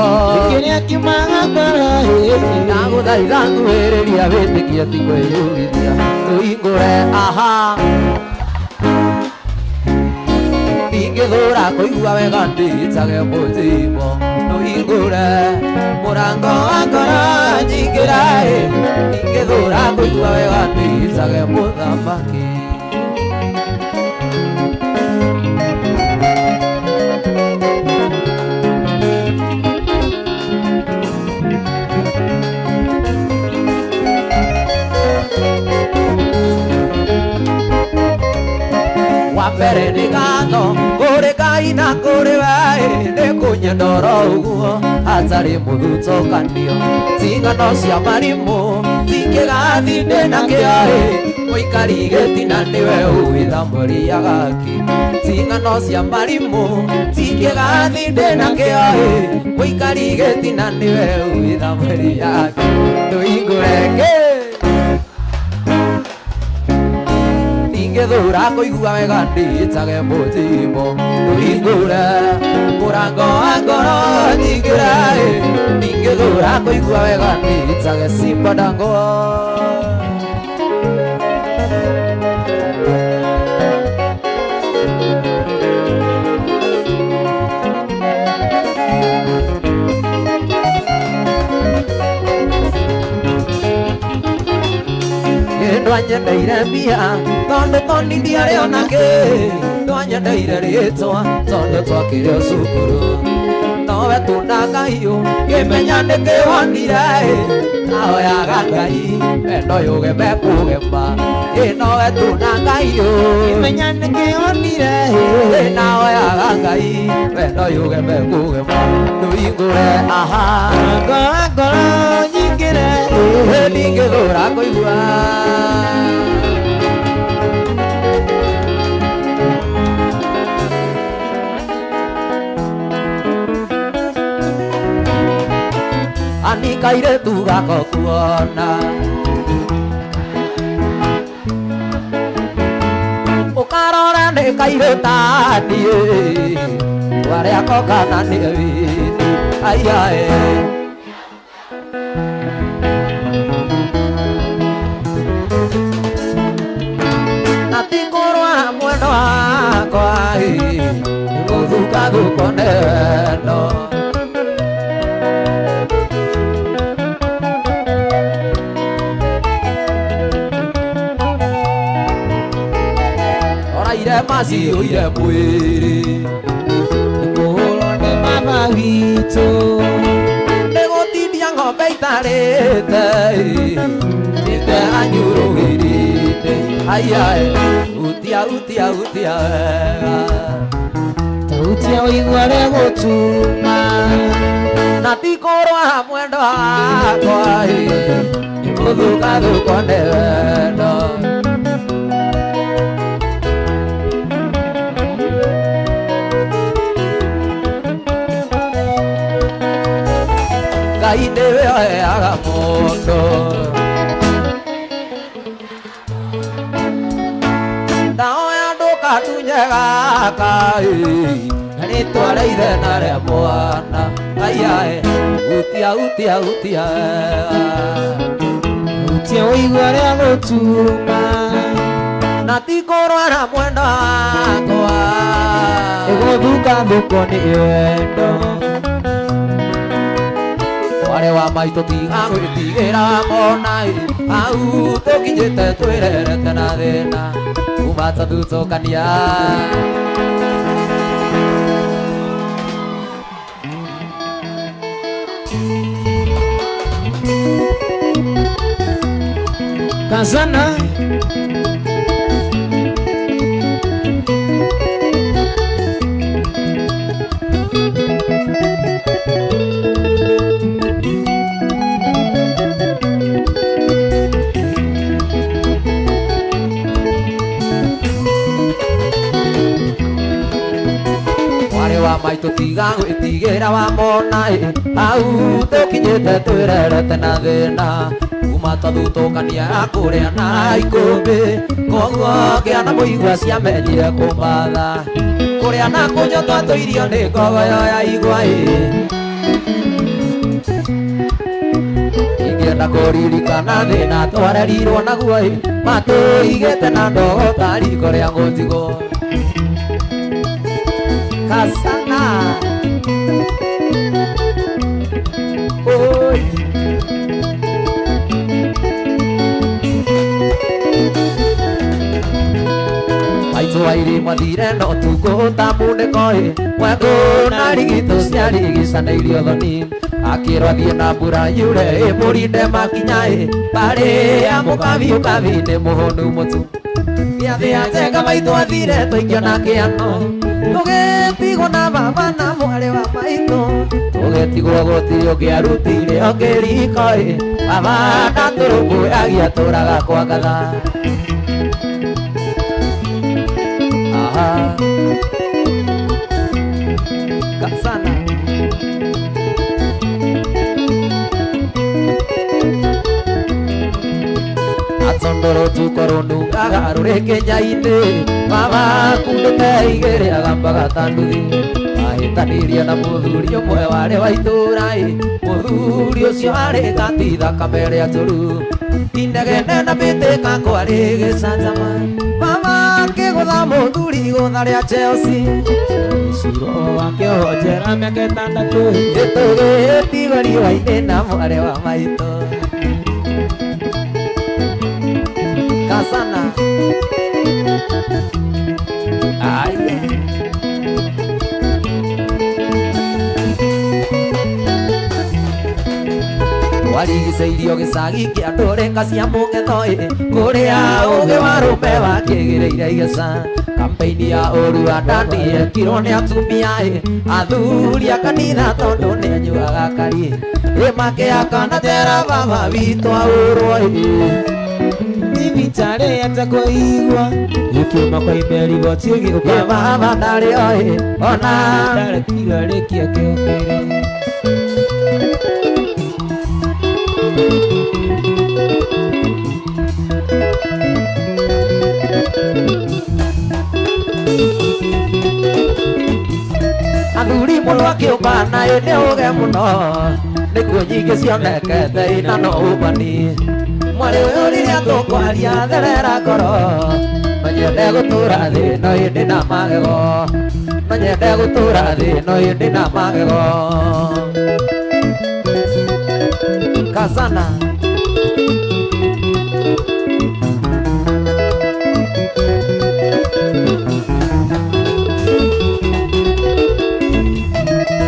kĩrĩa kiumaga ngoro ndagũthaitha ngũhĩrĩria wĩtĩkie ti kwĩyumĩria tũhingũre aha ngĩthũra kũigua wega ndĩitage mũthimo tũhingũre mũrango wa ngoro nyingĩra ngĩthũra kũigua wega ndĩitage mũthamaki wambere nĩ ngatho kũrĩ Ngai na kũrĩ we nĩkũnyendora ũguo hatarĩ mũthutũkanio cingano cia marimũ tingĩgathi ndĩnakĩo mũikari gĩtina nĩwe ũgĩthamũria gaki cingano cia marimũ tingĩgathi ndĩnakĩo mũikari gĩtina nĩwe ũgĩthamũria gaki tũhingũre ngĩthũra kũigua wega ndĩitage mũthimo tũhingũre mũrango wa ngoro nyingĩra ngĩthũra kũigua wega ndĩitage simba dango ndwanyendeire mbia tondũ tonithia rĩo nakĩ ndwanyendeire rĩtwa tondũ twakĩrĩ o cukuru nowe tũnda Ngai ngĩmenya nĩkĩwonire nahoyaga Ngai wendo yũgeme kũgema nowe tũnda Ngai ngĩmenya nĩkĩwonire nahoyaga Ngai wendo yũgeme kũgema tũhingũre aha ngoro nyingĩre ngĩthũra kũigua kairĩtu gako kuona ũkarora nĩ kairĩtaniĩ twarĩa kokana nĩ wini aiae natikũrwara mwendo wakwa nĩgũthukathũko neno macio ire mwĩrĩ Kũhũrwo nĩ mama witũ nĩgũtindia ng'ombe itarĩte iteranyũrũgĩrĩte aiae utia utia utia Tautia ũigua rĩgũtuma na tikũrwara mwendo wakwa nĩgũthukathũko nĩ wendo Ngai nĩwe oheaga mũndũ ndaoya ndũkatunye gaka na rĩtwa rĩa ithe na rĩa mwana aiae utia utia utia Tautia ũigua rĩgũtuma na tikũrwara mwendo wakwa nĩgũthukathũko nĩ wendo Wale wa maitũ tiga gwĩtigĩra mona au tũkinyĩte twĩrerete na thĩna kuma tũthutũkania Kazana maitũ tiga gwĩtigĩra wa mona au tũkinyĩte twĩrerete na thĩna kuma twathutũkania kũrĩa na ikũmbĩ koguo ngĩa na mũigua ciamenyire kũmatha kũrĩa na kũnyua twatũirio nĩ ngogoyo ya igwa ingĩenda kũririkana thĩna twarerirwo naguo matũigĩte na ndogo ta riko rĩa ngũnjigo Kasana Oi Maitũ airi mwathire no tukũhũta mũnĩko Mwengũ na rigitũ ciarigicanĩirio thoni Akĩrwo thiĩ na mbura yure mũrinde makinya Barĩa mũkabi ũkabi nĩ mũhũnu mũtu Gĩathĩ ajenga maitũ athire tũikio na kĩano Tũgĩtigwo na baba na mwarĩ wa maitũ Tũgĩtigwo gũtirĩ ũngĩarutire ũngĩriko Baba na tũrũmbũyagia tũraga kwa ngatha Kasana Atondoro tukorwo nungaga rũrĩkĩ nyainĩ Baba kundĩte igĩrĩ agambaga tanduthi Ahĩtanĩirie na mũthuri ũmwe warĩ wa itũũra Mũthuri ũcio arĩ gati thakame rĩa njũru Inegene na mĩtĩka kwarĩ gĩcanjama Baba akĩgũtha mũthuri igũtha rĩa Chelsea Ciro wakĩoho njera mĩaka ĩtandatũ Nĩtũgĩtigwo riũa-inĩ na mwarĩ wa maitũ Kasana Aya Warigicĩirio gĩcagi kĩa ndũrĩka cia mũng'etho kũrĩa ũgĩ wa rũme wakĩgĩrĩire igeca Kampeini ya ũru wa ndandi yekirwo nĩ atumia athuri a kanitha tondũ nĩ anyuaga kari makĩaka na tera baba witũ aũrwo Ibitare ata kũigua Yũkiuma kwa imeri goti ũgĩũka baba ndarĩ ona Ndare tiga rĩkia kĩokere Athuri mũno akĩũmba na ĩnĩ ũge mũno nĩkuo nyingĩ cionekete ina no ũmbani mwarĩ ũyũ rĩrĩa tũkwaria therera ngoro no nyende gũtũra thĩ no ĩndĩ na magego no nyende gũtũra thĩ no ĩndĩ na magego Kazana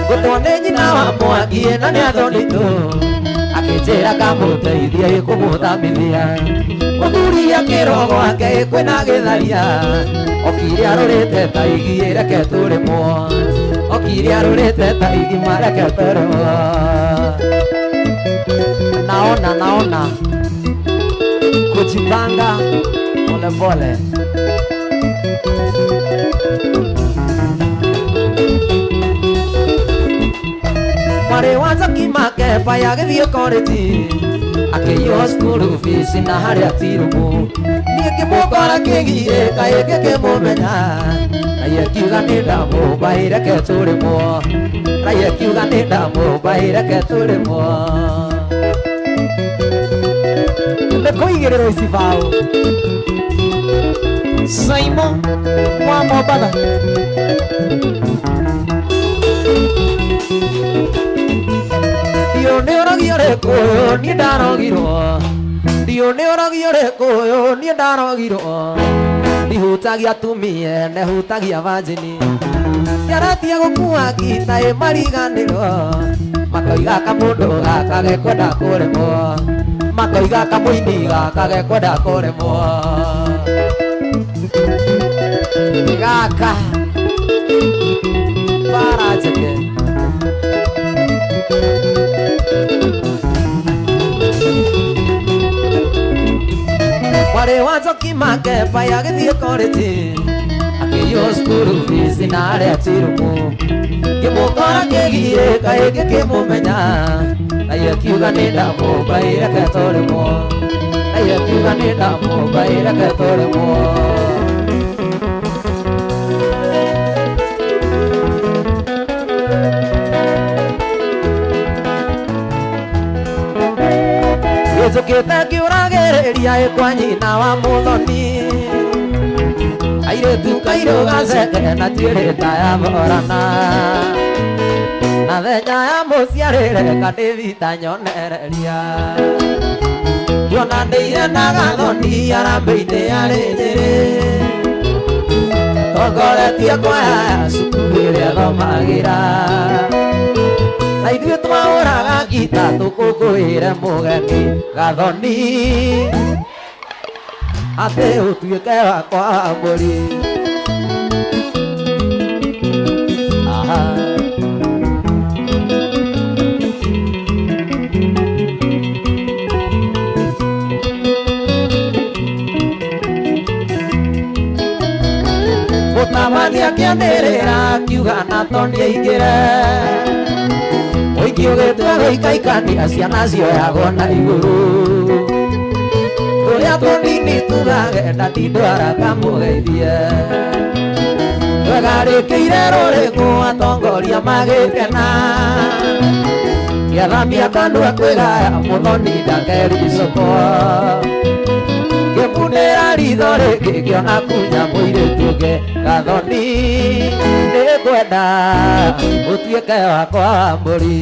Gũtwone nyina wa Mwangi na nĩ athonditũ akĩnjĩra kamũteithie kũmũthambithia mũthuri akĩrogo ake kwĩna gĩtharia okire arũrĩte ta igi reke tũrĩmwo okire arũrĩte ta igi mareke tũrĩmwo naona kujipanga pole pole Mwarĩ wa Njoki Makepa agĩthiĩ korĩji akĩiywo cukuru fees na harĩa tirumu niĩ ngĩmũkora kĩgirĩka ĩngĩ kĩmũmenya na iye kiuga nĩ ndamũmbai reke tũrĩmwo na iye kiuga nĩ ndamũmbai reke tũrĩmwo nĩ kũigĩrĩrwo ici bao Simon wa Mombatha Dio nĩ ũragio rĩkũyũ niĩ ndarogirwo Dio nĩ ũragio rĩkũyũ niĩ ndarogirwo ndihutagia atumia ene hutagia vanjini Yaratia gũkua ngita ĩ mariganĩrwo makoiga kamũndũ gaka gekwenda kũremwo makoiga kamũini gaka gekwenda kũremwo gaka barajeke Mwarĩ wa Njoki Makepa agĩthiĩ korĩji akĩiywo cukuru fees na harĩa tirumu ngĩmũkora kĩgirĩka ĩngĩ kĩmũmenya na iye kiuga nĩ ndamũmbai reke tũrĩmwo na iye kiuga nĩ ndamũmbai reke tũrĩmwo Gĩcũkĩte kĩũragĩrĩria ĩkwa nyina wa Mũthoni airĩtu kairũ gaceke na tuĩrĩta ya thorana na thenya ya mũciarĩre kanĩvita nyonereria tuonanĩire na Gathoni arambĩ-inĩ arĩ njĩrĩ tongoretie kwaya ya cukuru ĩrĩa thomagĩra na ithuĩ twahũraga ngita tũkũngũĩre mũgeni Gathoni atĩ ũtuĩke wakwa wa mbũri Mũtamani akĩanĩrĩra akiuga na Toni aingĩre Mũingĩ ũgĩtua gũikaikania ciana cioyagwo na igũrũ Tũrĩa tũnini tugagenda tindwara kamũgeithie Twegarĩkĩire rũrĩkũ atongoria magĩkena Gĩathamia kanua kwĩgaya Mũthoni ndakericũkwo Ngĩmunĩra ritho rĩngĩ ngĩona kunya mũirĩtu ũngĩ Gathoni nĩngwenda ũtuĩke wakwa wa mbũri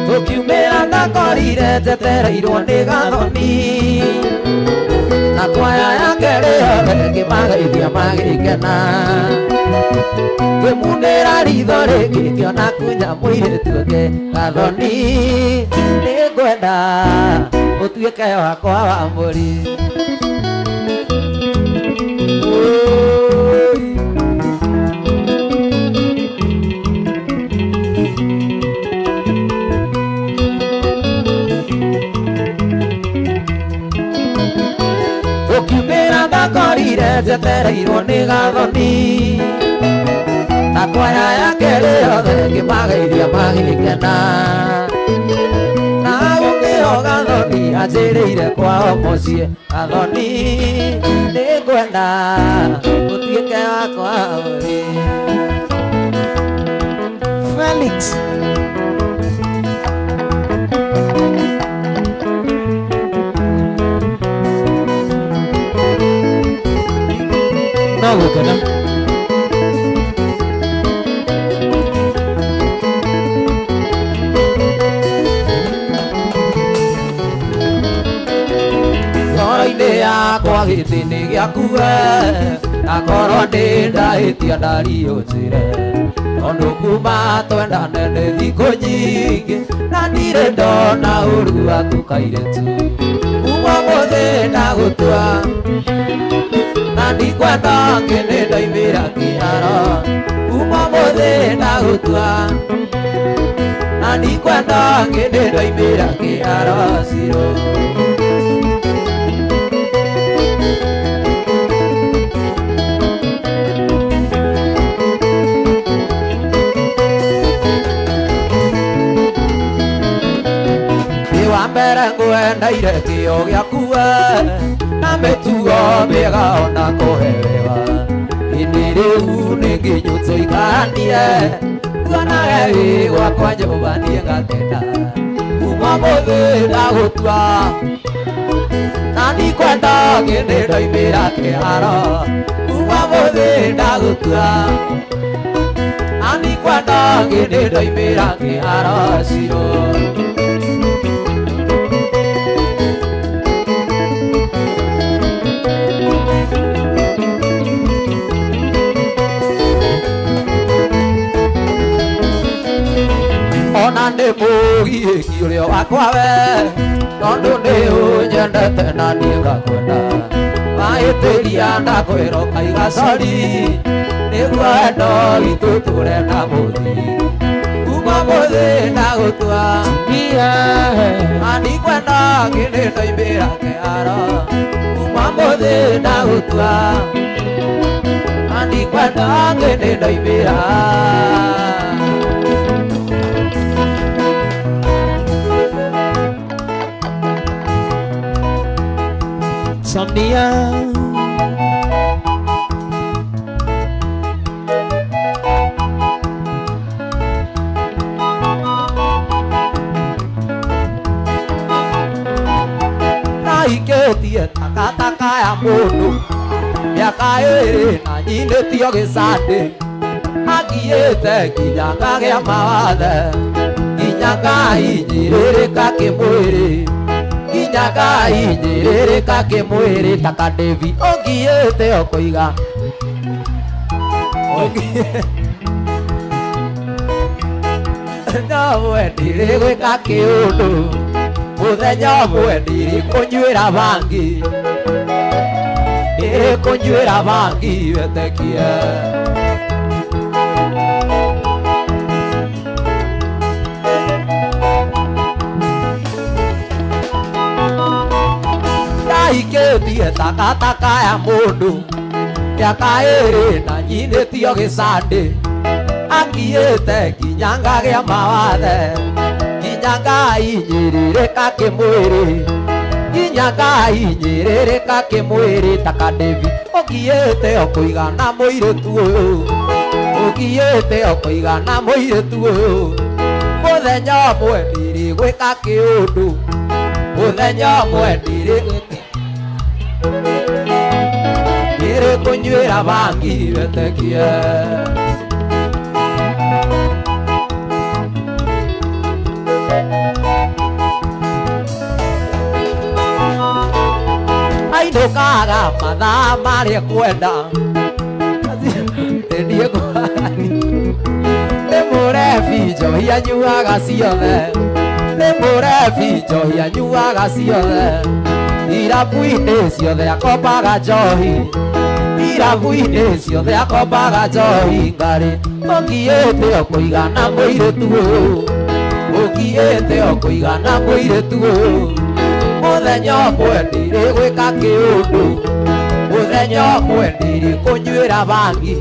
Tũkiumĩra ndakorire njetereirwo nĩ Gathoni na kwaya yake rĩothe ngĩmageithia magĩkena ngĩmunĩra ritho rĩngĩ ngĩona kunya mũirĩtu ũngĩ Gathoni nĩngwenda ũtuĩke wakwa wa mbũri njereirwo nĩ gathoni na kwaya yake rĩothe ngĩmagĩiria magĩkena na gũkĩho gathoni anjĩrĩire kwao mũciĩ gathoni nĩ ngwenda ũtuĩke wakwa ũrĩ Felix. No gũkena ngoro-inĩ yakwa gĩtĩ-inĩ gĩaku na korwo ndĩ ndahĩtia ndariũnjĩre tondũ kuma twendane nĩ thikũ nyingĩ na ndirĩ ndona ũru watukairĩtu kuma mũthĩ ndagũtua na ndikwenda ngĩnĩ ndaimĩra kĩharo kuma mũthĩ ndagũtua na ndikwenda ngĩnĩ ndaimĩra kĩharo ciro mbere ngwendaire kĩo gĩaku na mĩtugo mĩega ona kũhewa hĩndĩ rĩu nĩngĩnyũtwo ikanie kuonage wĩ gwakwa Jehova niĩ ngakena kuma mũthĩ ndagũtua na ndikwenda ngĩnĩ ndaimĩra kĩharo kuma mũthĩ ndagũtua na ndikwenda ngĩnĩ ndaimĩra kĩharo ciro ona nĩ mũgiĩki ũrĩa wakwa we tondũ nĩ ũnyendete na niĩ ngakwenda mahĩtĩria ndakwĩro kaigacori nĩguo wendo witũ tũre na mũthi kuma mũthĩ ndagũtua na ndikwenda ngĩnĩ ndaimĩra kĩharo kuma mũthĩ ndagũtua na ndikwenda ngĩnĩ ndaimĩra Sonia. naikĩtie takataka ya mũndũ mĩaka ĩrĩ na nyinĩtio gĩcandĩ akiĩte nginya ngagĩa mawathe nginya ngahinyĩrĩrĩka kĩmwĩrĩ nginya ngahinyĩrĩrĩka kĩmwĩrĩ ta Kadevi ũngiĩte ũkũiga no wendire gwĩka kĩũndũ mũthenya ũmwe ndirikũnyuĩra bangi ndirikũnyuĩra bangi wĩtĩkie naikĩtie takataka ya mũndũ mĩaka ĩrĩ na nyinĩtio gĩcandĩ akiĩte nginya ngagĩa mawathe nginya ngahinyĩrĩrĩka kĩmwĩrĩ nginya ngahinyĩrĩrĩka kĩmwĩrĩ ta Kadevi ũkiĩte ũkũigana mũirĩtu ũyũ ũkiĩte ũkũigana mũirĩtu ũyũ mũthenya ũmwe ndirigwĩka kĩũndũ mũthenya ũmwe ndirikũnyuĩra bangi wĩtĩkie ainũkaga mathaa marĩa kwenda ndiĩ nĩ mũrebi njohi anyuaga ciothe nĩ mũrebi njohi anyuaga ciothe irabu-inĩ ciothe akombaga njohi irabu-inĩ ciothe akombaga njohi ngarĩ ũkiĩte ũkũigana mũirĩtu ũyũ ũkiĩte ũkũigana mũirĩtu ũyũ mũthenya ũmwe ndirigwĩka kĩũndũ mũthenya muthenya ũmwe ndirikũnyuĩra bangi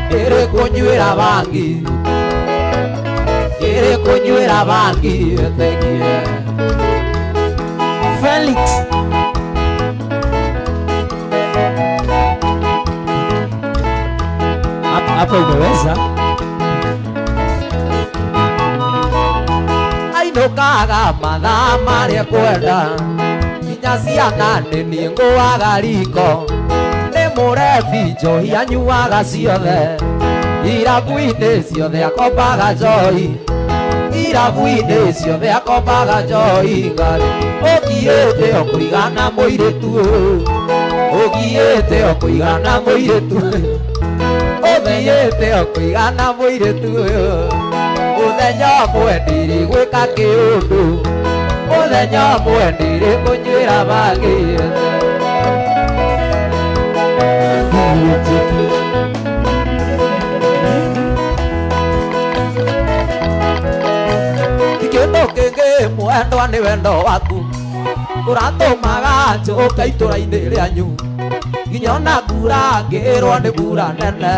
ndirikũnyuĩra bangi ndirikũnyuĩra bangi thengie Felix. Hapo umeweza. ainũkaga mathaa marĩa kwenda nginya ciana nĩ ngũaga riko nĩ mũrebi njohi anyuaga ciothe irabu-inĩ ciothe akombaga njohi irabu-inĩ ciothe akombaga njohi ngarĩ ũthiĩte o kũigana mũirĩtu ũthiĩte o kũigana mũirĩtu ũthiĩte o kũigana mũirĩtu mũthenya ũmwe ndirigwĩka kĩũndũ mũthenya ũmwe ndirikũnyuĩra bangi kĩndũ kĩngĩ mwendwa nĩ wendo waku ũratũmaga njũka itũra-inĩ rĩanyu nginya ona mbura ngĩrwo nĩ mbura nene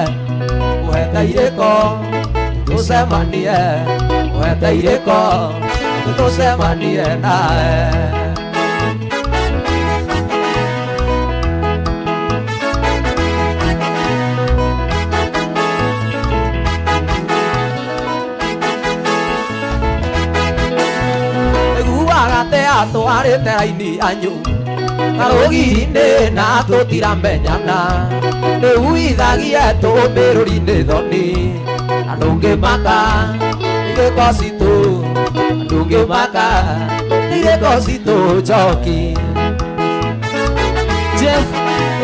ũhete irĩko tũcemanie ũhete irĩko tũcemanie nawe atwarĩte raini anyu karũgiri-inĩ na tũtiramenyana rĩu ithagie tũmbĩrũri-inĩ thoni andũ ngĩmaka irĩko citũ andũ ngĩmaka irĩko citũ njoki Jeff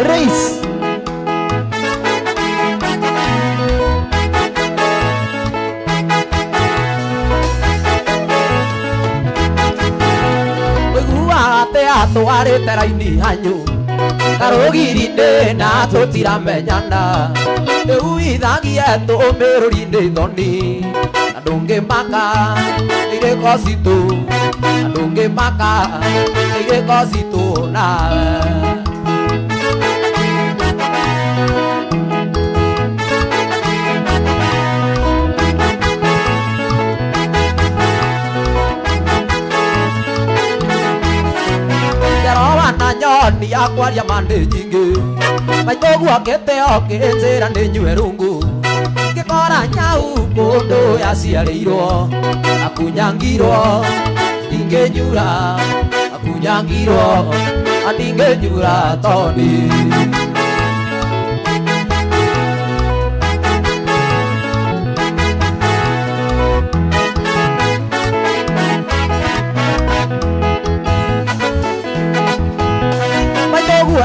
Reis. atwarĩte raini hanyu karũgiri-inĩ na tũtiramenyana rĩu ithagie tũmbĩrũri-inĩ thoni andũ ngĩmaka irĩko citũ andũ ngĩmaka irĩko citũ nawe nyoni yakwaria mande nyingĩ maitũgu okĩte okĩnjĩra nĩ nyue rungu ngĩkora nyau kũndũ yaciarĩirwo akunyangirwo ndingĩnyura akunyangirwo ndingĩnyura toni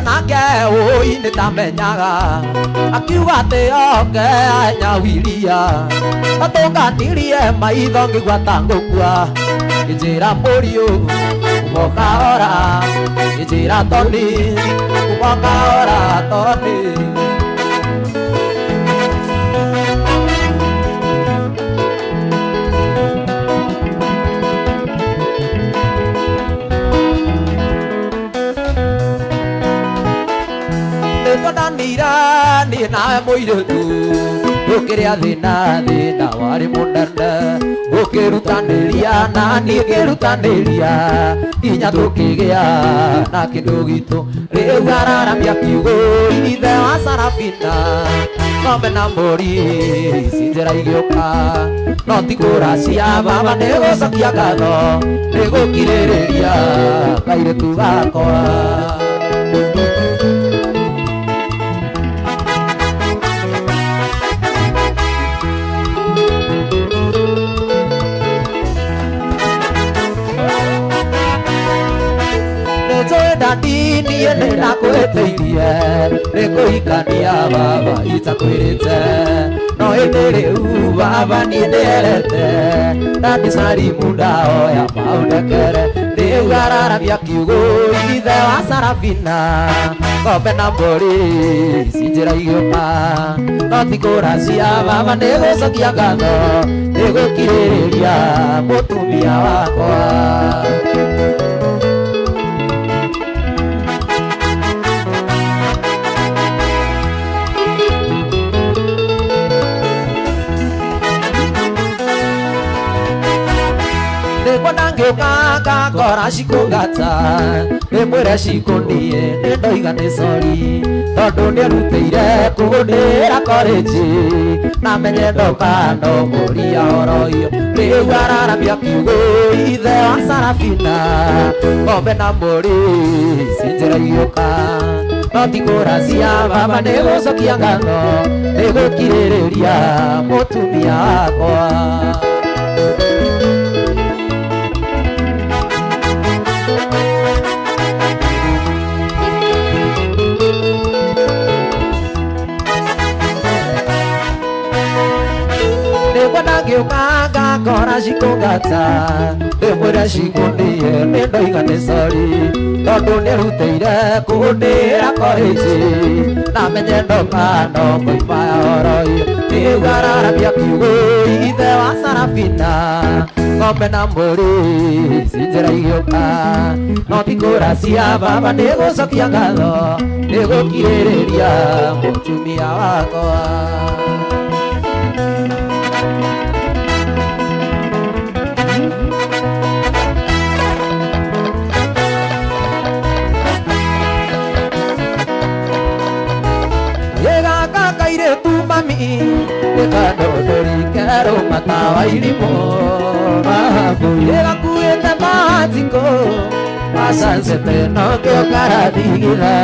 nake ũĩ nĩtamenyaga akiuga atĩ oke anyawiria atũnganirie maitho ngĩgua ta ngũkua ngĩnjĩra mũriũ umoka ora ngĩnjĩra toni umoka ora toni niĩ nawe mũirĩtu ũkĩrĩa thĩna warĩ mũnene ũkĩrutanĩria na niĩ ngĩrutanĩria inya tũkĩgĩa na kĩndũ gitũ rĩu araramia kiugo ithe wa Sarafina ng'ombe na mbũri ici njĩra igĩũka no ti kũracia baba nĩ gũcokia ngatho nĩ gũkirĩrĩria kairĩtu gakwa niĩ nĩndakwĩtĩirie nĩkũhikania baba itakwĩrĩte no hĩndĩ rĩu baba niĩ ndĩerete Dadi Salimu ndahoya maundekere rĩu araramia kiugo ithe wa Sarafina ng'ombe na mbũri ici njĩra igĩũka no ti kũracia baba nĩgũcokia ngatho nĩgũkirĩrĩria mũtumia wakwa ngĩũka ngakora cikũngata ndĩmwĩre cikũndie nĩndoiga nĩ sori tondũ nĩarutĩire kũgũndĩra korĩnji namenye ndoka ndomũria horo iyo rĩu araramia kiugo ithe wa Sarafina ng'ombe na mbũri cinjĩra igĩũka no ti kũracia baba nĩgũcokia ngano nĩgũkirĩrĩria mũtumia wakwa ngĩũka ngakora cikũngata ndĩmwĩre cikũndie nĩndoiga nĩ sori tondũ nĩarutĩire kũndĩra korĩnji namenye ndoka no ngoima horo iyo rĩu araramia kiugo ithe wa Sarafina ng'ombe na mbũri cinjĩra igĩũka no ti kũracia baba nĩgũcokia ngatho nĩgũkirĩrĩria mũtumia wakwa Nikadodori kero matawa ilimo Nikakuete mahatiko Masansete no keo karadigida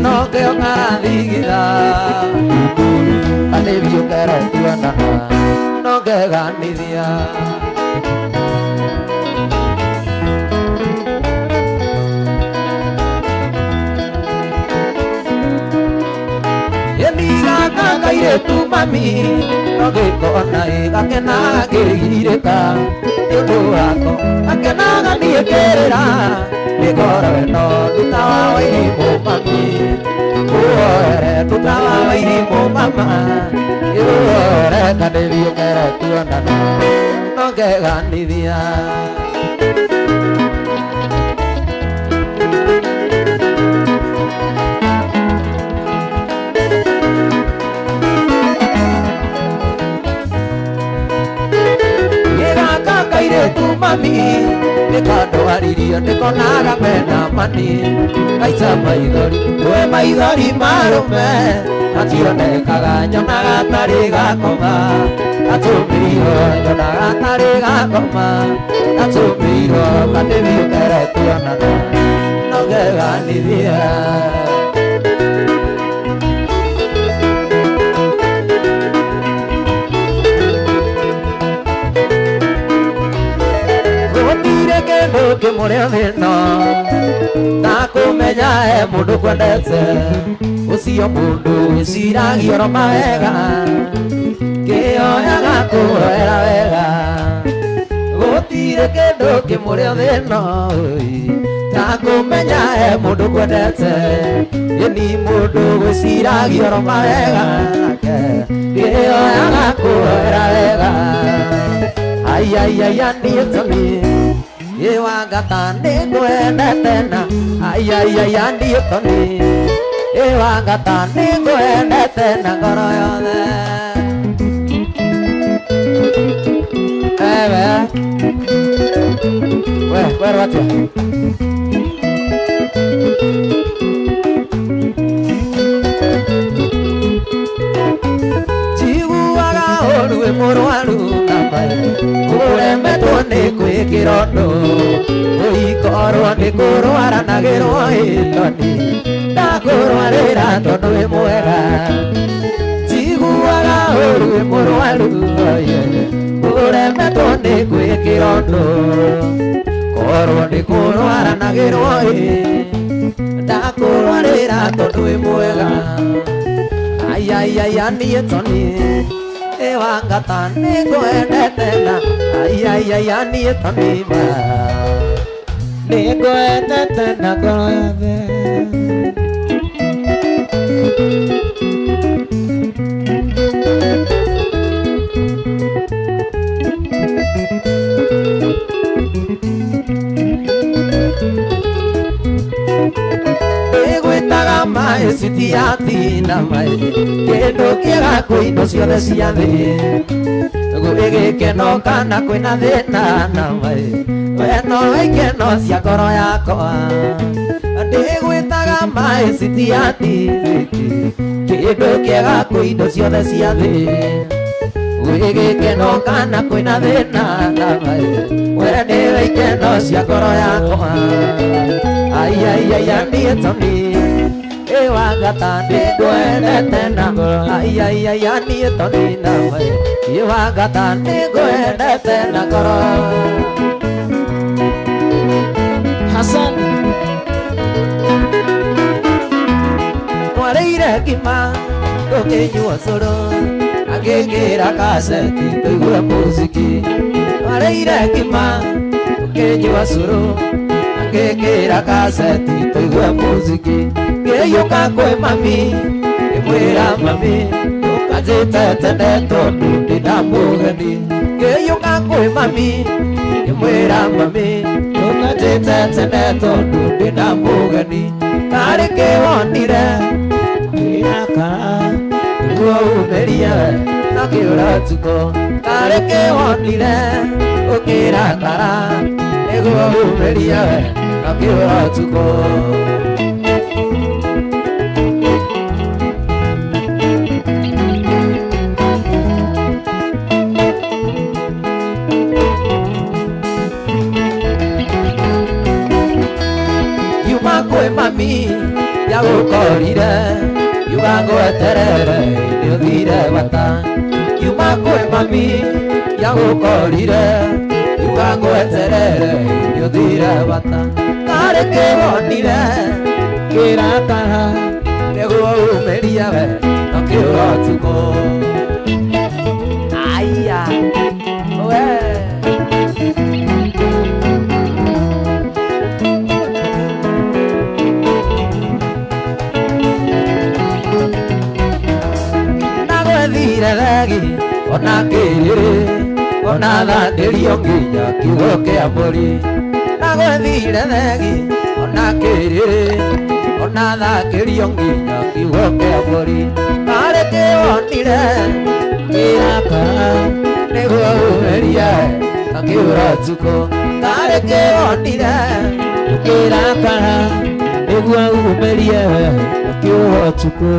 No keo karadigida Kanebio kero tuanana No keganidia tu mami no gĩkona gakena gakĩgirĩka nĩũndũ wako gakenaga niĩ kĩrĩra nĩngoro ĩno nduta wa wairimũ mami ũwoere nduta wa wairimũ mama ũwoere kanĩrio kere tuonana no ngeganithia tu mami nikandwaririo nikonaga mena mani aica maithori we maithori marume ationekaga nyonaga tarĩ gakoma atũmĩirwo nyonaga tarĩ gakoma atũmĩirwo kanĩbio kere tuonana no ngeganithia Kĩmũrĩa thĩno takũmenya mũndũ kwendete ũcio mũndũ wĩciragia oro mawega kĩoyaga kũhoera wega gũtirĩ kĩndũ kĩmũrĩa thĩno takũmenya mũndũ kwendete ĩni mũndũ wĩciragia oro mawega kĩoyaga kũhoera wega aiaiaia niĩ toni Ewangata nĩngwendete na aiaiaia ndiĩ toni Ewangata nĩngwendete na ngoro yothe we kwerwo atĩa njiguaga ũru wĩ mũrwaru na mai ũremetwo nĩ kwĩkĩra ũndũ ũikorwo nĩ kũrwaranagĩrwo ĩtoni ndakũrwarĩra tondũ wĩ mwega njiguaga ũru wĩ mũrwaru ũremetwo nĩ kwĩkĩra ũndũ korwo nĩ kũrwaranagĩrwo ndakũrwarĩra tondũ wĩ mwega aiaiaia niĩ toni Ewangata nĩngwendete na aiaiaia niĩ toni nĩngwendete na ngoro yothe Ĩgwĩtaga maĩ citiatina maĩ kĩndũ kĩega kwĩ indo ciothe cia thĩ ĩgĩkũhe gĩkeno kana kwĩna thĩna na mai we no ikeno cia ngoro yakwa ndĩgwĩtaga maĩ citiathithĩti kĩndũ kĩega kwĩ indo ciothe cia thĩ gwĩ gĩkeno kana kwĩna thĩna na mai we nĩwe ikeno cia ngoro yakwa aiaiaia niĩ Tony wagata nĩngwendete na ngoro aiaiaia niĩ Tony nawe wagata nĩngwendete na ngoro Hassan mwarĩire ngima tũkĩnyua cũrũ agĩkĩra kaseti tũigue muziki mwarĩire ngima tũkĩnyua cũrũ agĩkĩra kaseti tũigue muziki ngĩyũka kwĩ mami ngĩmwĩra mami tũkanjĩte tene tondũ ndĩna mũgeni ngĩyũka kwĩ mami ngĩmwĩra mami tũkanjĩte tene tondũ ndĩna mũgeni karĩ kĩwonire kĩraka nĩguo umĩrie na kĩũra ũtukũ karĩ kĩwonire ũkĩrakara nĩguo umĩrie na kĩũra ũtukũ kwĩ mami yagũkorire yuga ngweterere nĩũthire bata yuma kwĩ mami yagũkorire yuga ngweterere nĩũthire bata karĩ kĩwonire kĩrakara nĩguo umĩrie we na kĩũra ũtukũ aya we thagi ona kĩrĩrĩ ona thandĩrio nginya kiugo kĩa mbũri nagwethire thegi ona kĩrĩrĩ ona thakĩrio nginya kiugo kĩa mbũri karĩ kĩwonire kĩrakara nĩguo umĩrie na kĩũra ũtukũ karĩ kĩwonire kĩrakara nĩguo umĩrie na kĩũra ũtukũ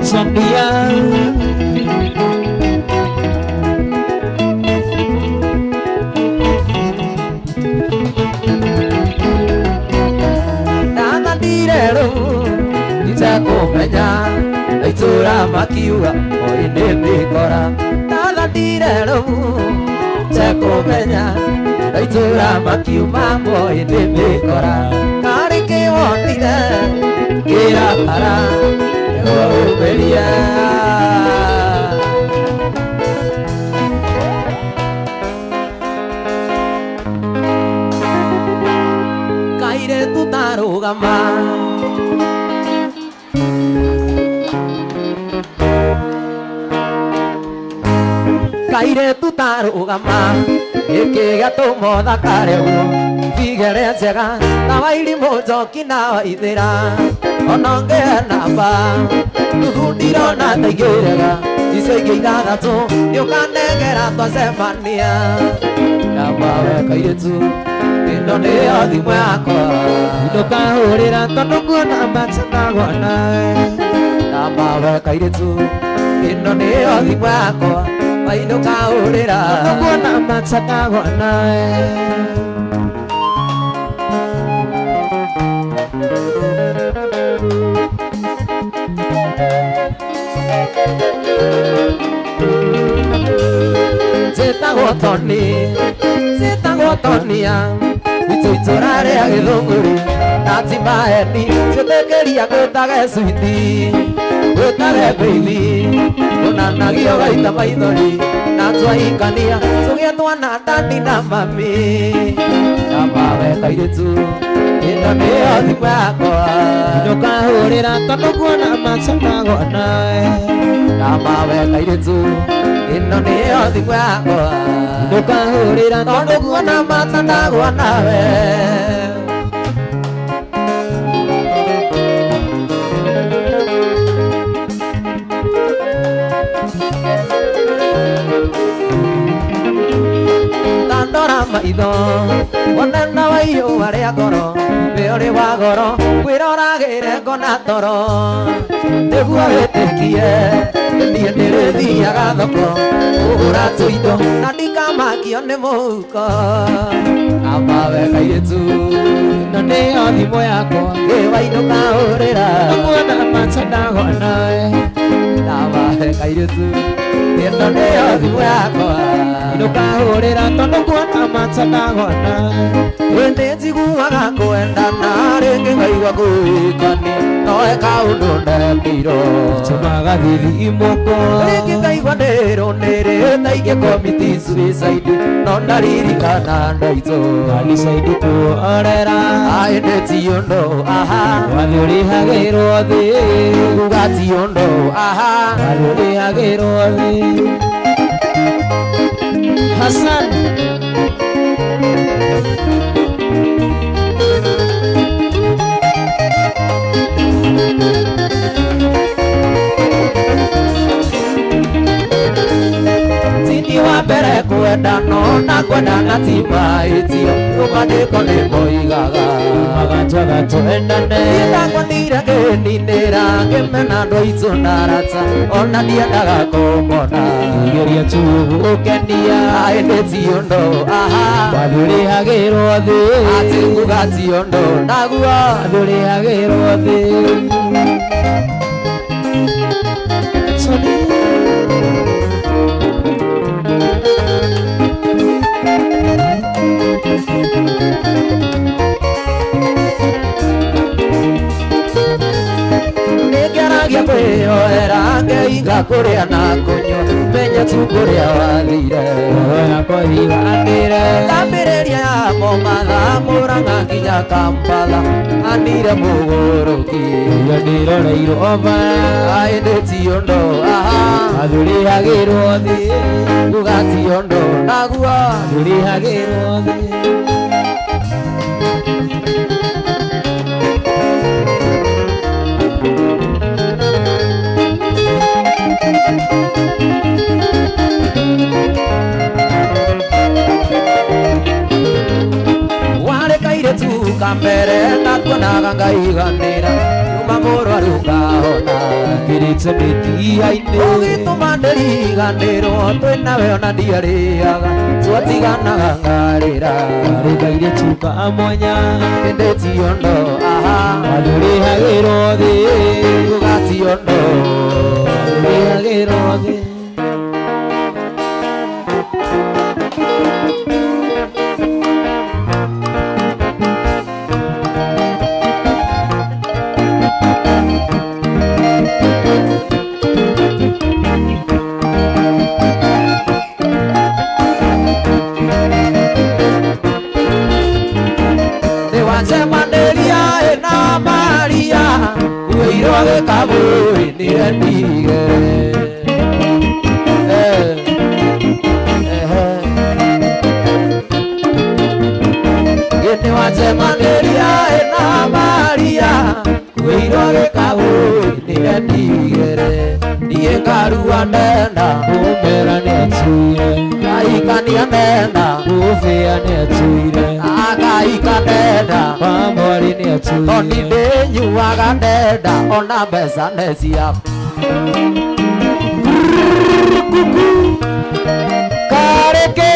Sonia Nana direro Itakumenya Aitura makiuga Oine mikora Nana direro Itakumenya Aitura makiuma Oine mikora Kari kĩwonire kĩrakara Umelia Kaire tutarugama Kaire tutarugama Ĩkĩga tũmothakare ũguo Bigere njega na wairimũ njoki na waithĩra Ona ngĩenamba nuthu ndirona ndaigĩrĩga icio ingĩ ithathatũ nĩũkanengera twacemania Namba we kairĩtu ĩno nĩyo thimũ yakwa ndũkahũrĩra tondũ nguona macakagwa nawe Namba we kairĩtu ĩno nĩyo thimũ yakwa mai ndũkahũrĩra tondũ nguona macakagwa nawe Zitagwo Tonia Itu itũra rĩa Gĩthũngũri na ti mahendi Ciũtĩkĩria gwĩtage switi gwĩtage baby Tũnanagio gaita maithori na twahikania tũgĩe twana dadi na mami Namba we kairĩtu ĩno nĩyo thimũ yakwa ndũkahũrĩra tondũ nguona macakagwa nawe Namba we kairĩtu ĩno nĩyo thimũ yakwa ndũkahũrĩra tondũ nguona macakagwa nawe Tandora maitho onena waiyo aria ngoro we uri wa goro kwiroragire ngona toro niguo witikie nie ndirithiaga thoko kugura tuindo na ndikamakio ni muhuko amawe kairitu ĩno nĩyo thimũ yakwa ngiwainũka ũrĩra nguona maca ndagonawe amawe kairitu ĩno nĩyo thimũ yakwa ndũkahũrĩra tondũ nguona maca ndagonawe ĩndĩ njiguaga kwendana rĩngĩ ngaigua kũhikania noe kaũndũ ndekĩirwo tũmaga thithi imũkũ rĩngĩ ngaigua ndĩrũnĩrĩ taingĩ komiti suicide no ndaririkana ndaitũ alicaidi kuorera aĩndĩ ti ũndũ aha wathi ũrĩhagĩrwo thĩ kuga ti ũndũ aha wathi ũrĩhagĩrwo thĩ Hassan tini wa mbere kwendano na kwendana ti mahĩtio rũmandĩko nĩ moigaga maganjaga twendane ndakwanire ngĩninĩra ngĩmena andũ aitũ ndarata ona ndiendaga kũmona igeria tu gũkenia aĩndĩ ti ũndũ aha wathi ũrĩhagĩrwo thĩ ati kuga ti ũndũ naguo wathi ũrĩhagĩrwo thĩ nĩngeragia kwĩyoera ngeiga kũrĩa na kũnyua menya tu kũrĩa wathire yakwa ĩiganĩre ndambĩrĩria ya Mombasa Mũrang'a nginya Kampala anire mũgũrũki iyo ndĩroreirwo bara aĩndĩ ti ũndũ aha wathi ũrĩhagĩrwo thĩ kuga ti ũndũ naguo wathi ũrĩhagĩrwo thĩ warĩkairĩtu mbere ndakuonaga ngaiganĩra nyuma mũrwaru ngahona ngĩrĩte mĩtiha-inĩ ũgĩtũma ndĩriganĩrwo twĩnawe ona ndiarĩaga twatiganaga ngarĩra arĩkairĩtu kamwanya ĩndĩ ti ũndũ aha wathi ũrĩhagĩrwo thĩ kuga ti ũndũ ũrĩhagĩrwo thĩ nĩwancemanĩria ĩna Maria wĩirwo gĩkabũĩ-nire ndigere nĩwancemanĩria ĩna Maria wĩirwo gĩkabũĩ-nire ndigere niĩ ngarua ndenda mũmera nĩatuire ngaikania ndenda mũbĩa nĩatuire agaika ndenda wamwari nĩatuire tondĩ ndĩnyuaga ndenda ona mbeca necia karĩkĩ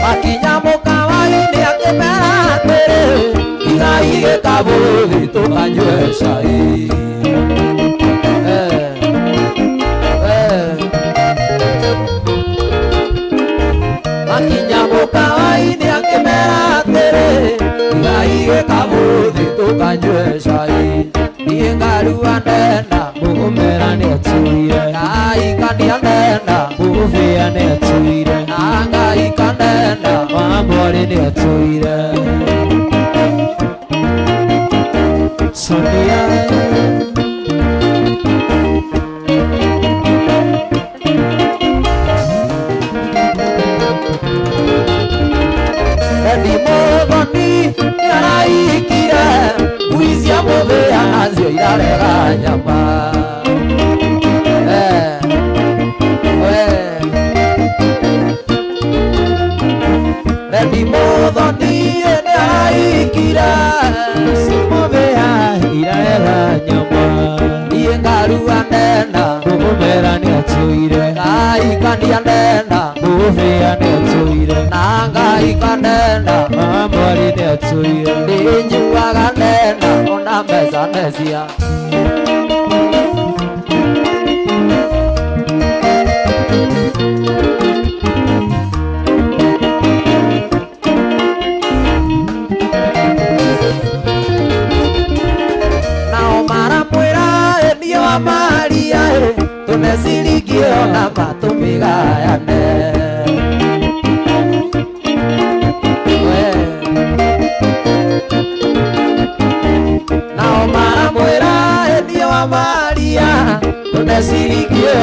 makinya mũkawa-inĩ akĩmera atĩrĩ igai gĩkabũthi tũkanyue cai makinya mũkawa-inĩ akĩmera atĩrĩ igai gĩkabũthi tũkanyue cai niĩ ngarua ndenda mũmera nĩatuire ngaikania ndenda mũbĩa nĩatuire na ngaika ndenda wamwari nĩatuire Sonia endi mũthoni muthoni araikire ngui cia muthia nacio irarega nyama Rendi muthoni araikire muthia irarega nyama niĩ ngarua ndenda kumumera nĩ atũire ngai kandia ndenda muthia nĩ atũire na ngai kandenda mamwari nĩ atũire nĩ njiguaga ndenda ona mbeca necia nao maramwĩra ĩniĩ wa maria tũmecirigie ona matũmĩgayane nao maramwĩra ĩniĩ wa maria tũmecirigie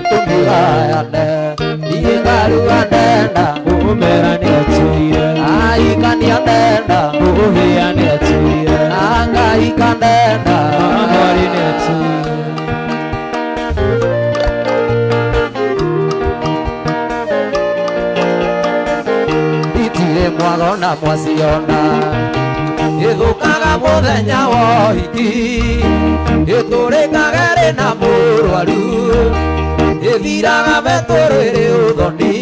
tũmĩgayane niĩ ngarua ndenda kumumera nĩ atũire aikania ndenda muthia nĩ atũire na ngai kandenda mamwari nĩ atũire itirĩ mwagona mwaciona ĩthũkaga mũthenya wa ũhiki ĩtũrĩkaga ĩrĩ na mũrwaru ĩthiraga metũrũ ĩrĩ ũthoni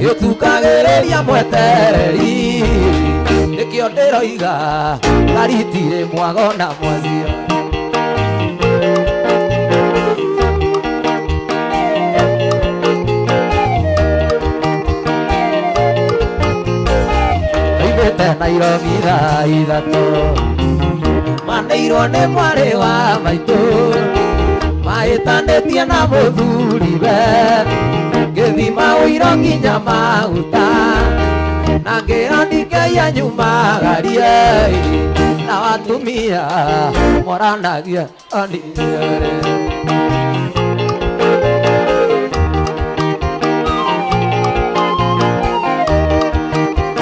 ĩtukagĩrĩria mwetereri nĩkĩo ndĩroiga ngaritirĩ mwagona mwacio oimĩte Nairobi thaa ithatũ manĩirwo nĩ mwarĩ wa maitũ mahĩtanĩtie na mũthuriwe ngĩthima ũiro nginya maguta na ngĩra ndingĩia nyumagarie na watumia moranagia aniere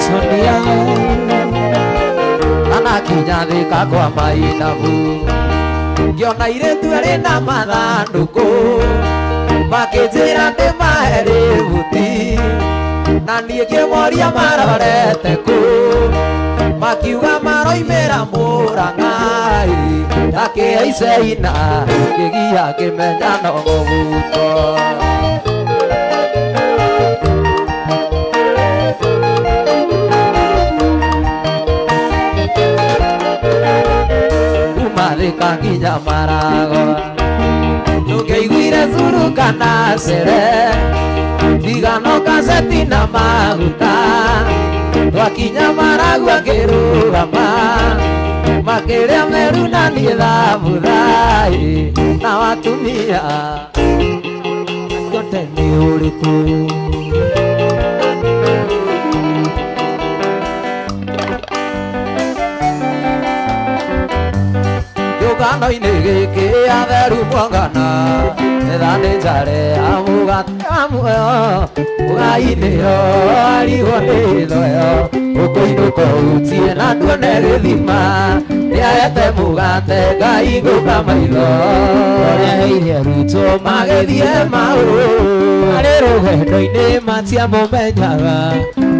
Sonia anakinya thĩka kwa mainabu ngĩona irĩtu arĩ na mathandũkũ makĩnjĩra ndĩmahe rĩbuti na niĩ ngĩmoria marorete kũ makiuga maroimĩra Mũrang'a ndakĩhaiceina ngĩgia ngĩmenya no mũbuto kuma thĩka nginya Marago tũkĩiguire curu kana cere ndigano kaseti na maguta twakinya Marago akĩrũgama makĩrĩa meru na niĩ thabuthaĩ na watumia yote nĩ ũrĩkũ kĩũngano-inĩ gĩkĩ atheru mwangana ethanĩ njare amũgate muoyo mũgai-inĩyo arigwo nĩ thoyo ũkũinũka ũhutie na nduone gĩthima nĩahete mũgate Ngai ngũka maitho ũreheire arutwo magĩthiĩ maũũ marĩ rũgendo-inĩ matiamũmenyaga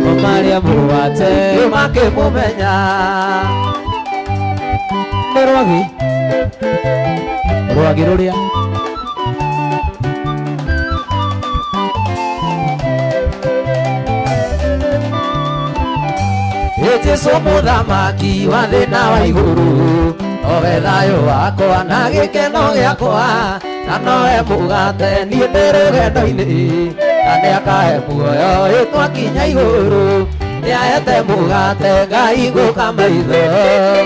o marĩa mũgate makĩmũmenya nĩ rwagĩ rũrĩa Jesũ mũthamaki wa thĩ na wa igũrũ owe thayũ wakwa na gĩkeno gĩakwa na nowe mũgate niĩ ndĩ rũgendo-inĩ na nĩakahe muoyo ĩtwakinya igũrũ nĩahete mũgate Ngai ngũka maitho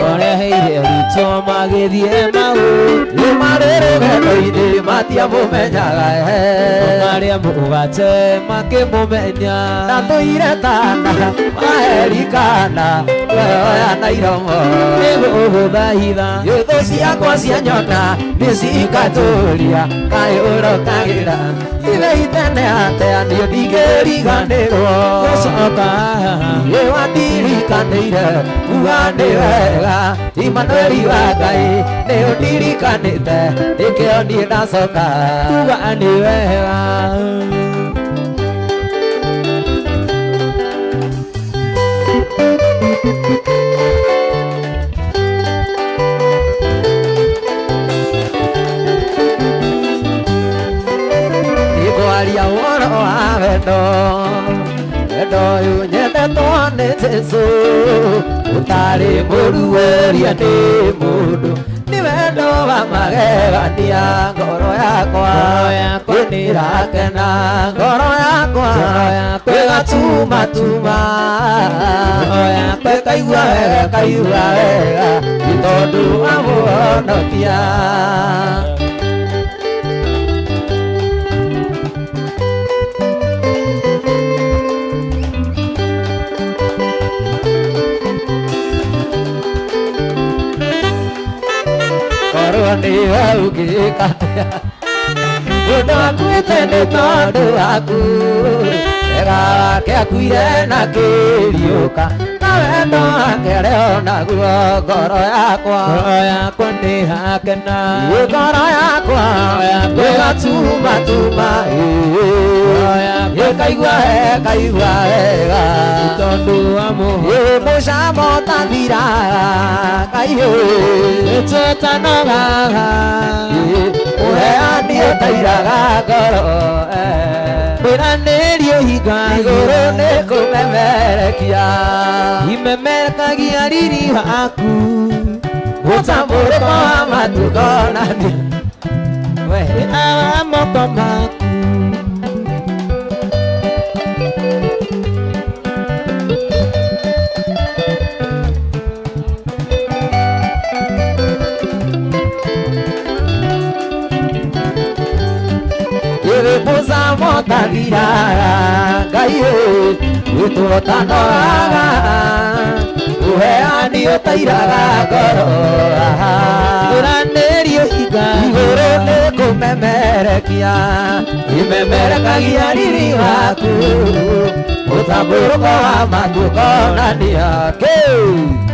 ũreheire arutwo magĩthiĩ maũndũ marĩ rũgendo-inĩ matiamũmenyaga marĩa mũgate makĩmũmenya na tũire tana maherikana oya na iromo Nĩgũgũthaitha Yũthũ ciakwa cia nyona nĩcikatũria kayũrũkagĩra ithe itene atea nĩ ndingĩriganĩrwo gũcoka haha wandirikanĩire kuga nĩ wega Imanueli wa Ngai nĩ ũndirikanĩte nĩkĩo niĩ ndacoka kuga nĩ wega Nĩngwaria ũhoro wa wendo wendo ũyũ nyendetwo nĩ Jesũ ũtarĩ mũruĩria nĩ mũndũ nĩ wendo wa magegania ngoro yakwa nĩrakena ngoro yakwa ĩgatumatuma ĩkaigua wega nĩ tondũ wa mũhonokia Nĩwe ũngĩkatia mũndũ akuĩte nĩ tondũ waku wega wake akuire na kĩriũka na wendo wake rĩo naguo ngoro yakwa nĩhakena ngoro yakwa ĩgatumatuma ĩkaigua wega tondũ wa mũcamo tathira Ngai tũtanogaga ũheani ũtairaga ngoro kwĩranĩrio hinga igũrũ nĩ kũmemerekia imemerekagia riri waku mũtambũrũko wa matukũ na wĩra wa moko maku mũcamo tathira Ngai wĩtũtanogaga ũheani ũtairaga ngoro kwĩranĩrio hinga igũrũ nĩ kũmemerekia imemerekagia riri waku mũtambũrũko wa matukũ na nĩake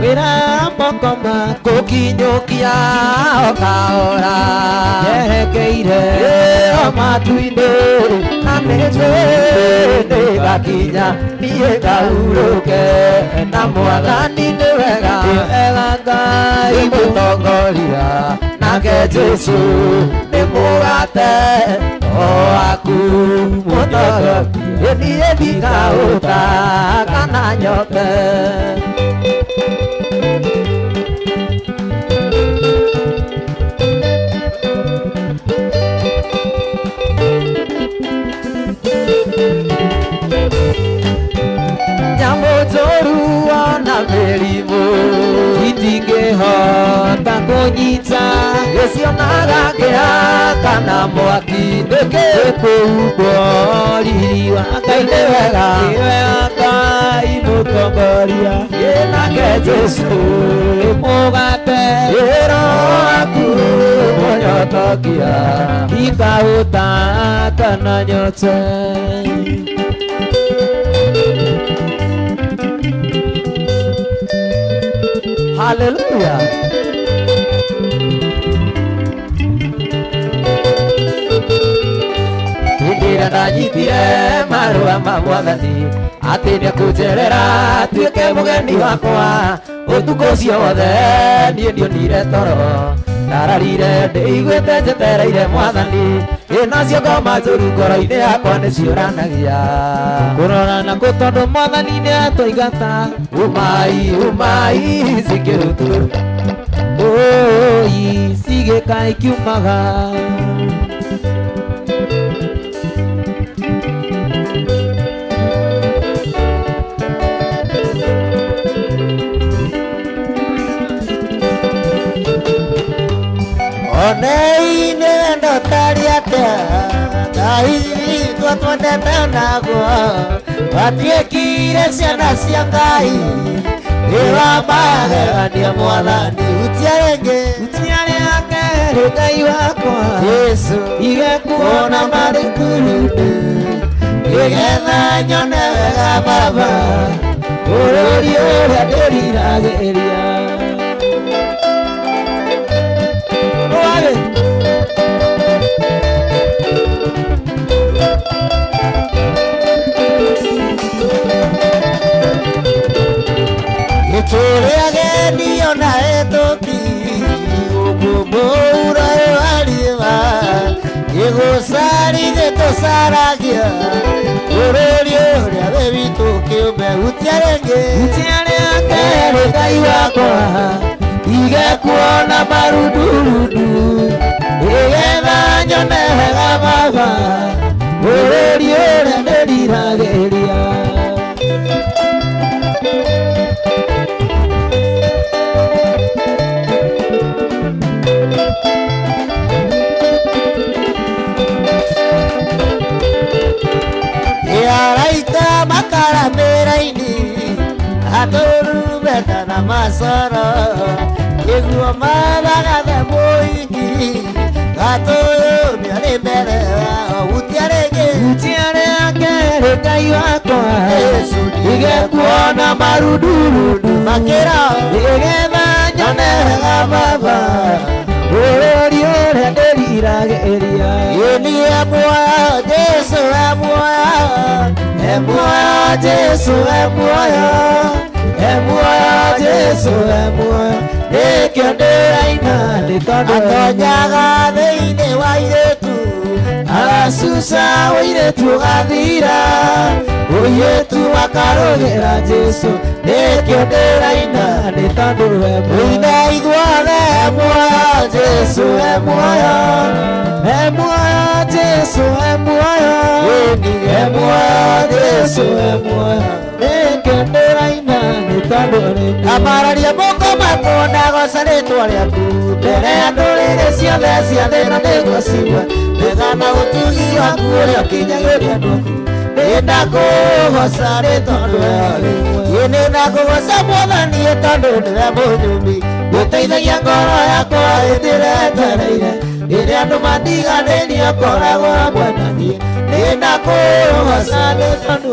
wĩra wa moko maku gũkinyũkia ũkahora yerekeire matu-inĩ na nĩnjũĩ gakinya niĩ ngahurũke na Mwathani nĩ wega Ngai mũtongoria nake Jesũ nĩ mũgate waku mũtongoria niĩ ndikaũta kana nyote mĩrimũ itingĩhota kũnyita gĩcionaga kĩhaka na mwaki nĩkĩkũhumbwo riri wa Ngai nĩ wega Ngai mũtongoria nake Jesũ mũgate wĩra waku mũnyotokia ndikaũtata na nyote Hallelujah. Ndĩrĩa ndanyitire marũa ma Mwathani atĩ nĩekũnjerera tuĩke mũgeni wakwa ũtukũ ũcio wothe niĩ ndionire toro ndararire ndĩiguĩte njetereire Mwathani nacio ngoma njũru ngoro-inĩ yakwa nĩciũranagia kũrora na tondũ Mwathani nĩatũingata umai cikĩrutũrũ cigĩkaĩ kiumaga Onei nendo tariate Ngai witũ twendete naguo watuĩkire ciana cia Ngai magegania mwathani utiarenge Ngai wakwa Yesu igekuona marĩ kurundu nĩgetha nyone wega Baba bũrũri ũrĩa ndĩriragĩria gĩtũrĩage niona hetũki ũkũmbũra wariwa igũcari gĩtũcaragia bũrũri ũrĩa wĩ witũ kĩũmbe utiarenge Ngai wakwa igekuona marundurundu nĩgetha nyone wega Baba bũrũri ũrĩa ndĩriragĩria araika makaramĩra-inĩ atũrumeta na macoro kĩguo mathagathe mũingĩ gatũyũmia rĩ mbere wao gutiarĩngĩ Ngai wakwa igekuona marundurundu makĩra nĩgetha nyone wega Baba bũrũri ũrĩa ndĩriragĩria ni muoyo Jesu muoyo Jesu muoyo Jesu muoyo nĩkĩo ndĩraina atonyaga thĩinĩ wa irĩtu agacuca ũirĩtu ũgathira ũirĩtu akarũgĩra Jesu nĩkĩo ndĩraina nĩ tondũ we muoyo ithuothe muoyo Jesu muoyo Jesu muoyo Jesu muoyo nĩkĩo ndĩraina nĩ tondũ amararia moko makona goca rĩtwa rĩaku mbere ya ndũrĩrĩ ciothe cia thĩ na nĩguo cigue wega na ũtugi waku ũrĩa ũkinyagĩria andũ aku nĩndakũgoca rĩtwa rĩaku nĩndakũgoca Mwathani tondũ nĩwe mũnyũmbi gũteithagia ngoro yakwa hĩndĩ ĩrĩa etereire rĩrĩa andũ mandiganĩirie ũkoragwo hamwe na niĩ nĩndakũgoca tondũ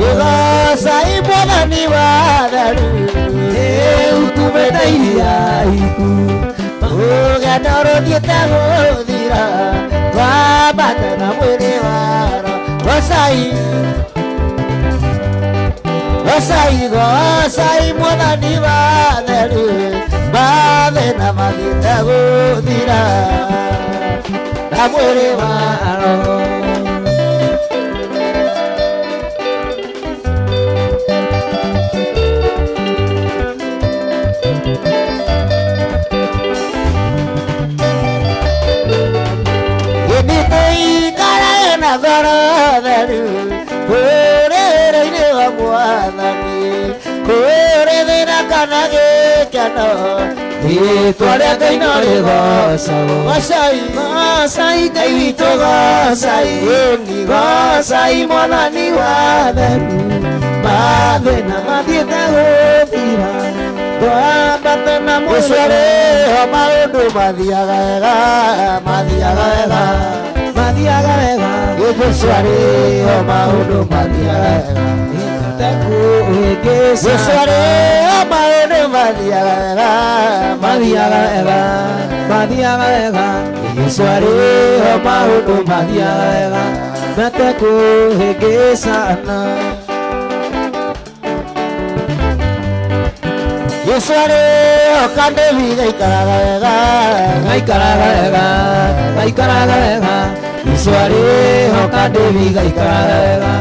igocai Mwathani wa theru utumĩteiria iku rũgendo rũthiĩte gũthira twambate na mwĩrĩ waro gocai Mwathani wa theru mathĩna mathiĩte gũthira na mwĩrĩ waro kũrĩrĩ-inĩ wa Mwathani kũrĩthĩra kana gĩkeno rĩtwa rĩa Ngai no rĩgocagwo gocai Ngai witũ gocai Mwathani wa theru mathĩna mathiĩte gũthira twambate na mwĩrĩ maũndũ mathiaga wega gĩgũcwarĩ maũndũ mathiaga wega metekũhĩngĩcana gĩcwarĩ kandĩvi gaikaraga wega gĩcwarĩ kandĩvi gaikaraga wega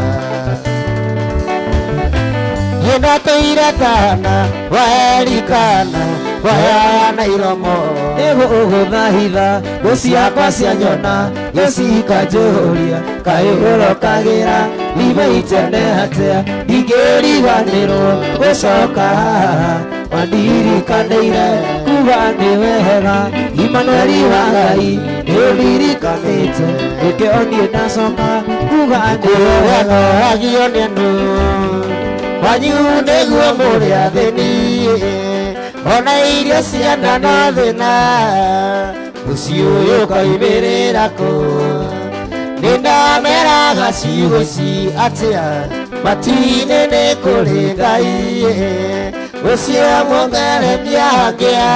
gĩnatũire kana waerikana wayana iromo nĩguo ũgũthahitha ngũ ciakwa cia nyona gĩcikanjũria kaĩ ũrokagĩra ibe itene atĩa ingĩriganĩrwo gũcoka haha wandirikaniire kuga nĩ wega Imanueli wa Ngai nĩũndirikanĩte nĩkĩo niĩ ndacoka kuga nĩ wega agio nĩ andũ wanyu nĩguo mũrĩa thĩni ona irio ciana no thĩna mũciĩ ũyũ ũkoimĩrĩra kũ nĩndameraga ciugo atĩa matu-inĩ nĩ kũrĩ Ngai ũcio mũtheremia ngĩa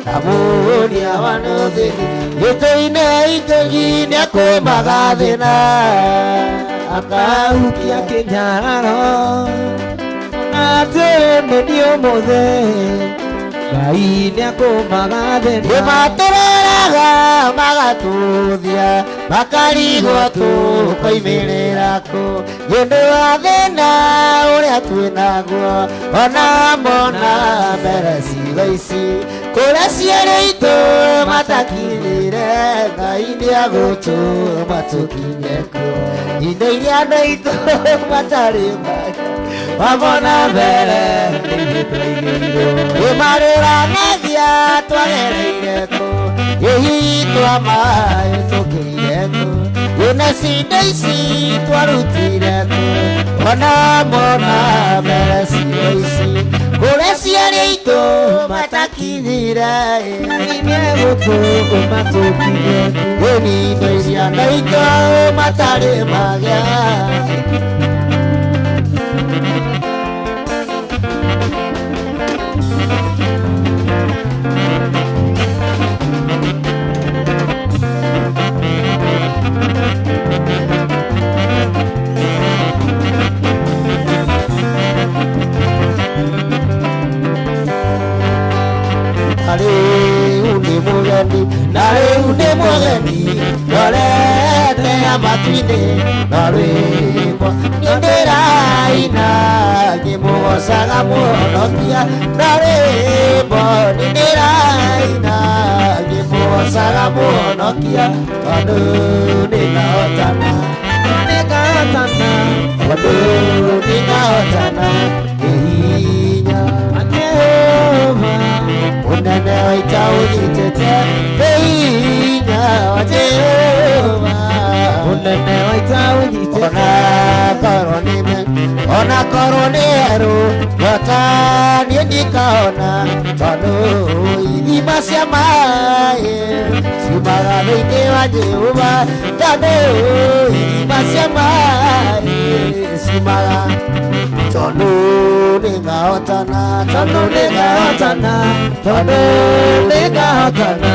na mũhũria wa nũthĩni gĩtĩ-inĩ ingĩgi nĩakũmaga thĩna akahukia kĩnyararo atĩ mũni ũmũthĩ Ngai nĩakũmaga thĩna nĩmatũreraga magatũthia makarigwo tũkoimĩrĩra kũ nĩũndũ wa thĩna ũrĩa twĩnaguo ona mona mbere ciugo ici kũrĩa ciĩrĩ itũ matakinyĩre Ngai nĩagũtũma tũkinye kuo indo iria andũ aitũ matarĩ wamona mbere nĩmarĩranagia twagereire kũ ĩhitwa maĩ tũkĩire kũ wĩna cinda ici twarutire kũ ona mona mbere ciugo ici kũrĩa ciarĩ itũ matakinyire nĩegũtũma tũkinye kũ ĩni indo icia andũ aitũ matarĩ magĩa Narĩu nĩ mũgeni ndorete amatu-inĩ na rwĩmbo nĩndĩraina ngĩmũgocaga Mũhonokia na rwĩmbo nĩndĩraina ngĩmũgocaga Mũhonokia tondũ nĩngahotana tondũ nĩngahotana hinya Jehova ũnene wa ita ũnyitĩte hinya wa Jehova ũnene wa ita ũnyitĩte ona korwo nĩ erũ nyota niĩ ndikaona tondũ ithima cia maĩ ciumaga thĩinĩ wa Jehova tondũ ithima cia maĩ ciumaga tondũ nĩngahotana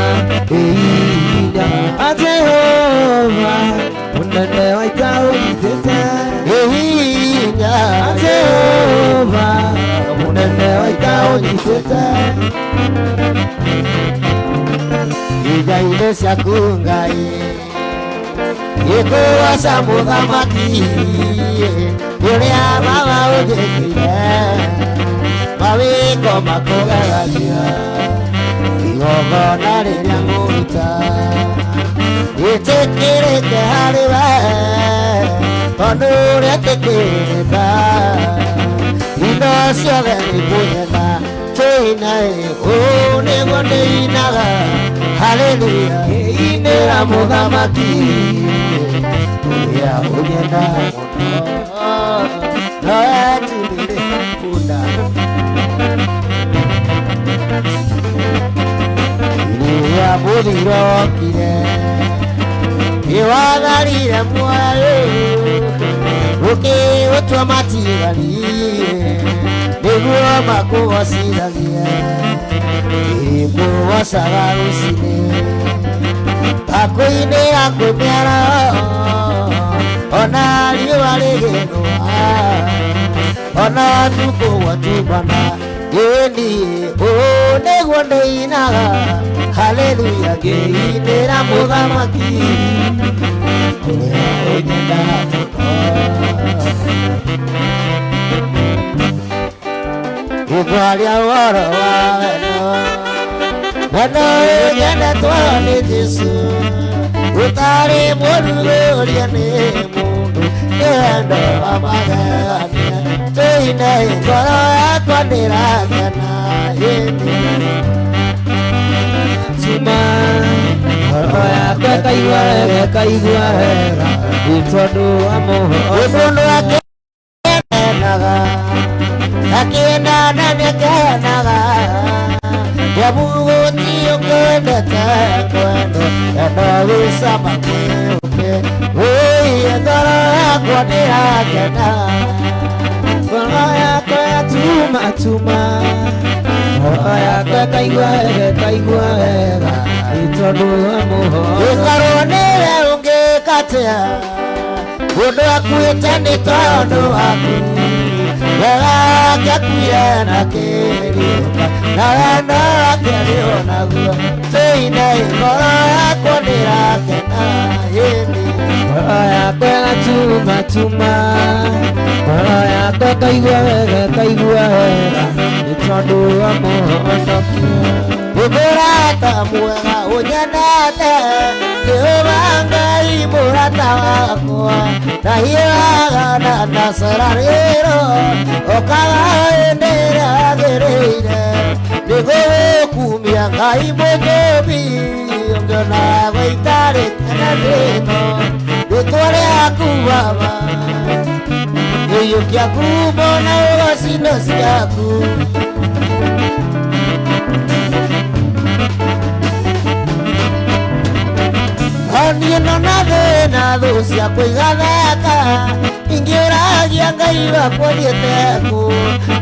hinya wa Jehova ũnene wa ita ũnyitĩte hinya wa Jehova ũnene wa ita ũnyitĩte igai-inĩ ciaku Ngai gĩkũgoca mũthamaki ũrĩa baba ũnjĩkĩire mawĩko makũgeragia igongona rĩrĩa ngũruta gĩtĩkĩrĩke harĩ we tondũ ũrĩa tĩkĩrĩka indo ciothe nĩngũnyenda tũine ũũ nĩguo ndĩinaga haleluya ngĩinĩra mũthamaki ũrĩa ũnyenda mũno noetirire bunda rĩrĩa mũthiro wokire nĩwatharire muoyo ũkĩũtua matigari nĩguo makũgocithagie ĩkũgocaga rũcinĩ gakwĩinĩra kwĩmĩara ona riũa rĩgĩthũa ona tukũ gwatumbana ĩni ũũ nĩguo ndĩinaga haleluya ngĩinĩra mũthamaki ũrĩa ũnyenda mũno igwaria ũhoro wa wendo ũnyendetwo nĩ Jesũ ũtarĩ mũrugũria nĩ mũndũ nĩ wendo wa magegania tũine ngoro yakwa ndĩrakena ĩni cuma ngoro yakwa ĩkaigua wega nĩ tondũ wa mũndũ akenaga akĩendana nĩakenaga Wabuguti ukende tekwendo Endo wisama kwiuke Wii ngoro yakwa nirakena Ngoro yakwa yatuma tuma Ngoro yakwa kaigua wega Itondu wa muhondo Gĩkorwo nĩwe ũngĩkatia Ũndũ akuĩte nĩ tondũ waku Wega ngĩakuire na kĩriũka Na wendo wake rĩo naguo Tũine ngoro yakwa nĩrakena hĩndĩ Ngoro yakwa ĩgatuma tuma Ngoro yakwa kaigua wega Nĩ tondũ wa mũhondokia Mũrata mwega ũnyenete Jehova Ngai mũrata wakwa Na hiaga na nasararĩro Okaga hĩndĩ ĩrĩa yagĩrĩire Nĩgũkumia Ngai mũthũbi Ũngĩona gũitarĩte na thĩno Rĩtwa rĩaku Baba Gĩiyũkia ngumo na ũgocino ciaku Niĩ nona thĩna thũ ciakwa igatheka Ingĩũragia Ngai wakwa thiĩte kũ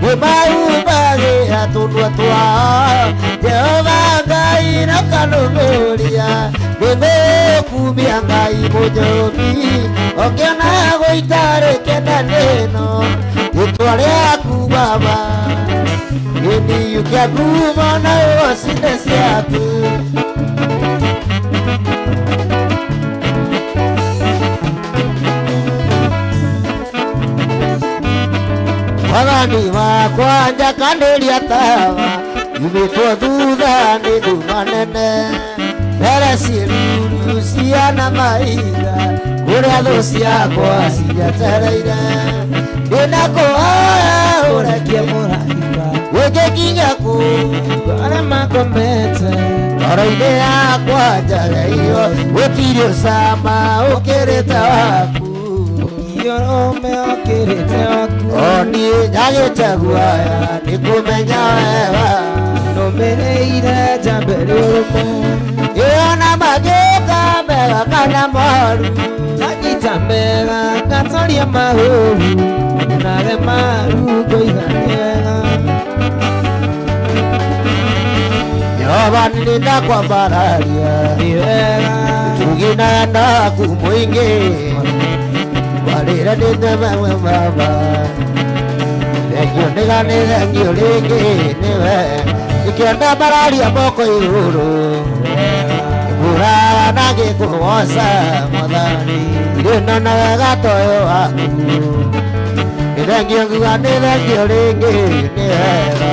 Nĩmaumbagĩra tũnua twao Jehova Ngai na kanũmĩrĩria Nĩgũkumia Ngai mũthũbi Ũngĩona gũitarĩke na thĩno Rĩtwa rĩaku Baba Gĩiyũkia ngumo na ũgocine ciaku Wathani wakwa njakanĩria tawa Yumĩtwo thutha nĩ nduma nene Mbere ciĩruru ciana mahiga Kũrĩa thũ ciakwa ciatereire Ndĩna kũhoya ũrekie mũraika Ũngĩkinya kũ arĩa makomete Ngoro-inĩ yakwa njageirwo Gũtirĩ ũcama ũkĩrĩte waku Ũrũme ũkĩrĩte waku Niĩ nyagĩte guoya nĩ kũmenya wega Nũmĩrĩire njambe rĩũrũme Ĩona magĩka mega kana moru Nganyita mega ngatoria mahũru Nare maru ngũigania Jehova nĩndakwambararia Nĩ wega Tugina naku mũingĩ Warĩra nĩndemewe Baba Thengio nĩganĩthengio rĩngĩ nĩwe Ikĩenda mbararia moko igũrũ Ngũraga na ngĩkũgoca Mwathani Irĩna na wega toyo waku Nĩthengio nguga nĩthengio rĩngĩ nĩ wega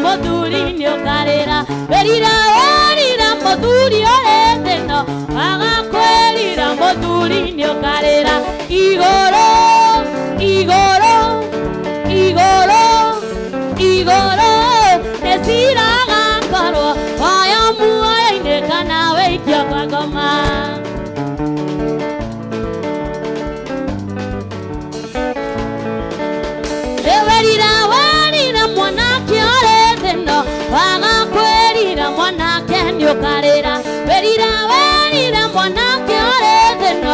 mũthuri nĩũkarĩra werira werira mũthuri ũrĩthĩno agakwĩrira mũthuri nĩũkarĩra igũrũ igũrũ igũrũ igũrũ nĩciraga korwo waya muoyo-inĩ kana wĩikio kwa ngoma werira werira mwanake ũrĩthĩno wagakwĩrira mwanake nĩũkarĩra werira werira mwanake ũrĩthĩno